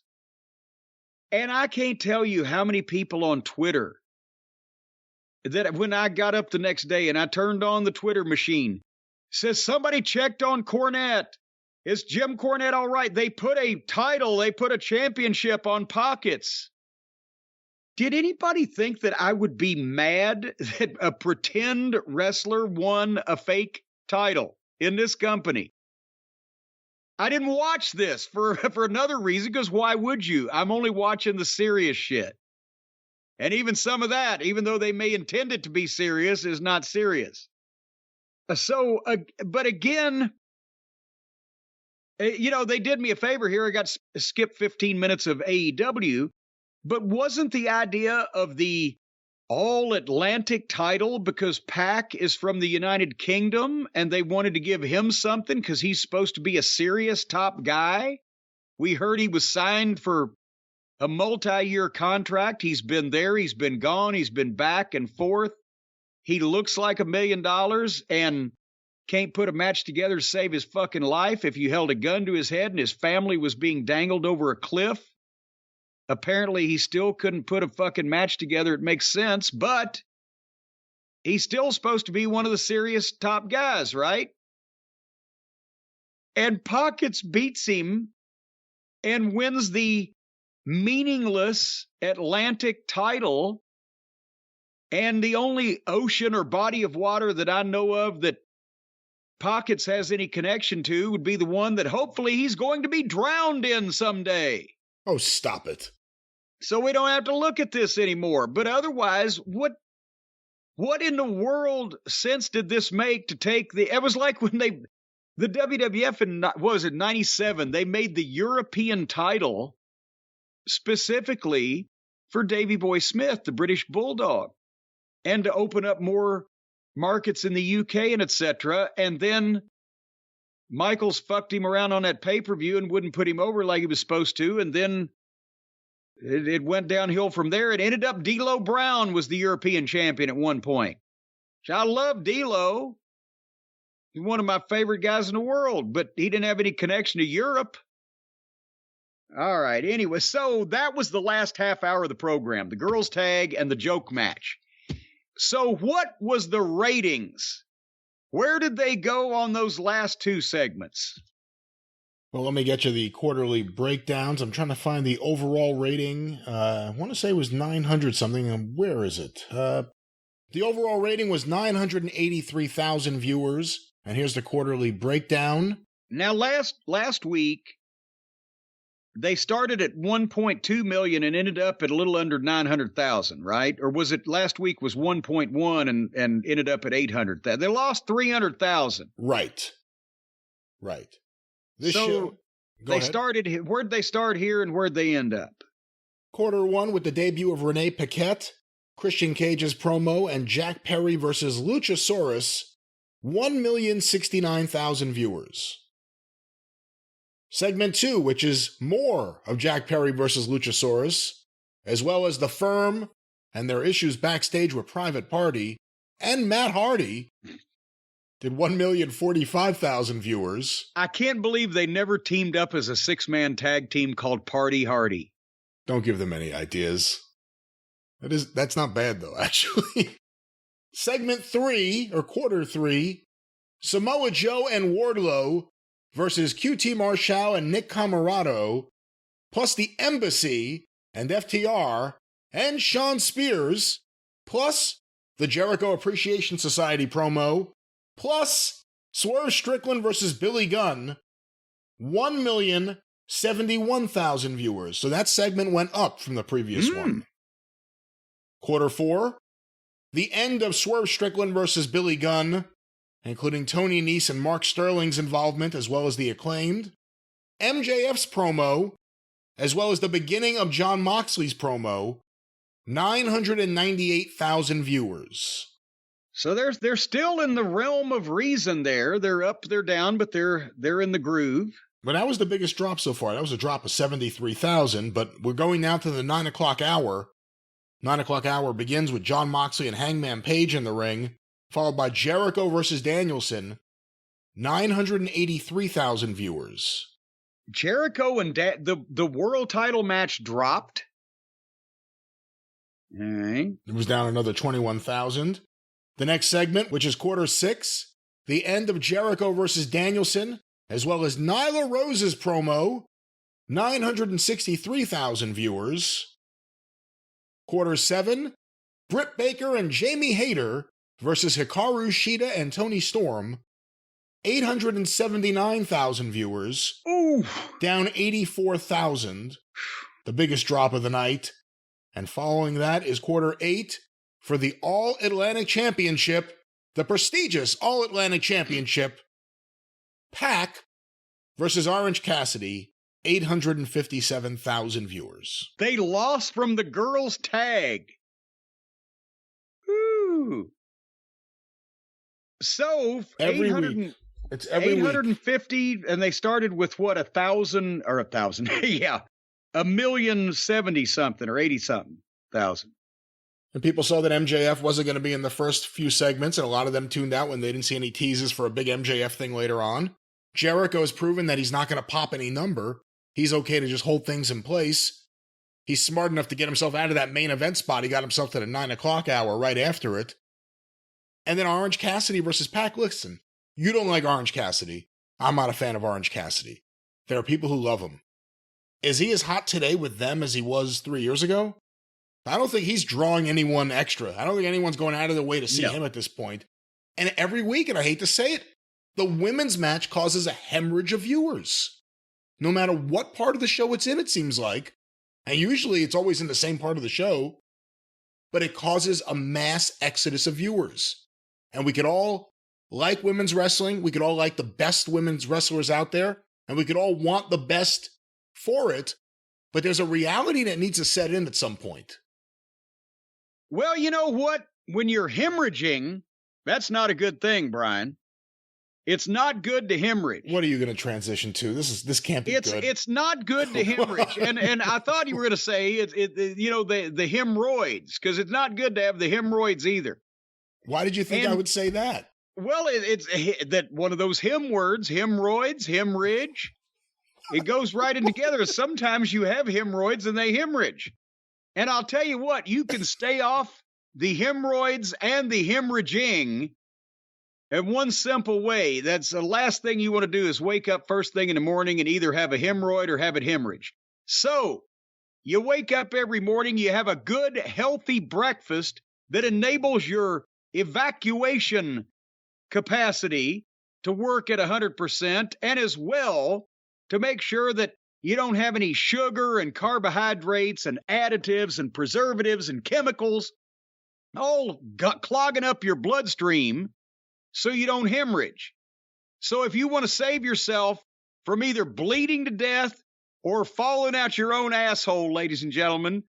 And I can't tell you how many people on Twitter that when I got up the next day and I turned on the Twitter machine, says somebody checked on Cornette. Is Jim Cornette all right? They put a title, they put a championship on Pockets. Did anybody think that I would be mad that a pretend wrestler won a fake title in this company? I didn't watch this for another reason, because why would you? I'm only watching the serious shit. And even some of that, even though they may intend it to be serious, is not serious. But again, they did me a favor here. I got to skip 15 minutes of AEW, but wasn't the idea of the All-Atlantic title because Pac is from the United Kingdom and they wanted to give him something because he's supposed to be a serious top guy? We heard he was signed for a multi-year contract. He's been there, he's been gone, he's been back and forth. He looks like $1 million and can't put a match together to save his fucking life if you held a gun to his head and his family was being dangled over a cliff. Apparently, he still couldn't put a fucking match together. It makes sense, but he's still supposed to be one of the serious top guys, right? And Pockets beats him and wins the meaningless Atlantic title. And the only ocean or body of water that I know of that Pockets has any connection to would be the one that hopefully he's going to be drowned in someday. Oh, stop it. So we don't have to look at this anymore. But otherwise, what in the world sense did this make to take it was like when the WWF in, what was it, 97, they made the European title specifically for Davey Boy Smith, the British Bulldog, and to open up more markets in the UK and etc. And then Michaels fucked him around on that pay-per-view and wouldn't put him over like he was supposed to. And then it went downhill from there. It ended up D'Lo Brown was the European champion at one point. I love D'Lo. He's one of my favorite guys in the world, but he didn't have any connection to Europe. All right. Anyway, so that was the last half hour of the program, the girls' tag and the joke match. So what was the ratings? Where did they go on those last two segments? Well, let me get you the quarterly breakdowns. I'm trying to find the overall rating. I want to say it was 900 something. Where is it? The overall rating was 983,000 viewers. And here's the quarterly breakdown. Now, last week, they started at 1.2 million and ended up at a little under 900,000, right? Or was it last week was 1.1 and ended up at 800,000? They lost 300,000. Right. This so show, they started, where'd they start here and where'd they end up? Quarter one with the debut of Renee Paquette, Christian Cage's promo, and Jack Perry versus Luchasaurus, 1,069,000 viewers. Segment 2, which is more of Jack Perry versus Luchasaurus, as well as The Firm and their issues backstage with Private Party, and Matt Hardy, did 1,045,000 viewers. I can't believe they never teamed up as a six-man tag team called Party Hardy. Don't give them any ideas. That's not bad, though, actually. Segment 3, or quarter 3, Samoa Joe and Wardlow versus QT Marshall and Nick Camarado, plus the Embassy and FTR and Sean Spears, plus the Jericho Appreciation Society promo, plus Swerve Strickland versus Billy Gunn, 1,071,000 viewers. So that segment went up from the previous one. Quarter 4, the end of Swerve Strickland versus Billy Gunn, including Tony Nese and Mark Sterling's involvement, as well as the Acclaimed, MJF's promo, as well as the beginning of Jon Moxley's promo, 998,000 viewers. So they're still in the realm of reason there. They're up, they're down, but they're in the groove. But that was the biggest drop so far. That was a drop of 73,000, but we're going now to the 9 o'clock hour. 9 o'clock hour begins with Jon Moxley and Hangman Page in the ring, followed by Jericho versus Danielson, 983,000 viewers. Jericho and the world title match dropped. All right. It was down another 21,000. The next segment, which is quarter 6, the end of Jericho versus Danielson, as well as Nyla Rose's promo, 963,000 viewers. Quarter 7, Britt Baker and Jamie Hayter versus Hikaru Shida and Toni Storm, 879,000 viewers. Ooh. Down 84,000, the biggest drop of the night. And following that is quarter 8 for the All-Atlantic Championship, the prestigious All-Atlantic Championship, Pac versus Orange Cassidy, 857,000 viewers. They lost from the girls' tag. Woo. So Every week. It's every 850, week. And they started with what, 1,000 or 1,000? Yeah, 1,070,000 something or 80-something thousand. And people saw that MJF wasn't going to be in the first few segments, and a lot of them tuned out when they didn't see any teases for a big MJF thing later on. Jericho has proven that he's not going to pop any number. He's okay to just hold things in place. He's smart enough to get himself out of that main event spot. He got himself to the 9 o'clock hour right after it. And then Orange Cassidy versus Pac. Listen, you don't like Orange Cassidy. I'm not a fan of Orange Cassidy. There are people who love him. Is he as hot today with them as he was 3 years ago? I don't think he's drawing anyone extra. I don't think anyone's going out of their way to see him at this point. And every week, and I hate to say it, the women's match causes a hemorrhage of viewers. No matter what part of the show it's in, it seems like. And usually it's always in the same part of the show. But it causes a mass exodus of viewers. And we could all like women's wrestling. We could all like the best women's wrestlers out there. And we could all want the best for it. But there's a reality that needs to set in at some point. Well, you know what? When you're hemorrhaging, that's not a good thing, Brian. It's not good to hemorrhage. What are you going to transition to? This can't be good. It's not good to hemorrhage. and I thought you were going to say the hemorrhoids, because it's not good to have the hemorrhoids either. Why did you think I would say that? Well, it's that one of those hem words, hemorrhoids, hemorrhage. It goes right in together. Sometimes you have hemorrhoids and they hemorrhage. And I'll tell you what, you can stay off the hemorrhoids and the hemorrhaging in one simple way. That's the last thing you want to do is wake up first thing in the morning and either have a hemorrhoid or have it hemorrhage. So you wake up every morning, you have a good, healthy breakfast that enables your evacuation capacity to work at 100%, and as well to make sure that you don't have any sugar and carbohydrates and additives and preservatives and chemicals all clogging up your bloodstream so you don't hemorrhage. So if you want to save yourself from either bleeding to death or falling out your own asshole, ladies and gentlemen,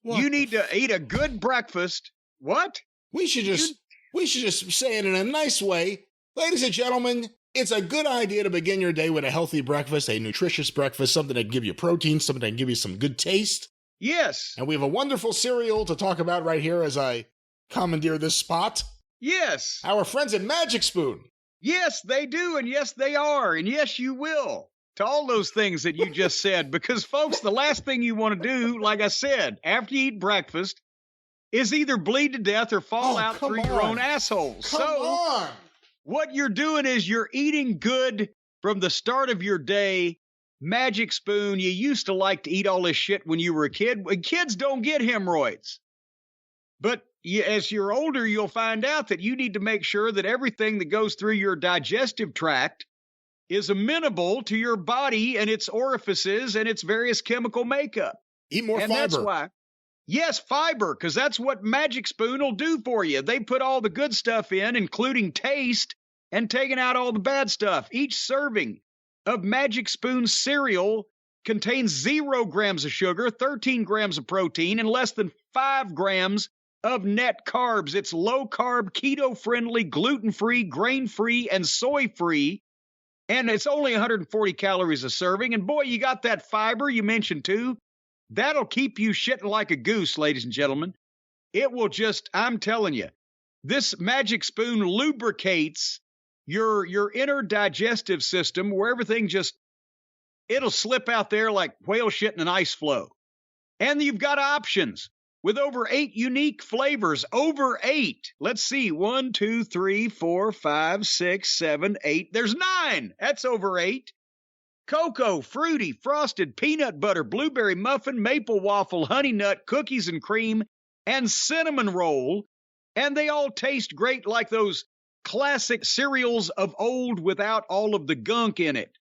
you need to eat a good breakfast. What? We should just say it in a nice way. Ladies and gentlemen, it's a good idea to begin your day with a healthy breakfast, a nutritious breakfast, something that can give you protein, something that can give you some good taste. Yes. And we have a wonderful cereal to talk about right here as I commandeer this spot. Yes. Our friends at Magic Spoon. Yes, they do, and yes, they are, and yes, you will. To all those things that you just said, because, folks, the last thing you want to do, like I said, after you eat breakfast, is either bleed to death or fall out through your own asshole. Come on. What you're doing is you're eating good from the start of your day. Magic Spoon, you used to like to eat all this shit when you were a kid. Kids don't get hemorrhoids. But as you're older, you'll find out that you need to make sure that everything that goes through your digestive tract is amenable to your body and its orifices and its various chemical makeup. Eat more fiber. That's why. Yes, fiber, because that's what Magic Spoon will do for you. They put all the good stuff in, including taste, and taking out all the bad stuff. Each serving of Magic Spoon cereal contains 0 grams of sugar, 13 grams of protein, and less than 5 grams of net carbs. It's low-carb, keto-friendly, gluten-free, grain-free, and soy-free. And it's only 140 calories a serving. And boy, you got that fiber you mentioned too. That'll keep you shitting like a goose, ladies and gentlemen. It will just, I'm telling you, this Magic Spoon lubricates your inner digestive system where everything it'll slip out there like whale shit in an ice flow. And you've got options with over 8 unique flavors. Over 8. Let's see. 1, 2, 3, 4, 5, 6, 7, 8. There's 9. That's over 8. Cocoa, fruity, frosted, peanut butter, blueberry muffin, maple waffle, honey nut, cookies and cream, and cinnamon roll. And they all taste great like those classic cereals of old without all of the gunk in it.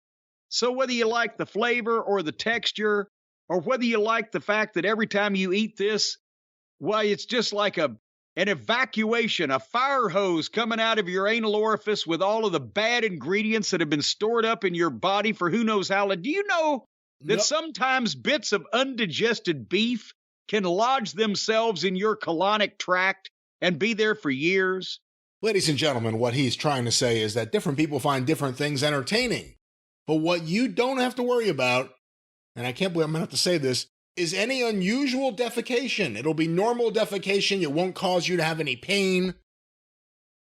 So whether you like the flavor or the texture, or whether you like the fact that every time you eat this, well, it's just like a an evacuation, a fire hose coming out of your anal orifice with all of the bad ingredients that have been stored up in your body for who knows how long. Do you know that sometimes bits of undigested beef can lodge themselves in your colonic tract and be there for years? Ladies and gentlemen, what he's trying to say is that different people find different things entertaining. But what you don't have to worry about, and I can't believe I'm going to have to say this, is any unusual defecation. It'll be normal defecation. It won't cause you to have any pain.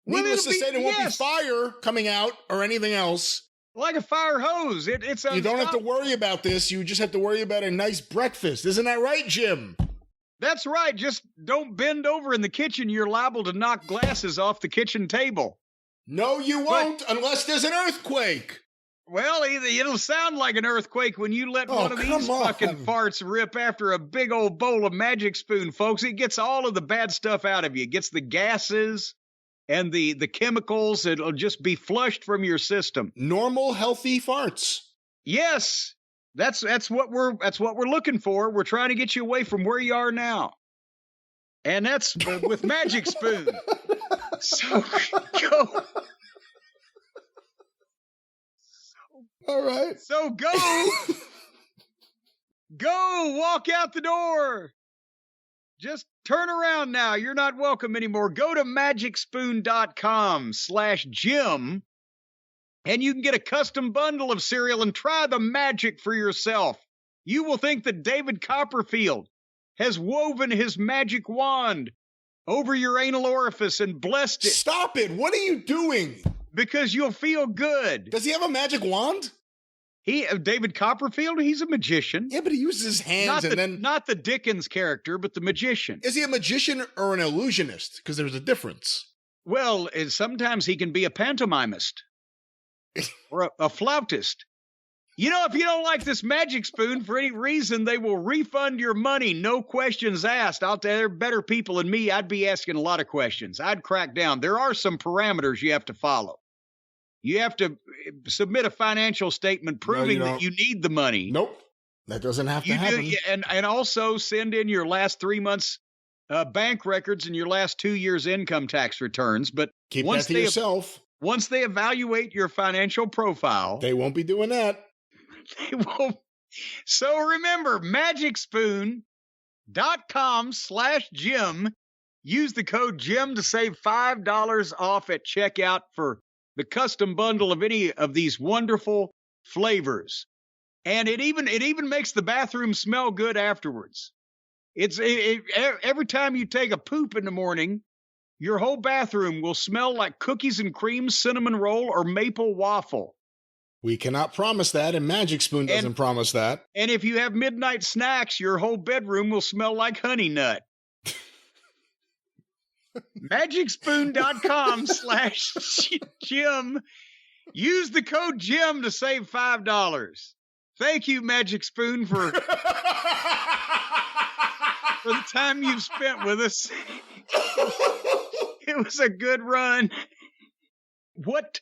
Needless to say, there won't be fire coming out or anything else. Like a fire hose. It's you don't have to worry about this. You just have to worry about a nice breakfast. Isn't that right, Jim? That's right. Just don't bend over in the kitchen. You're liable to knock glasses off the kitchen table. No, you won't, unless there's an earthquake. Well, it'll sound like an earthquake when you let one of these fucking farts rip after a big old bowl of Magic Spoon, folks. It gets all of the bad stuff out of you. It gets the gases and the chemicals. It'll just be flushed from your system. Normal, healthy farts. Yes, that's what we're looking for. We're trying to get you away from where you are now, and that's with Magic Spoon. So go. All right. So go walk out the door. Just turn around now. You're not welcome anymore. Go to magicspoon.com/Jim and you can get a custom bundle of cereal and try the magic for yourself. You will think that David Copperfield has woven his magic wand over your anal orifice and blessed it. Stop it. What are you doing? Because you'll feel good. Does he have a magic wand? David Copperfield, he's a magician. Yeah, but he uses his hands not the Dickens character, but the magician. Is he a magician or an illusionist? Because there's a difference. Well, sometimes he can be a pantomimist or a flautist. You know, if you don't like this Magic Spoon for any reason, they will refund your money, no questions asked. I'll tell you, they're better people than me. I'd be asking a lot of questions. I'd crack down. There are some parameters you have to follow. You have to submit a financial statement proving that you need the money. Nope. That doesn't have to happen. And also send in your last 3 months bank records and your last 2 years income tax returns. But keep that to yourself. Once they evaluate your financial profile, they won't be doing that. They won't. So remember, magicspoon.com/Jim. Use the code Jim to save $5 off at checkout for the custom bundle of any of these wonderful flavors. And it even makes the bathroom smell good afterwards. Every time you take a poop in the morning, your whole bathroom will smell like cookies and cream, cinnamon roll, or maple waffle. We cannot promise that, and Magic Spoon doesn't promise that. And if you have midnight snacks, your whole bedroom will smell like Honey Nut. magicspoon.com/Jim. Use the code Jim to save $5. Thank you, Magic Spoon, for the time you've spent with us. It was a good run. What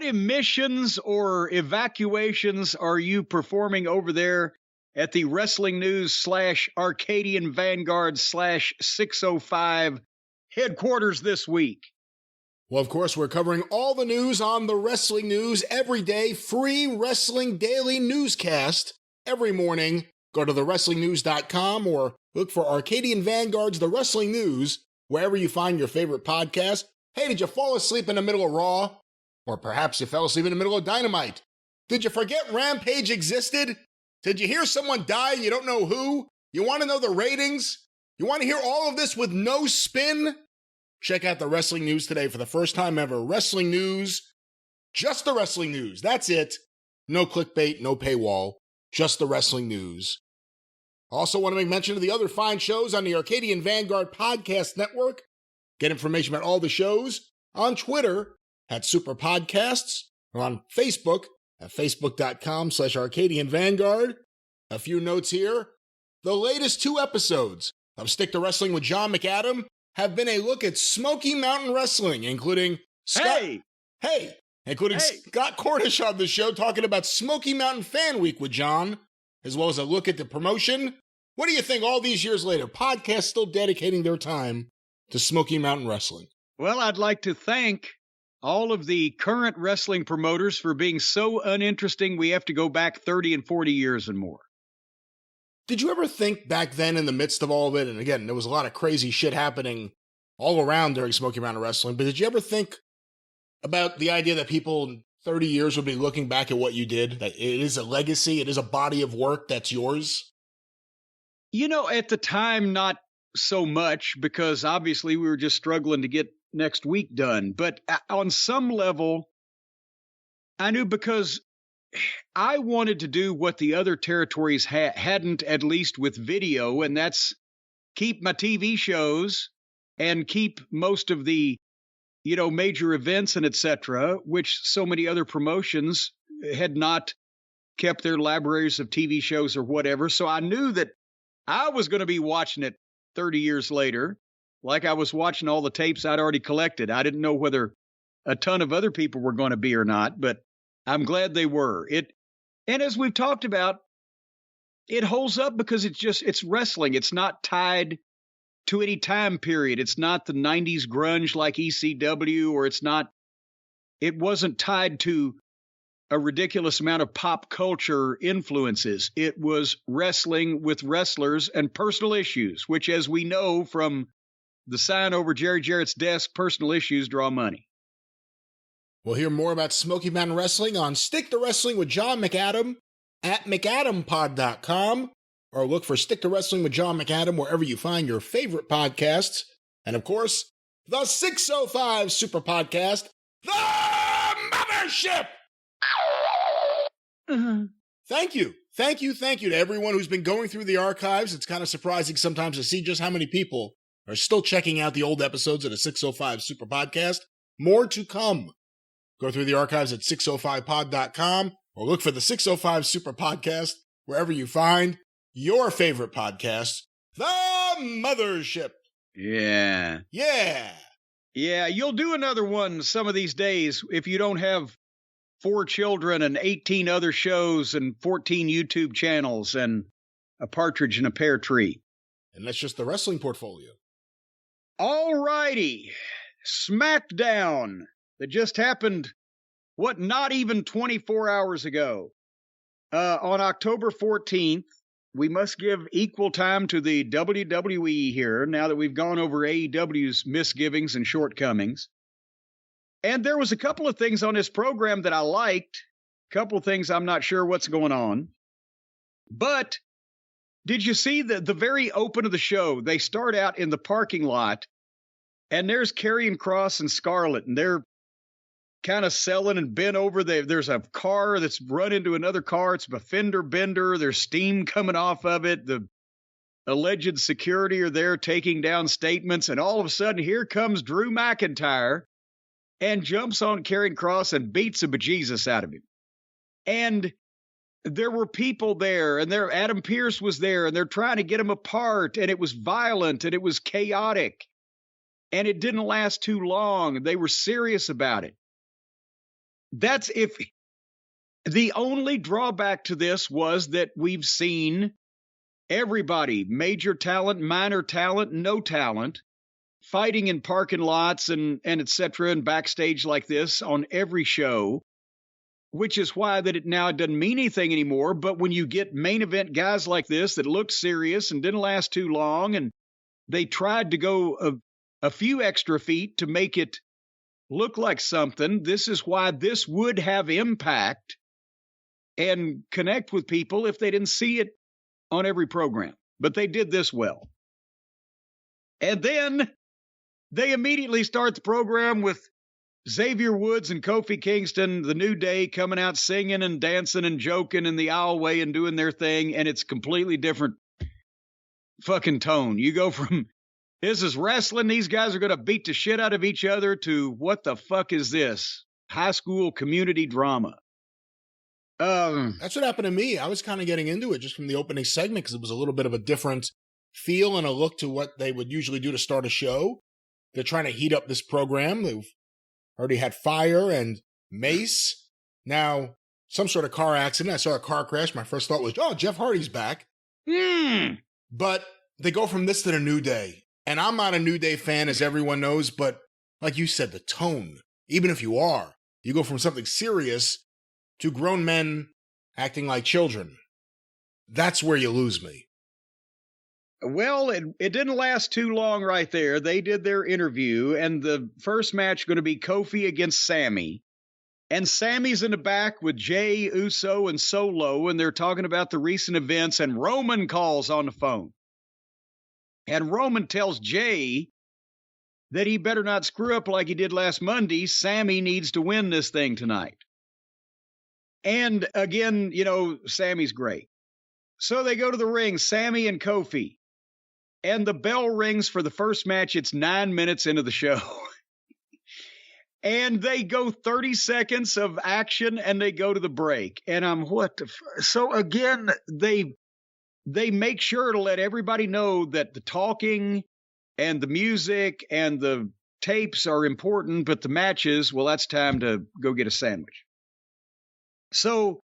emissions or evacuations are you performing over there at the Wrestling News /Arcadian Vanguard /605 headquarters this week? Well, of course, we're covering all the news on the Wrestling News every day. Free Wrestling Daily Newscast every morning. Go to thewrestlingnews.com or look for Arcadian Vanguard's The Wrestling News wherever you find your favorite podcast. Hey, did you fall asleep in the middle of Raw? Or perhaps you fell asleep in the middle of Dynamite. Did you forget Rampage existed? Did you hear someone die and you don't know who? You want to know the ratings? You want to hear all of this with no spin? Check out the Wrestling News today for the first time ever. Wrestling News. Just the Wrestling News. That's it. No clickbait, no paywall. Just the Wrestling News. Also want to make mention of the other fine shows on the Arcadian Vanguard Podcast Network. Get information about all the shows on Twitter at Superpodcasts, or on Facebook at facebook.com/Arcadian Vanguard. A few notes here. The latest 2 episodes of Stick to Wrestling with John McAdam have been a look at Smoky Mountain Wrestling, including Scott Cornish on the show talking about Smoky Mountain Fan Week with John, as well as a look at the promotion. What do you think all these years later? Podcasts still dedicating their time to Smoky Mountain Wrestling? Well, I'd like to thank all of the current wrestling promoters for being so uninteresting we have to go back 30 and 40 years and more. Did you ever think back then in the midst of all of it, and again, there was a lot of crazy shit happening all around during Smoky Mountain Wrestling, but did you ever think about the idea that people in 30 years would be looking back at what you did, that it is a legacy, it is a body of work that's yours? You know, at the time, not so much, because obviously we were just struggling to get next week done. But on some level, I knew, because I wanted to do what the other territories hadn't, at least with video, and that's keep my TV shows and keep most of the, major events and etc., which so many other promotions had not kept their libraries of TV shows or whatever. So I knew that I was going to be watching it 30 years later, like I was watching all the tapes I'd already collected. I didn't know whether a ton of other people were going to be or not, but I'm glad they were. And as we've talked about, it holds up because it's wrestling. It's not tied to any time period. It's not the 90s grunge like ECW, or it wasn't tied to a ridiculous amount of pop culture influences. It was wrestling with wrestlers and personal issues, which, as we know from the sign over Jerry Jarrett's desk, personal issues draw money. We'll hear more about Smoky Mountain Wrestling on Stick to Wrestling with John McAdam at McAdamPod.com, or look for Stick to Wrestling with John McAdam wherever you find your favorite podcasts. And of course, the 605 Super Podcast, the Mothership! Thank you to everyone who's been going through the archives. It's kind of surprising sometimes to see just how many people are still checking out the old episodes of the 605 Super Podcast. More to come. Go through the archives at 605pod.com or look for the 605 Super Podcast wherever you find your favorite podcast, the Mothership. Yeah. Yeah, you'll do another one some of these days if you don't have 4 children and 18 other shows and 14 YouTube channels and a partridge in a pear tree. And that's just the wrestling portfolio. All righty. Smackdown that just happened, not even 24 hours ago. On October 14th, we must give equal time to the WWE here, now that we've gone over AEW's misgivings and shortcomings. And there was a couple of things on this program that I liked, a couple of things I'm not sure what's going on. But did you see the very open of the show? They start out in the parking lot, and there's Karrion Kross and Scarlett, and they're kind of selling and bent over. There's a car that's run into another car. It's a fender bender. There's steam coming off of it. The alleged security are there taking down statements. And all of a sudden, here comes Drew McIntyre and jumps on Karrion Kross and beats the bejesus out of him. And there were people there, and Adam Pearce was there, and they're trying to get him apart. And it was violent, and it was chaotic. And it didn't last too long. They were serious about it. That's if the only drawback to this was that we've seen everybody, major talent, minor talent, no talent, fighting in parking lots and et cetera, and backstage like this on every show, which is why that it now doesn't mean anything anymore. But when you get main event guys like this that looked serious and didn't last too long, and they tried to go a few extra feet to make it look like something, this is why this would have impact and connect with people if they didn't see it on every program. But they did this well. And then they immediately start the program with Xavier Woods and Kofi Kingston, the New Day, coming out singing and dancing and joking in the aisleway and doing their thing, and it's completely different fucking tone. You go from, this is wrestling, these guys are going to beat the shit out of each other, to what the fuck is this? High school community drama. That's what happened to me. I was kind of getting into it just from the opening segment because it was a little bit of a different feel and a look to what they would usually do to start a show. They're trying to heat up this program. They've already had Fire and Mace. Now, some sort of car accident. I saw a car crash. My first thought was, oh, Jeff Hardy's back. But they go from this to the New Day. And I'm not a New Day fan, as everyone knows, but like you said, the tone, even if you are, you go from something serious to grown men acting like children. That's where you lose me. Well, it didn't last too long right there. They did their interview, and the first match going to be Kofi against Sammy. And Sammy's in the back with Jey Uso and Solo, and they're talking about the recent events, and Roman calls on the phone. And Roman tells Jey that he better not screw up like he did last Monday. Sammy needs to win this thing tonight. And again, Sammy's great. So they go to the ring, Sammy and Kofi. And the bell rings for the first match. It's 9 minutes into the show. And they go 30 seconds of action and they go to the break. And I'm, so again, they make sure to let everybody know that the talking and the music and the tapes are important, but the matches, well, that's time to go get a sandwich. So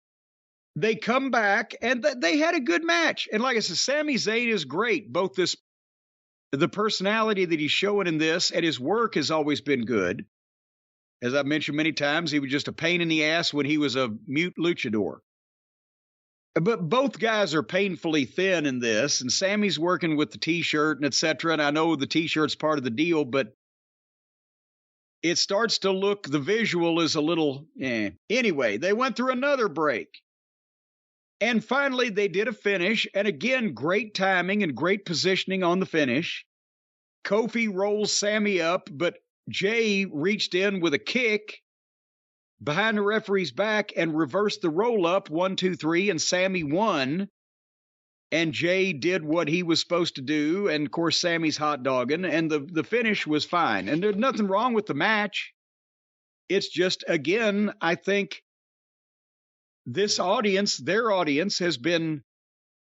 they come back and they had a good match. And like I said, Sami Zayn is great. Both the personality that he's showing in this and his work has always been good. As I've mentioned many times, he was just a pain in the ass when he was a mute luchador. But both guys are painfully thin in this, and Sammy's working with the T-shirt and et cetera, and I know the T-shirt's part of the deal, but it starts to look, the visual is a little, Anyway, they went through another break. And finally, they did a finish, and again, great timing and great positioning on the finish. Kofi rolls Sammy up, but Jey reached in with a kick behind the referee's back and reversed the roll-up, 1, 2, 3, and Sammy won. And Jey did what he was supposed to do, and of course, Sammy's hot dogging, and the finish was fine. And there's nothing wrong with the match. It's just, again, I think this audience, their audience, has been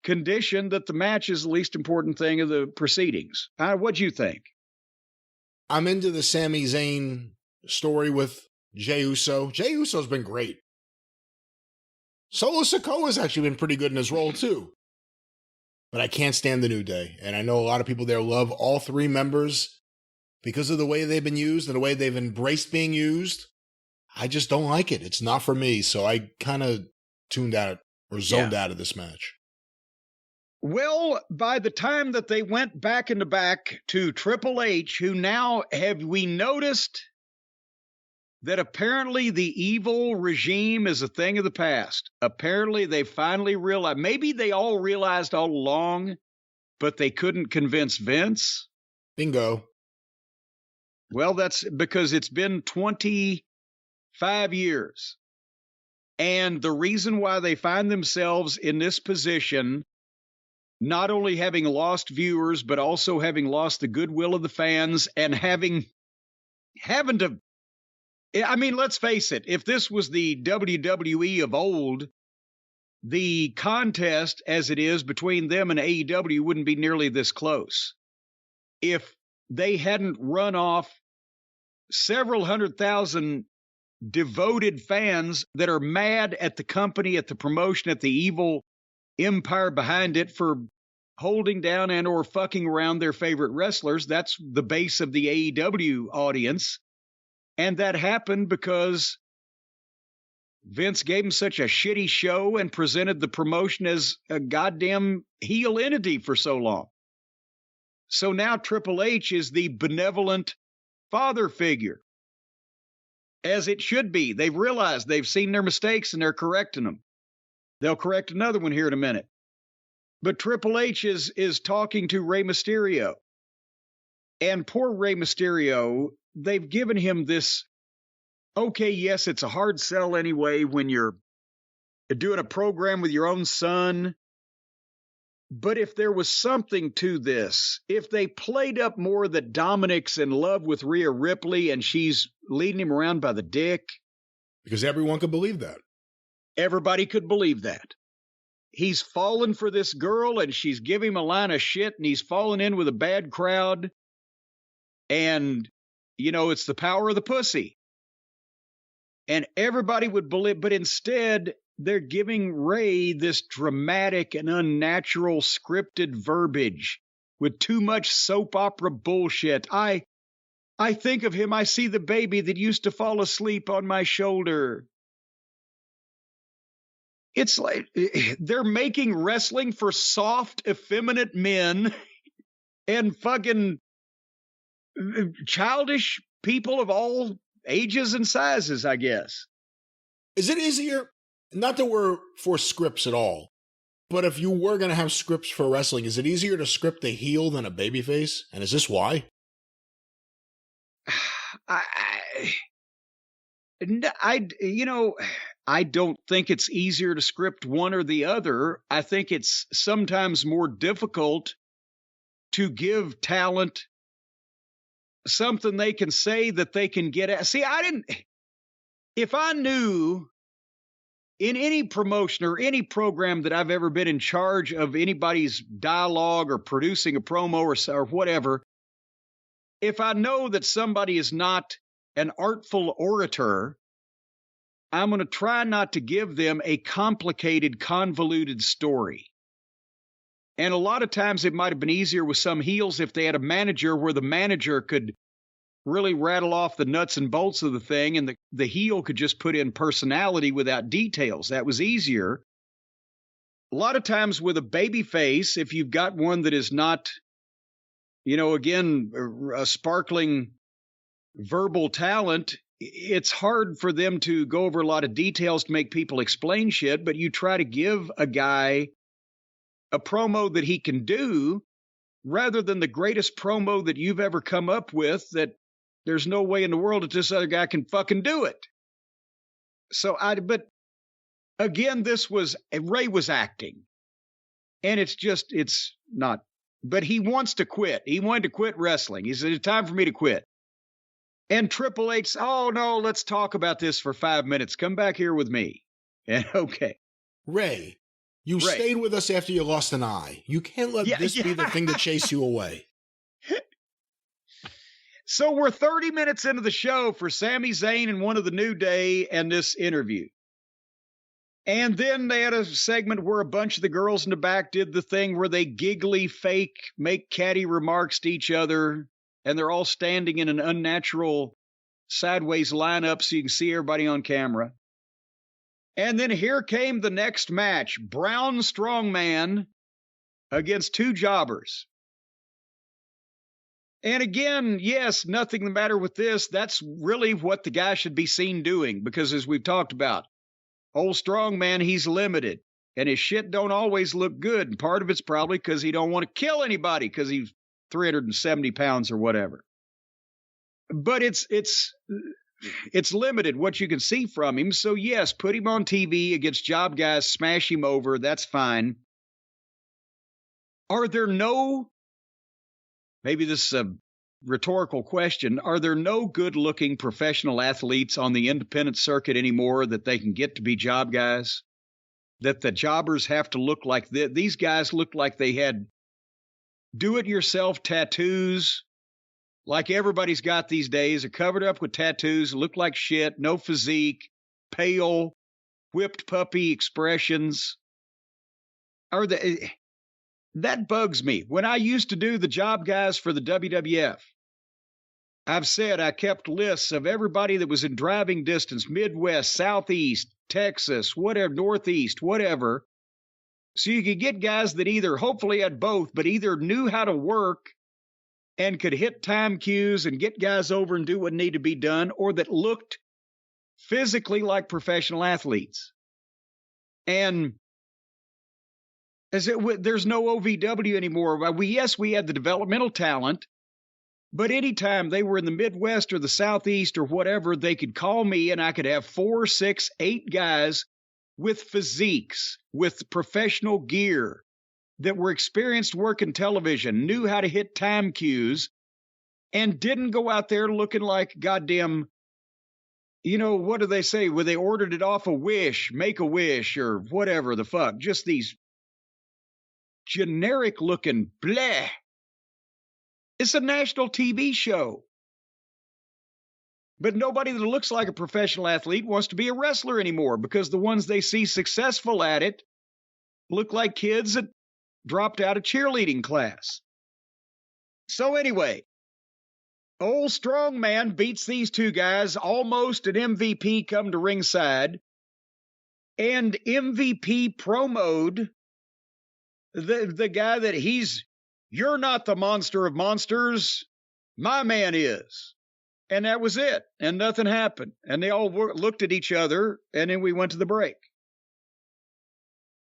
conditioned that the match is the least important thing of the proceedings. What do you think? I'm into the Sami Zayn story with Jey Uso. Jey Uso's been great. Solo Sikoa's actually been pretty good in his role, too. But I can't stand the New Day. And I know a lot of people there love all three members because of the way they've been used and the way they've embraced being used. I just don't like it. It's not for me. So I kind of tuned out or zoned out of this match. Well, by the time that they went back in the back to Triple H, who now have we noticed that apparently the evil regime is a thing of the past. Apparently they finally realized, maybe they all realized all along, but they couldn't convince Vince. Bingo. Well, that's because it's been 25 years. And the reason why they find themselves in this position, not only having lost viewers, but also having lost the goodwill of the fans and having to, I mean, let's face it, if this was the WWE of old, the contest as it is between them and AEW wouldn't be nearly this close. If they hadn't run off several 100,000 devoted fans that are mad at the company, at the promotion, at the evil empire behind it for holding down and or fucking around their favorite wrestlers. That's the base of the AEW audience. And that happened because Vince gave him such a shitty show and presented the promotion as a goddamn heel entity for so long. So now Triple H is the benevolent father figure, as it should be. They've realized they've seen their mistakes and they're correcting them. They'll correct another one here in a minute. But Triple H is talking to Rey Mysterio. And poor Rey Mysterio, they've given him this, okay, yes, it's a hard sell anyway when you're doing a program with your own son. But if there was something to this, if they played up more that Dominic's in love with Rhea Ripley and she's leading him around by the dick. Because everyone could believe that. Everybody could believe that. He's fallen for this girl and she's giving him a line of shit and he's fallen in with a bad crowd. And, it's the power of the pussy. And everybody would believe, but instead they're giving Ray this dramatic and unnatural scripted verbiage. with too much soap opera bullshit. I think of him, I see the baby that used to fall asleep on my shoulder. It's like they're making wrestling for soft, effeminate men and fucking childish people of all ages and sizes, I guess. Is it easier? Not that we're for scripts at all, but if you were going to have scripts for wrestling, is it easier to script a heel than a babyface? And is this why? I don't think it's easier to script one or the other. I think it's sometimes more difficult to give talent something they can say that they can get at. See, if I knew in any promotion or any program that I've ever been in charge of anybody's dialogue or producing a promo or whatever, if I know that somebody is not an artful orator, I'm going to try not to give them a complicated, convoluted story. And a lot of times it might have been easier with some heels if they had a manager where the manager could really rattle off the nuts and bolts of the thing and the heel could just put in personality without details. That was easier. A lot of times with a baby face, if you've got one that is not, again, a sparkling verbal talent, it's hard for them to go over a lot of details to make people explain shit, but you try to give a guy a promo that he can do rather than the greatest promo that you've ever come up with that there's no way in the world that this other guy can fucking do it. But again, Ray was acting. And it's not, but he wants to quit. He wanted to quit wrestling. He said, it's time for me to quit. And Triple H, oh no, let's talk about this for 5 minutes. Come back here with me. And okay. Ray, you stayed with us after you lost an eye. You can't let this be the thing that chased you away. So we're 30 minutes into the show for Sami Zayn and one of the New Day and this interview. And then they had a segment where a bunch of the girls in the back did the thing where they giggly, fake, make catty remarks to each other. And they're all standing in an unnatural sideways lineup so you can see everybody on camera. And then here came the next match. Brown Strongman against two jobbers. And again, yes, nothing the matter with this. That's really what the guy should be seen doing. Because as we've talked about, old Strongman, he's limited. And his shit don't always look good. And part of it's probably because he don't want to kill anybody because he's 370 pounds or whatever. But it's limited what you can see from him. So yes, put him on TV against job guys, smash him over. That's fine. Are there no, maybe this is a rhetorical question, are there no good looking professional athletes on the independent circuit anymore that they can get to be job guys? That the jobbers have to look like this? These guys look like they had do-it-yourself tattoos like everybody's got these days, are covered up with tattoos, look like shit, no physique, pale, whipped puppy expressions. That bugs me. When I used to do the job guys for the WWF, I've said I kept lists of everybody that was in driving distance, Midwest, Southeast, Texas, whatever, Northeast, whatever. So you could get guys that either hopefully had both, but either knew how to work and could hit time cues and get guys over and do what needed to be done, or that looked physically like professional athletes. And there's no OVW anymore. We had the developmental talent, but anytime they were in the Midwest or the Southeast or whatever, they could call me and I could have 4, 6, 8 guys with physiques, with professional gear, that were experienced working television, knew how to hit time cues, and didn't go out there looking like goddamn, what do they say? Where they ordered it off a Wish, Make-A-Wish, or whatever the fuck. Just these generic looking bleh. It's a national TV show. But nobody that looks like a professional athlete wants to be a wrestler anymore because the ones they see successful at it look like kids that dropped out of cheerleading class. So anyway, old strong man beats these two guys, almost an MVP come to ringside, and MVP promoted the guy that you're not the monster of monsters, my man is. And that was it. And nothing happened. And they all looked at each other, and then we went to the break.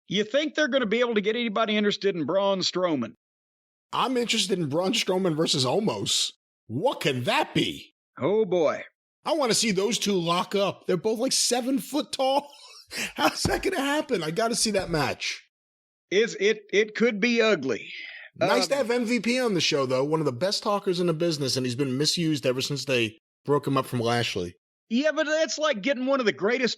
You think they're going to be able to get anybody interested in Braun Strowman? I'm interested in Braun Strowman versus Omos. What can that be? Oh, boy. I want to see those two lock up. They're both like 7 foot tall. How's that going to happen? I got to see that match. It could be ugly. Nice to have MVP on the show, though. One of the best talkers in the business, and he's been misused ever since they broke him up from Lashley. Yeah, but that's like getting one of the greatest,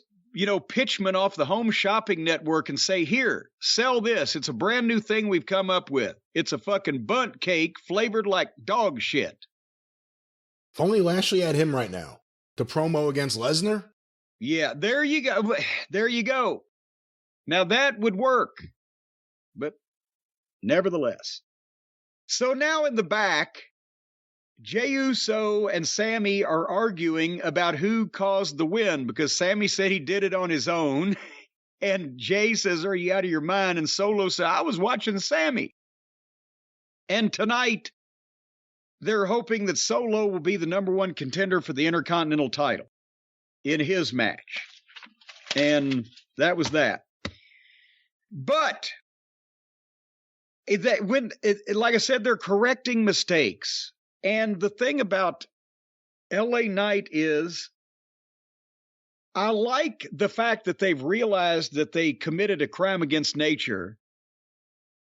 pitchmen off the Home Shopping Network and say, here, sell this. It's a brand new thing we've come up with. It's a fucking bunt cake flavored like dog shit. If only Lashley had him right now. To promo against Lesnar? Yeah, there you go. There you go. Now that would work. But nevertheless. So now in the back, Jey Uso and Sammy are arguing about who caused the win because Sammy said he did it on his own. And Jey says, are you out of your mind? And Solo said, I was watching Sammy. And tonight, they're hoping that Solo will be the number one contender for the Intercontinental title in his match. And that was that. But like I said, they're correcting mistakes. And the thing about LA Knight is I like the fact that they've realized that they committed a crime against nature,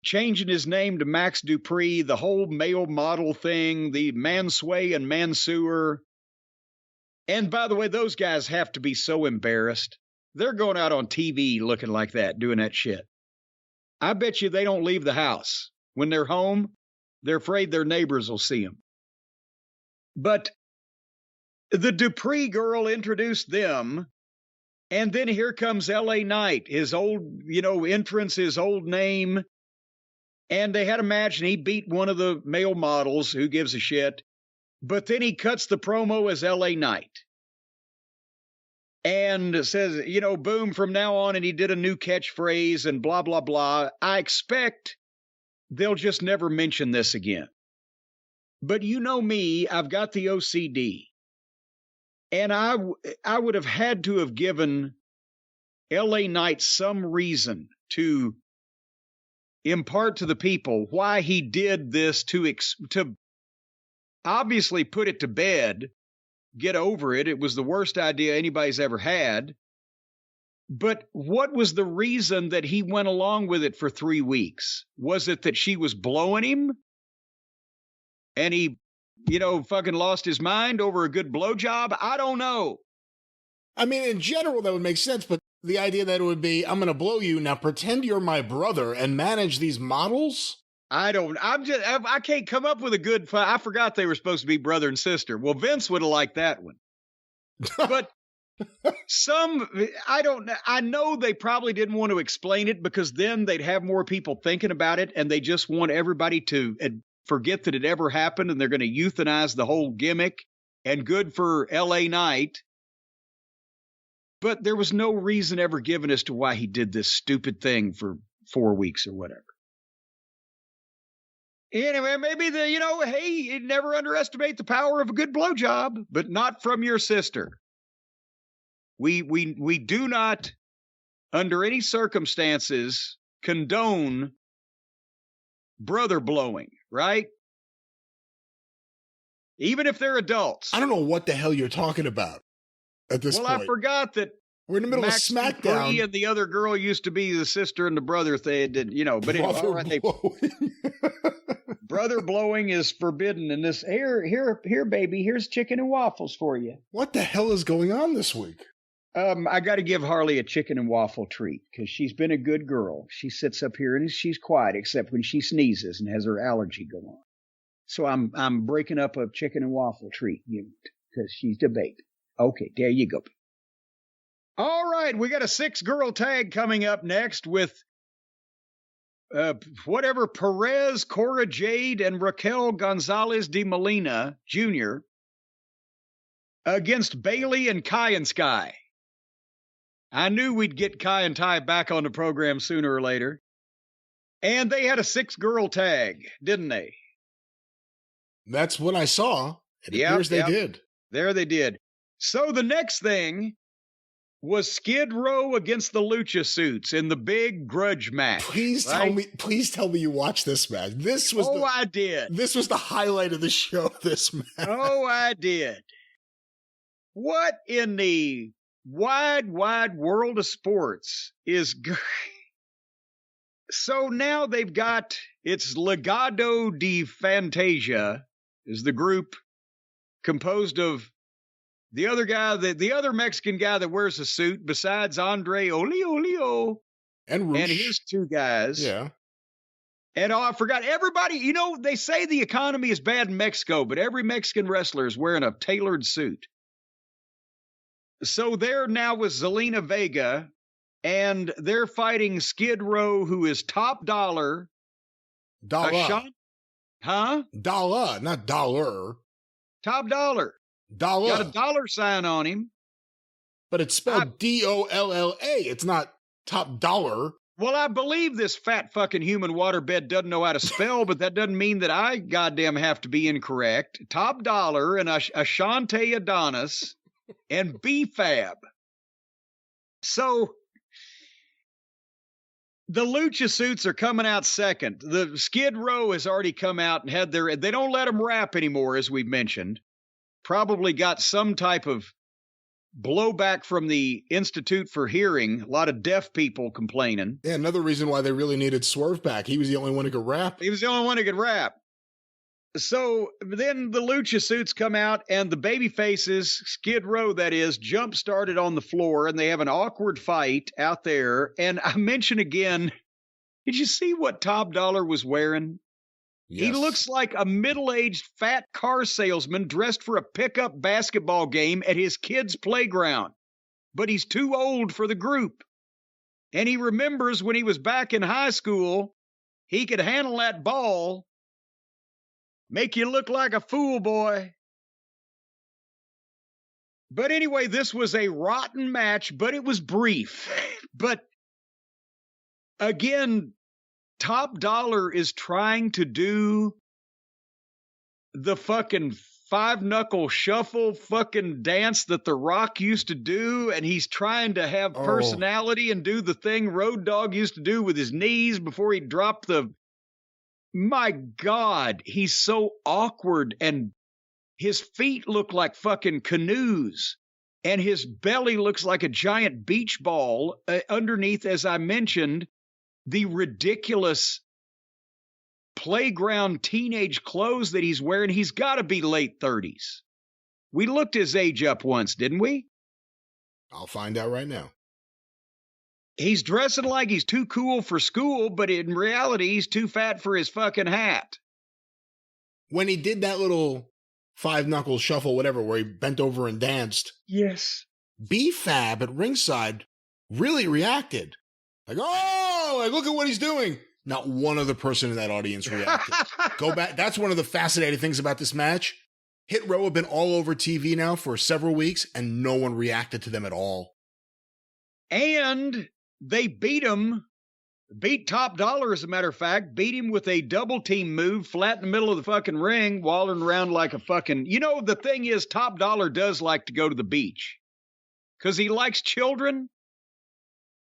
changing his name to Max Dupree, the whole male model thing, the Mansway and Mansoor. And by the way, those guys have to be so embarrassed. They're going out on TV looking like that, doing that shit. I bet you they don't leave the house. When they're home, they're afraid their neighbors will see them. But the Dupree girl introduced them, and then here comes LA Knight, his old, entrance, his old name. And they had a match, and he beat one of the male models, who gives a shit. But then he cuts the promo as LA Knight. And says, boom, from now on, and he did a new catchphrase and blah, blah, blah. I expect they'll just never mention this again. But you know me, I've got the OCD. And I would have had to have given LA Knight some reason to impart to the people why he did this to obviously put it to bed, get over it. It was the worst idea anybody's ever had. But what was the reason that he went along with it for 3 weeks? Was it that she was blowing him? And he, fucking lost his mind over a good blowjob? I don't know. I mean, in general, that would make sense, but the idea that it would be, I'm going to blow you, now pretend you're my brother and manage these models? I can't come up with a good, I forgot they were supposed to be brother and sister. Well, Vince would have liked that one. But I know they probably didn't want to explain it because then they'd have more people thinking about it and they just want everybody to forget that it ever happened and they're going to euthanize the whole gimmick and good for LA Knight. But there was no reason ever given as to why he did this stupid thing for 4 weeks or whatever. Anyway, maybe hey, never underestimate the power of a good blowjob, but not from your sister. We do not, under any circumstances, condone brother blowing, right? Even if they're adults. I don't know what the hell you're talking about at this point. Well, I forgot that we're in the middle of SmackDown. Dupree and the other girl used to be the sister and the brother. They did, but anyway, brother blowing is forbidden in this. Here, baby, here's chicken and waffles for you. What the hell is going on this week? I got to give Harley a chicken and waffle treat because she's been a good girl. She sits up here and she's quiet except when she sneezes and has her allergy go on. So I'm breaking up a chicken and waffle treat unit because she's debate. Okay, there you go. All right, we got a 6-girl tag coming up next with Perez, Cora Jade, and Raquel Gonzalez de Molina Jr. against Bailey and Kai and Sky. I knew we'd get Kai and Ty back on the program sooner or later. And they had a 6-girl tag, didn't they? That's what I saw. It appears they did. There they did. So the next thing was Skid Row against the Lucha Suits in the big grudge match. Please tell me you watched this match. I did. This was the highlight of the show, this match. Oh, I did. What in the wide world of sports is So now they've got, it's Legado de Fantasia is the group composed of the other guy, the other Mexican guy that wears a suit besides Andre Olio and his 2 guys. Yeah. And I forgot everybody, they say the economy is bad in Mexico, but every Mexican wrestler is wearing a tailored suit. So they're now with Zelina Vega, and they're fighting Skid Row, who is top dollar. Dollar. Dollar, not dollar. Top dollar. Dollar. Got a dollar sign on him. But it's spelled Dolla. It's not top dollar. Well, I believe this fat fucking human waterbed doesn't know how to spell, but that doesn't mean that I goddamn have to be incorrect. Top dollar and Ashante Adonis and B-Fab. So the Lucha Suits are coming out second. The Skid Row has already come out and had they don't let them rap anymore, as we've mentioned. Probably got some type of blowback from the Institute for Hearing. A lot of deaf people complaining. Yeah, another reason why they really needed Swerve back. He was the only one who could rap. So then the Lucha Suits come out, and the baby faces, Skid Row that is, jump started on the floor, and they have an awkward fight out there. And I mention again, did you see what Top Dollar was wearing? Yes. He looks like a middle-aged fat car salesman dressed for a pickup basketball game at his kid's playground. But he's too old for the group. And he remembers when he was back in high school, he could handle that ball, make you look like a fool, boy. But anyway, this was a rotten match, but it was brief. But again, Top Dollar is trying to do the fucking 5-knuckle shuffle fucking dance that The Rock used to do, and he's trying to have personality and do the thing Road Dogg used to do with his knees before he dropped the... My God, he's so awkward, and his feet look like fucking canoes, and his belly looks like a giant beach ball underneath, as I mentioned, the ridiculous playground teenage clothes that he's wearing. He's got to be late 30s. We looked his age up once, didn't we? I'll find out right now. He's dressing like he's too cool for school, but in reality, he's too fat for his fucking hat. When he did that little 5-knuckle shuffle, whatever, where he bent over and danced. Yes. B-Fab at ringside really reacted. Like, look at what he's doing. Not one other person in that audience reacted. Go back. That's one of the fascinating things about this match. Hit Row have been all over TV now for several weeks, and no one reacted to them at all. And they beat Top Dollar, as a matter of fact, beat him with a double team move flat in the middle of the fucking ring, wallering around like a fucking... the thing is, Top Dollar does like to go to the beach because he likes children.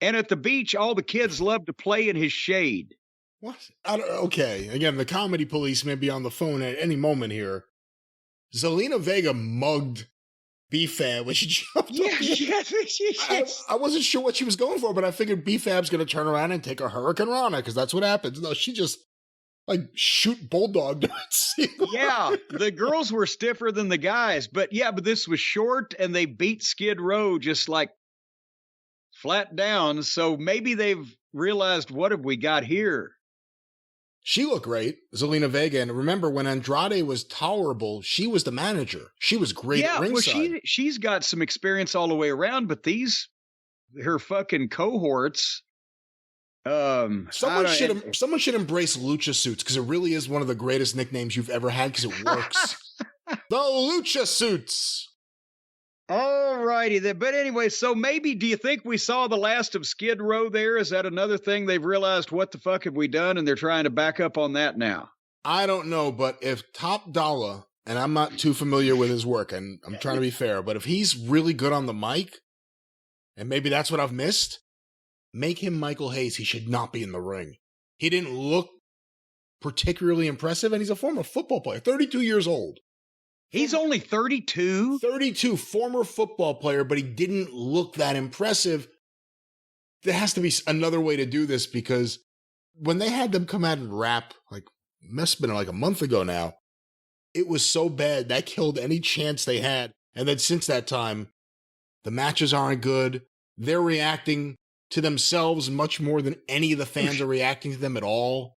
And at the beach, all the kids love to play in his shade. What? Okay. Again, the comedy police may be on the phone at any moment here. Zelina Vega mugged B-Fab when she jumped. Yes. I wasn't sure what she was going for, but I figured B-Fab's going to turn around and take a Hurricane Rana, because that's what happens. No, she just, shoot Bulldog. Yeah, the girls were stiffer than the guys. But this was short, and they beat Skid Row just flat down, so maybe they've realized, what have we got here? She looked great, Zelina Vega, and remember when Andrade was tolerable, she was the manager. She was great at ringside. Well, she's got some experience all the way around, but her fucking cohorts Someone should embrace Lucha Suits because it really is one of the greatest nicknames you've ever had because it works. The Lucha Suits. All righty then. But anyway, so maybe do you think we saw the last of Skid Row there? Is that another thing they've realized, what the fuck have we done? And they're trying to back up on that now. I don't know, but if Top Dollar, and I'm not too familiar with his work, and I'm trying to be fair, but if he's really good on the mic, and maybe that's what I've missed, make him Michael Hayes. He should not be in the ring. He didn't look particularly impressive, and he's a former football player, 32 years old. He's only 32? 32, former football player, but he didn't look that impressive. There has to be another way to do this because when they had them come out and rap, like, must have been like a month ago now, it was so bad that killed any chance they had. And then since that time, the matches aren't good. They're reacting to themselves much more than any of the fans are reacting to them at all.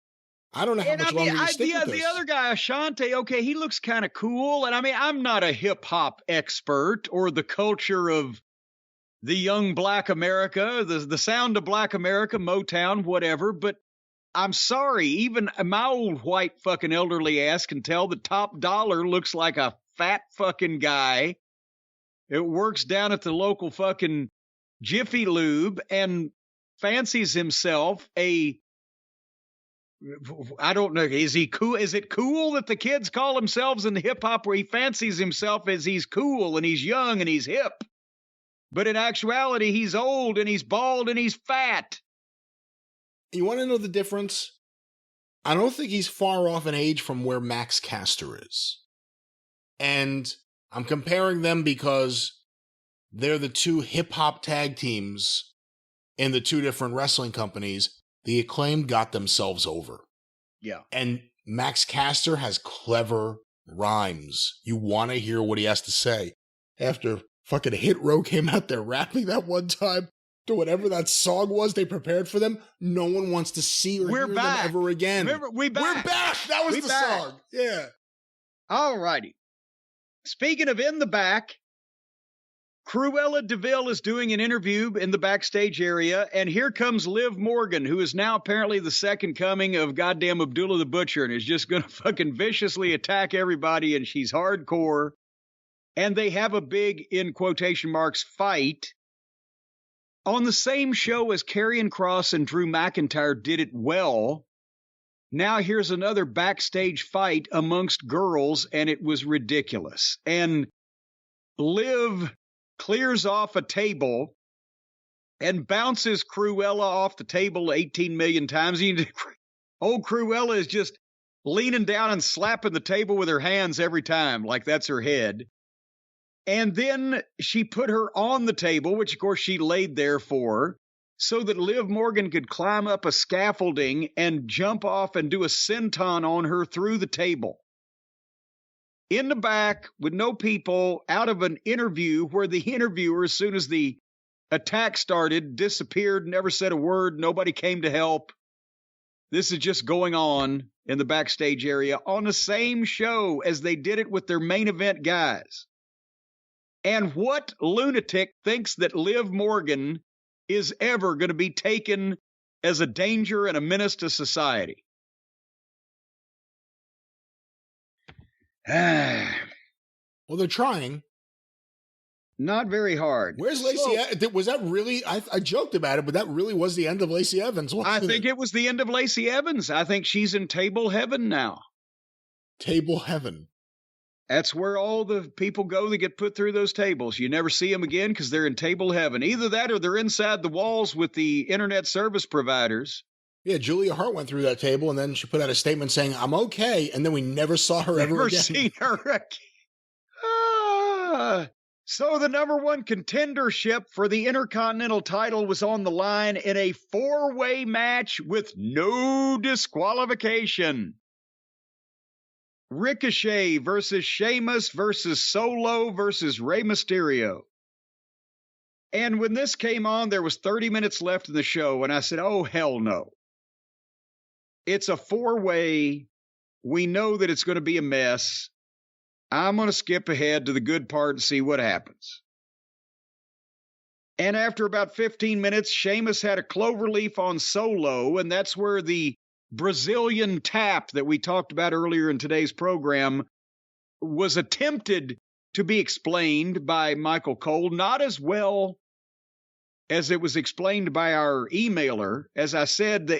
I don't know how much longer you stick with this. The other guy, Ashante, okay, he looks kind of cool. And I mean, I'm not a hip-hop expert or the culture of the young Black America, the sound of Black America, Motown, whatever. But I'm sorry, even my old white fucking elderly ass can tell that Top Dollar looks like a fat fucking guy. It works down at the local fucking Jiffy Lube and fancies himself I don't know. Is he cool? Is it cool that the kids call themselves in the hip hop where he fancies himself as he's cool and he's young and he's hip? But in actuality, he's old and he's bald and he's fat. You want to know the difference? I don't think he's far off in age from where Max Caster is. And I'm comparing them because they're the two hip hop tag teams in the two different wrestling companies. The Acclaimed got themselves over. Yeah. And Max Caster has clever rhymes. You want to hear what he has to say. After fucking Hit Row came out there rapping that one time to whatever that song was they prepared for them, no one wants to see or hear them ever again. Remember, we're back. That was the song. Yeah. All righty. Speaking of in the back, Cruella DeVille is doing an interview in the backstage area, and here comes Liv Morgan, who is now apparently the second coming of goddamn Abdullah the Butcher, and is just going to fucking viciously attack everybody, and she's hardcore. And they have a big, in quotation marks, fight. On the same show as Karrion Kross and Drew McIntyre did it well, now here's another backstage fight amongst girls, and it was ridiculous. And Liv clears off a table and bounces Cruella off the table 18 million times. Old Cruella is just leaning down and slapping the table with her hands every time, like that's her head. And then she put her on the table, which of course she laid there for, so that Liv Morgan could climb up a scaffolding and jump off and do a senton on her through the table. In the back, with no people, out of an interview where the interviewer, as soon as the attack started, disappeared, never said a word, nobody came to help. This is just going on in the backstage area on the same show as they did it with their main event guys. And what lunatic thinks that Liv Morgan is ever going to be taken as a danger and a menace to society? Well, they're trying. Not very hard. Where's Lacey? Was that really? I joked about it, but that really was the end of Lacey Evans. I think it was the end of Lacey Evans. I think she's in table heaven now. Table heaven. That's where all the people go that get put through those tables. You never see them again because they're in table heaven. Either that or they're inside the walls with the internet service providers. Yeah, Julia Hart went through that table, and then she put out a statement saying, "I'm okay," and then we never saw her ever again. Never seen her again. So the number one contendership for the Intercontinental title was on the line in a four-way match with no disqualification. Ricochet versus Sheamus versus Solo versus Rey Mysterio. And when this came on, there was 30 minutes left in the show, and I said, oh, hell no. It's a four-way. We know that it's going to be a mess. I'm going to skip ahead to the good part and see what happens. And after about 15 minutes, Sheamus had a cloverleaf on Solo, and that's where the Brazilian tap that we talked about earlier in today's program was attempted to be explained by Michael Cole, not as well as it was explained by our emailer. As I said,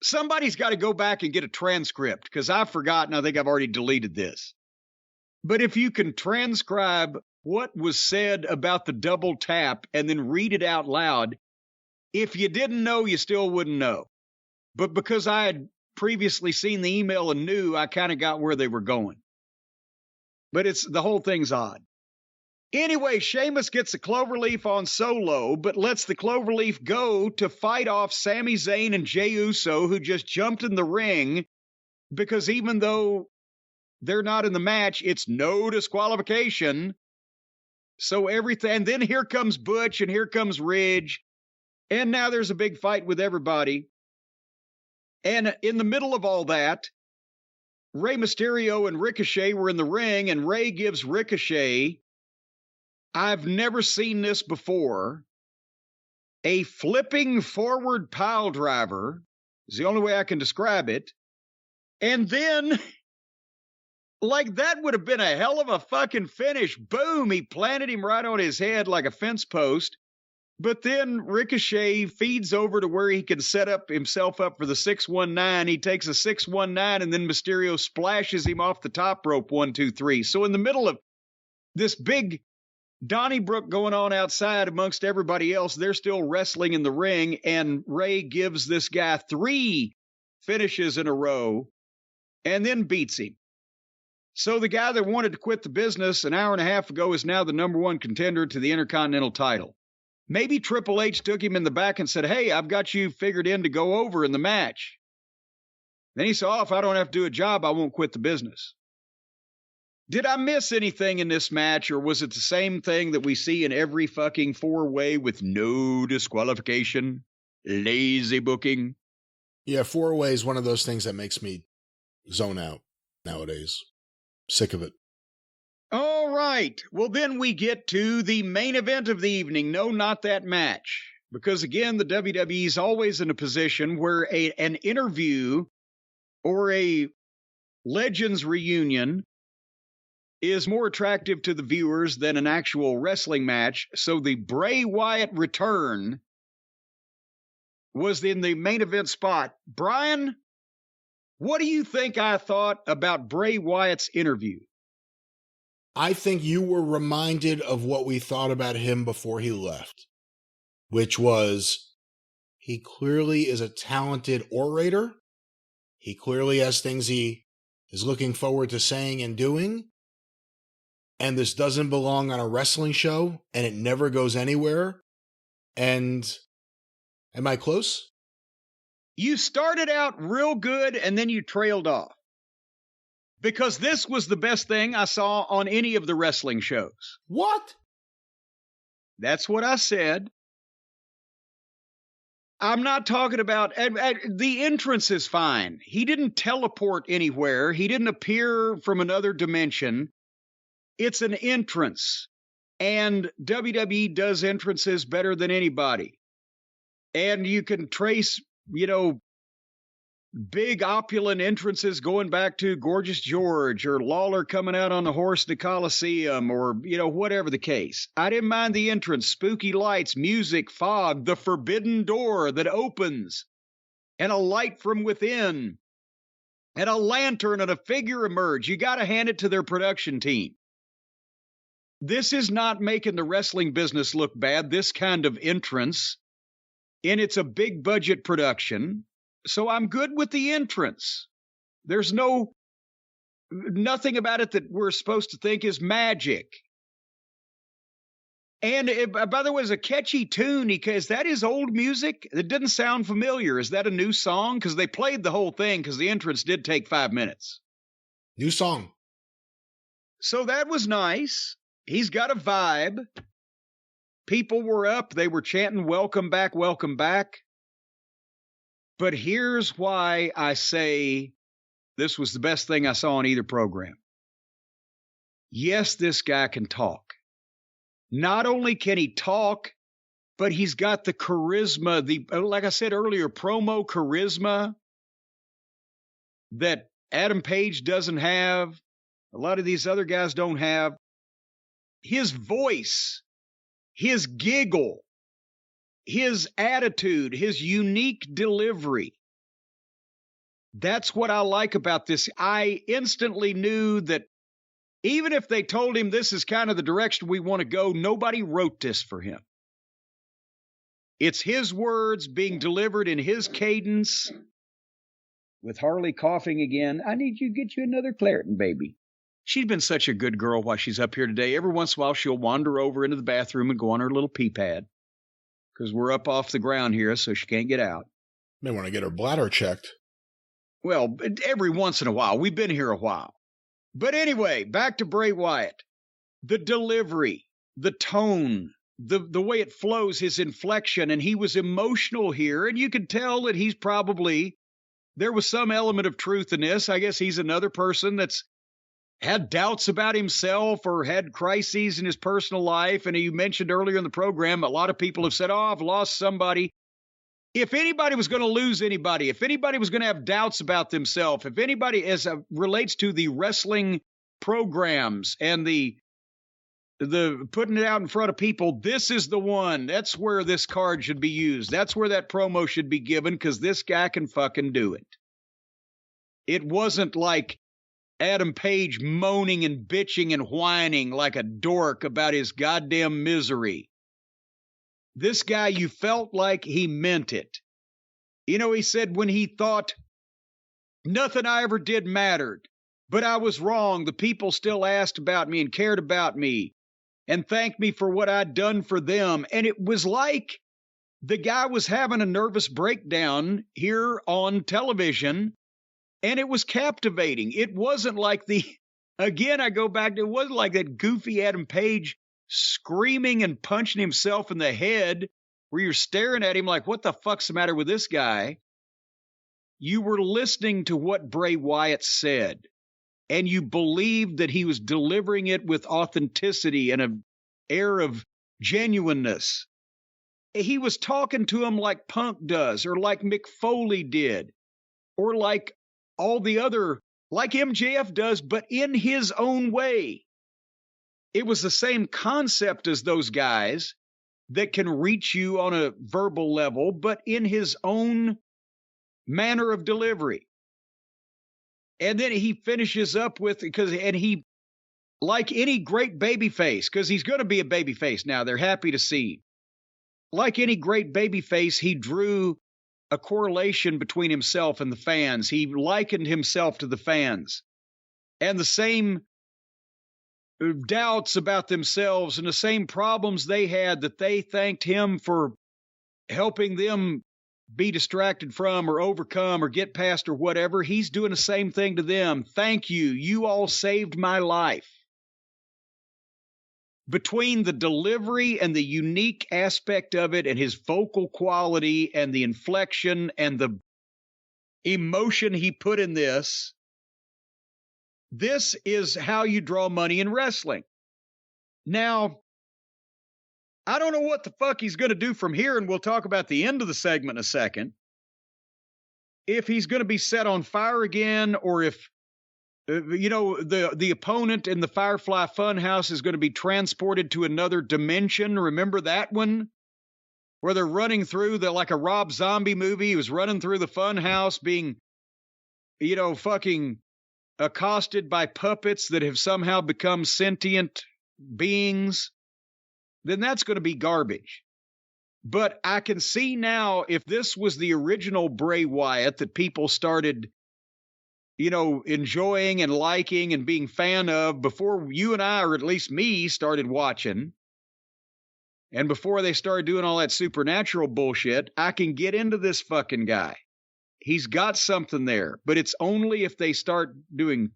somebody's got to go back and get a transcript, because I've forgotten. I think I've already deleted this. But if you can transcribe what was said about the double tap and then read it out loud, if you didn't know, you still wouldn't know. But because I had previously seen the email and knew, I kind of got where they were going. But the whole thing's odd. Anyway, Sheamus gets a cloverleaf on Solo, but lets the cloverleaf go to fight off Sami Zayn and Jey Uso, who just jumped in the ring, because even though they're not in the match, it's no disqualification. So everything, and then here comes Butch and here comes Ridge, and now there's a big fight with everybody. And in the middle of all that, Rey Mysterio and Ricochet were in the ring, and Rey gives Ricochet, I've never seen this before, a flipping forward pile driver, is the only way I can describe it. And then, like, that would have been a hell of a fucking finish. Boom, he planted him right on his head like a fence post. But then Ricochet feeds over to where he can set up himself up for the 619. He takes a 619, and then Mysterio splashes him off the top rope, 1, 2, 3. So in the middle of this big Donnybrook going on outside amongst everybody else, they're still wrestling in the ring, and Rey gives this guy 3 finishes in a row and then beats him. So the guy that wanted to quit the business an hour and a half ago is now the number 1 contender to the Intercontinental title. Maybe Triple H took him in the back and said, hey, I've got you figured in to go over in the match. Then he said, oh, if I don't have to do a job, I won't quit the business. Did I miss anything in this match, or was it the same thing that we see in every fucking 4-way with no disqualification? Lazy booking? Yeah, 4-way is one of those things that makes me zone out nowadays. Sick of it. All right. Well, then we get to the main event of the evening. No, not that match. Because, again, the WWE is always in a position where an interview or a Legends reunion is more attractive to the viewers than an actual wrestling match. So the Bray Wyatt return was in the main event spot. Brian, what do you think I thought about Bray Wyatt's interview? I think you were reminded of what we thought about him before he left, which was he clearly is a talented orator. He clearly has things he is looking forward to saying and doing. And this doesn't belong on a wrestling show, and it never goes anywhere. And am I close? You started out real good, and then you trailed off. Because this was the best thing I saw on any of the wrestling shows. What? That's what I said. I'm not talking about... the entrance is fine. He didn't teleport anywhere. He didn't appear from another dimension. It's an entrance. And WWE does entrances better than anybody. And you can trace, big opulent entrances going back to Gorgeous George or Lawler coming out on the horse in the Coliseum or, whatever the case. I didn't mind the entrance, spooky lights, music, fog, the forbidden door that opens, and a light from within, and a lantern and a figure emerge. You got to hand it to their production team. This is not making the wrestling business look bad, this kind of entrance. And it's a big budget production. So I'm good with the entrance. There's nothing about it that we're supposed to think is magic. And by the way, it's a catchy tune. Is that his old music? It didn't sound familiar. Is that a new song? Because they played the whole thing because the entrance did take 5 minutes. New song. So that was nice. He's got a vibe. People were up. They were chanting, welcome back, welcome back. But here's why I say this was the best thing I saw on either program. Yes, this guy can talk. Not only can he talk, but he's got the charisma, like I said earlier, promo charisma that Adam Page doesn't have. A lot of these other guys don't have. His voice, his giggle, his attitude, his unique delivery. That's what I like about this. I instantly knew that even if they told him this is kind of the direction we want to go, nobody wrote this for him. It's his words being delivered in his cadence. With Harley coughing again, I need you to get you another Claritin, baby. She's been such a good girl while she's up here today. Every once in a while, she'll wander over into the bathroom and go on her little pee pad because we're up off the ground here, so she can't get out. May want to get her bladder checked. Well, every once in a while. We've been here a while. But anyway, back to Bray Wyatt. The delivery, the tone, the way it flows, his inflection, and he was emotional here, and you can tell that he's probably, there was some element of truth in this. I guess he's another person that's had doubts about himself or had crises in his personal life. And you mentioned earlier in the program, a lot of people have said, I've lost somebody. If anybody was going to lose anybody, if anybody was going to have doubts about themselves, if anybody as relates to the wrestling programs and the putting it out in front of people, this is the one. That's where this card should be used. That's where that promo should be given, because this guy can fucking do it. It wasn't like Adam Page moaning and bitching and whining like a dork about his goddamn misery. This guy, you felt like he meant it. You know, he said when he thought, nothing I ever did mattered, but I was wrong. The people still asked about me and cared about me and thanked me for what I'd done for them. And it was like the guy was having a nervous breakdown here on television, and it was captivating. It wasn't like again, I go back to, it wasn't like that goofy Adam Page screaming and punching himself in the head where you're staring at him like, what the fuck's the matter with this guy? You were listening to what Bray Wyatt said, and you believed that he was delivering it with authenticity and an air of genuineness. He was talking to him like Punk does, or like Mick Foley did, or like all the other, like MJF does, but in his own way. It was the same concept as those guys that can reach you on a verbal level, but in his own manner of delivery. And then he finishes up with, he, like any great babyface, because he's going to be a babyface now, they're happy to see. Like any great babyface, he drew a correlation between himself and the fans. He likened himself to the fans. And the same doubts about themselves and the same problems they had, that they thanked him for helping them be distracted from or overcome or get past or whatever. He's doing the same thing to them. Thank you. You all saved my life. Between the delivery and the unique aspect of it and his vocal quality and the inflection and the emotion he put in this is how you draw money in wrestling. Now, I don't know what the fuck he's going to do from here, and we'll talk about the end of the segment in a second. If he's going to be set on fire again, or if, the opponent in the Firefly Funhouse is going to be transported to another dimension. Remember that one? Where they're running through like a Rob Zombie movie. He was running through the funhouse being, fucking accosted by puppets that have somehow become sentient beings. Then that's going to be garbage. But I can see now, if this was the original Bray Wyatt that people started, enjoying and liking and being fan of before you and I, or at least me, started watching, and before they started doing all that supernatural bullshit, I can get into this fucking guy. He's got something there, but it's only if they start doing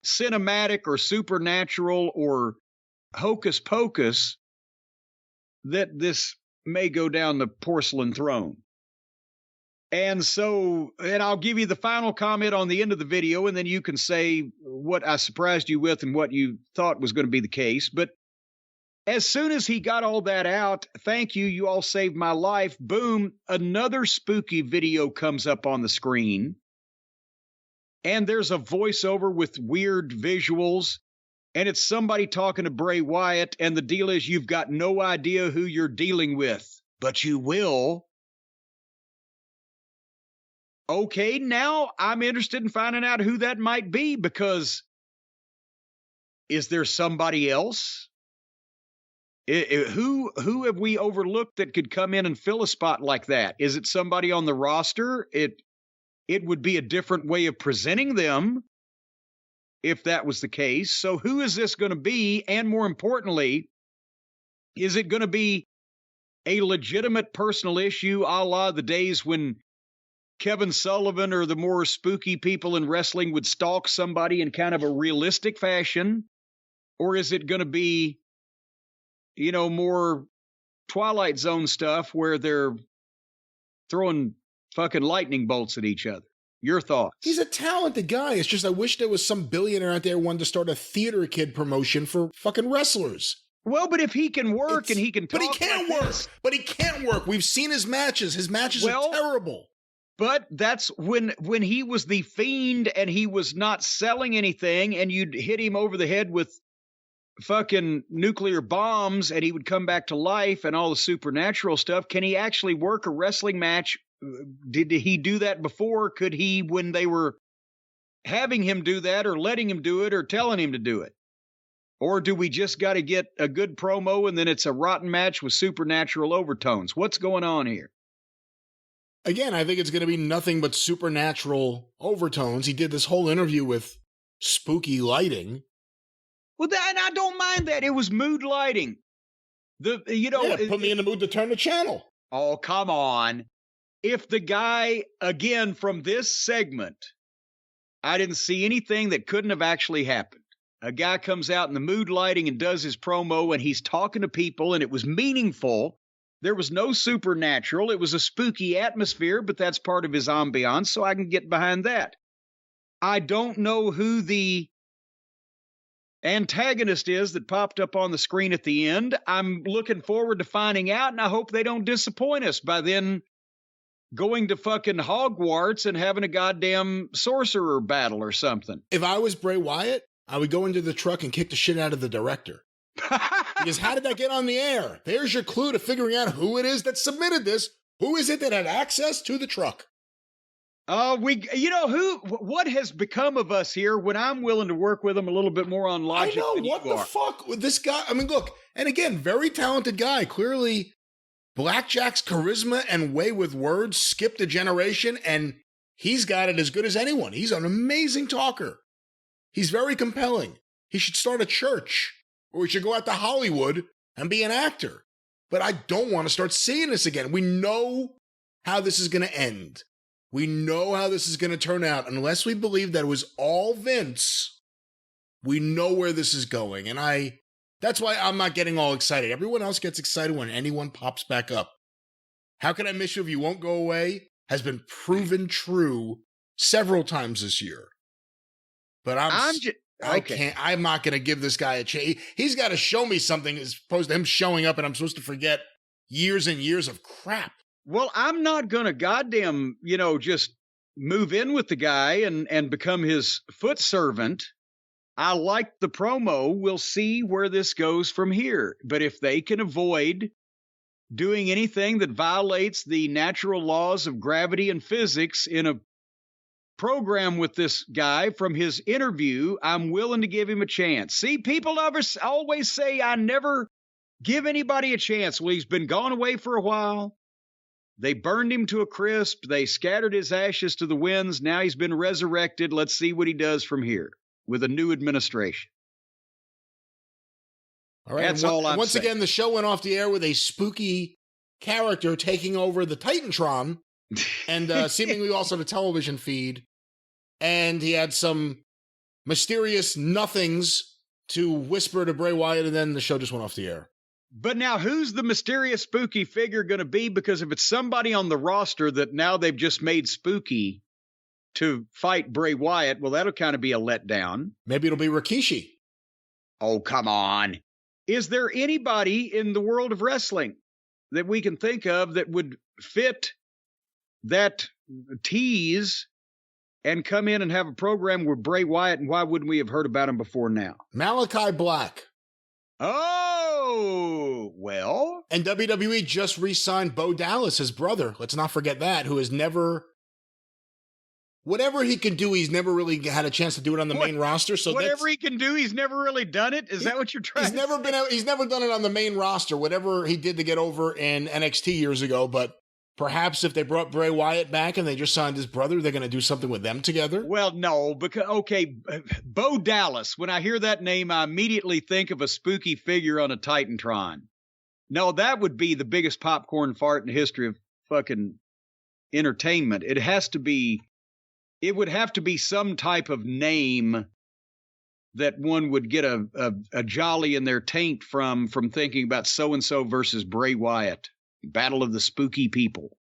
cinematic or supernatural or hocus pocus that this may go down the porcelain throne. And I'll give you the final comment on the end of the video, and then you can say what I surprised you with and what you thought was going to be the case. But as soon as he got all that out, thank you, you all saved my life, boom, another spooky video comes up on the screen. And there's a voiceover with weird visuals. And it's somebody talking to Bray Wyatt. And the deal is you've got no idea who you're dealing with. But you will. Okay, now I'm interested in finding out who that might be. Because is there somebody else? Who have we overlooked that could come in and fill a spot like that? Is it somebody on the roster? It would be a different way of presenting them if that was the case. So who is this going to be? And more importantly, is it going to be a legitimate personal issue a la the days when Kevin Sullivan or the more spooky people in wrestling would stalk somebody in kind of a realistic fashion? Or is it going to be, more Twilight Zone stuff where they're throwing fucking lightning bolts at each other? Your thoughts? He's a talented guy. It's just I wish there was some billionaire out there who wanted to start a theater kid promotion for fucking wrestlers. Well, but if he can work and he can talk, but he can't work. But he can't work. We've seen his matches. His matches are terrible. But that's when he was the Fiend and he was not selling anything, and you'd hit him over the head with fucking nuclear bombs and he would come back to life and all the supernatural stuff. Can he actually work a wrestling match? Did he do that before? Could he, when they were having him do that or letting him do it or telling him to do it? Or do we just got to get a good promo and then it's a rotten match with supernatural overtones? What's going on here? Again, I think it's going to be nothing but supernatural overtones. He did this whole interview with spooky lighting. Well, and I don't mind that. It was mood lighting. Put me in the mood to turn the channel. Oh, come on. If the guy, again, from this segment, I didn't see anything that couldn't have actually happened. A guy comes out in the mood lighting and does his promo, and he's talking to people, and it was meaningful. There was no supernatural. It was a spooky atmosphere, but that's part of his ambiance, so I can get behind that. I don't know who the antagonist is that popped up on the screen at the end. I'm looking forward to finding out, and I hope they don't disappoint us by then going to fucking Hogwarts and having a goddamn sorcerer battle or something. If I was Bray Wyatt, I would go into the truck and kick the shit out of the director. Because how did that get on the air? There's your clue to figuring out who it is that submitted this. Who is it that had access to the truck? What has become of us here when I'm willing to work with them a little bit more on logic? I know, what the fuck with this guy? I mean, look, and again, very talented guy. Clearly, Blackjack's charisma and way with words skipped a generation, and he's got it as good as anyone. He's an amazing talker. He's very compelling. He should start a church, or he should go out to Hollywood and be an actor. But I don't want to start seeing this again. We know how this is going to end. We know how this is going to turn out. Unless we believe that it was all Vince, we know where this is going. And that's why I'm not getting all excited. Everyone else gets excited when anyone pops back up. How Can I Miss You If You Won't Go Away has been proven true several times this year. But I'm not going to give this guy a chance. He's got to show me something as opposed to him showing up and I'm supposed to forget years and years of crap. Well, I'm not going to goddamn, just move in with the guy and become his foot servant. I like the promo. We'll see where this goes from here. But if they can avoid doing anything that violates the natural laws of gravity and physics in a program with this guy from his interview, I'm willing to give him a chance. See, people always say I never give anybody a chance. Well, he's been gone away for a while. They burned him to a crisp. They scattered his ashes to the winds. Now he's been resurrected. Let's see what he does from here with a new administration. All right. That's all I'm saying. Once again, the show went off the air with a spooky character taking over the Titantron and seemingly also the television feed. And he had some mysterious nothings to whisper to Bray Wyatt, and then the show just went off the air. But now, who's the mysterious spooky figure going to be? Because if it's somebody on the roster that now they've just made spooky to fight Bray Wyatt, well, that'll kind of be a letdown. Maybe it'll be Rikishi. Oh, come on. Is there anybody in the world of wrestling that we can think of that would fit that tease and come in and have a program with Bray Wyatt, and why wouldn't we have heard about him before now? Malachi Black. Oh, well. And WWE just re-signed Bo Dallas, his brother. Let's not forget that, who has never... Whatever he can do, he's never really had a chance to do it on the main roster. So whatever he can do, he's never really done it? Is that what you're trying to say? He's never done it on the main roster, whatever he did to get over in NXT years ago. But perhaps if they brought Bray Wyatt back and they just signed his brother, they're going to do something with them together? Well, no, because, okay, Bo Dallas, when I hear that name, I immediately think of a spooky figure on a Titantron. No, that would be the biggest popcorn fart in the history of fucking entertainment. It would have to be some type of name that one would get a jolly in their taint from thinking about so-and-so versus Bray Wyatt. Battle of the Spooky People.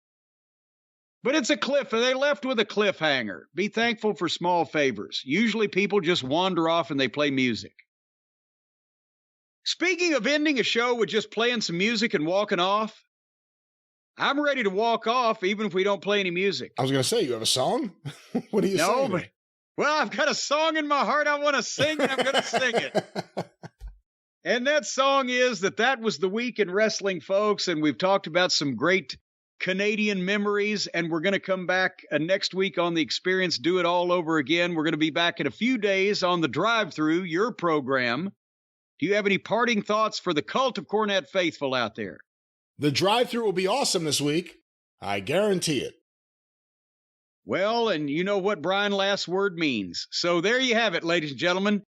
But it's a cliff. They left with a cliffhanger. Be thankful for small favors. Usually people just wander off and they play music. Speaking of ending a show with just playing some music and walking off, I'm ready to walk off even if we don't play any music. I was going to say, you have a song? What are you saying? No, well, I've got a song in my heart I want to sing, and I'm going to sing it. And that song is that was the week in wrestling, folks, and we've talked about some great Canadian memories, and we're going to come back next week on The Experience, do it all over again. We're going to be back in a few days on The Drive-Thru, your program. Do you have any parting thoughts for the Cult of Cornette faithful out there? The Drive-Thru will be awesome this week. I guarantee it. Well, and you know what Brian last word means. So there you have it, ladies and gentlemen.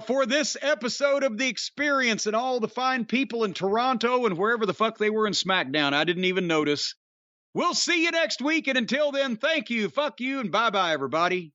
For this episode of The Experience and all the fine people in Toronto and wherever the fuck they were in SmackDown, I didn't even notice. We'll see you next week, and until then, thank you, fuck you, and bye-bye, everybody.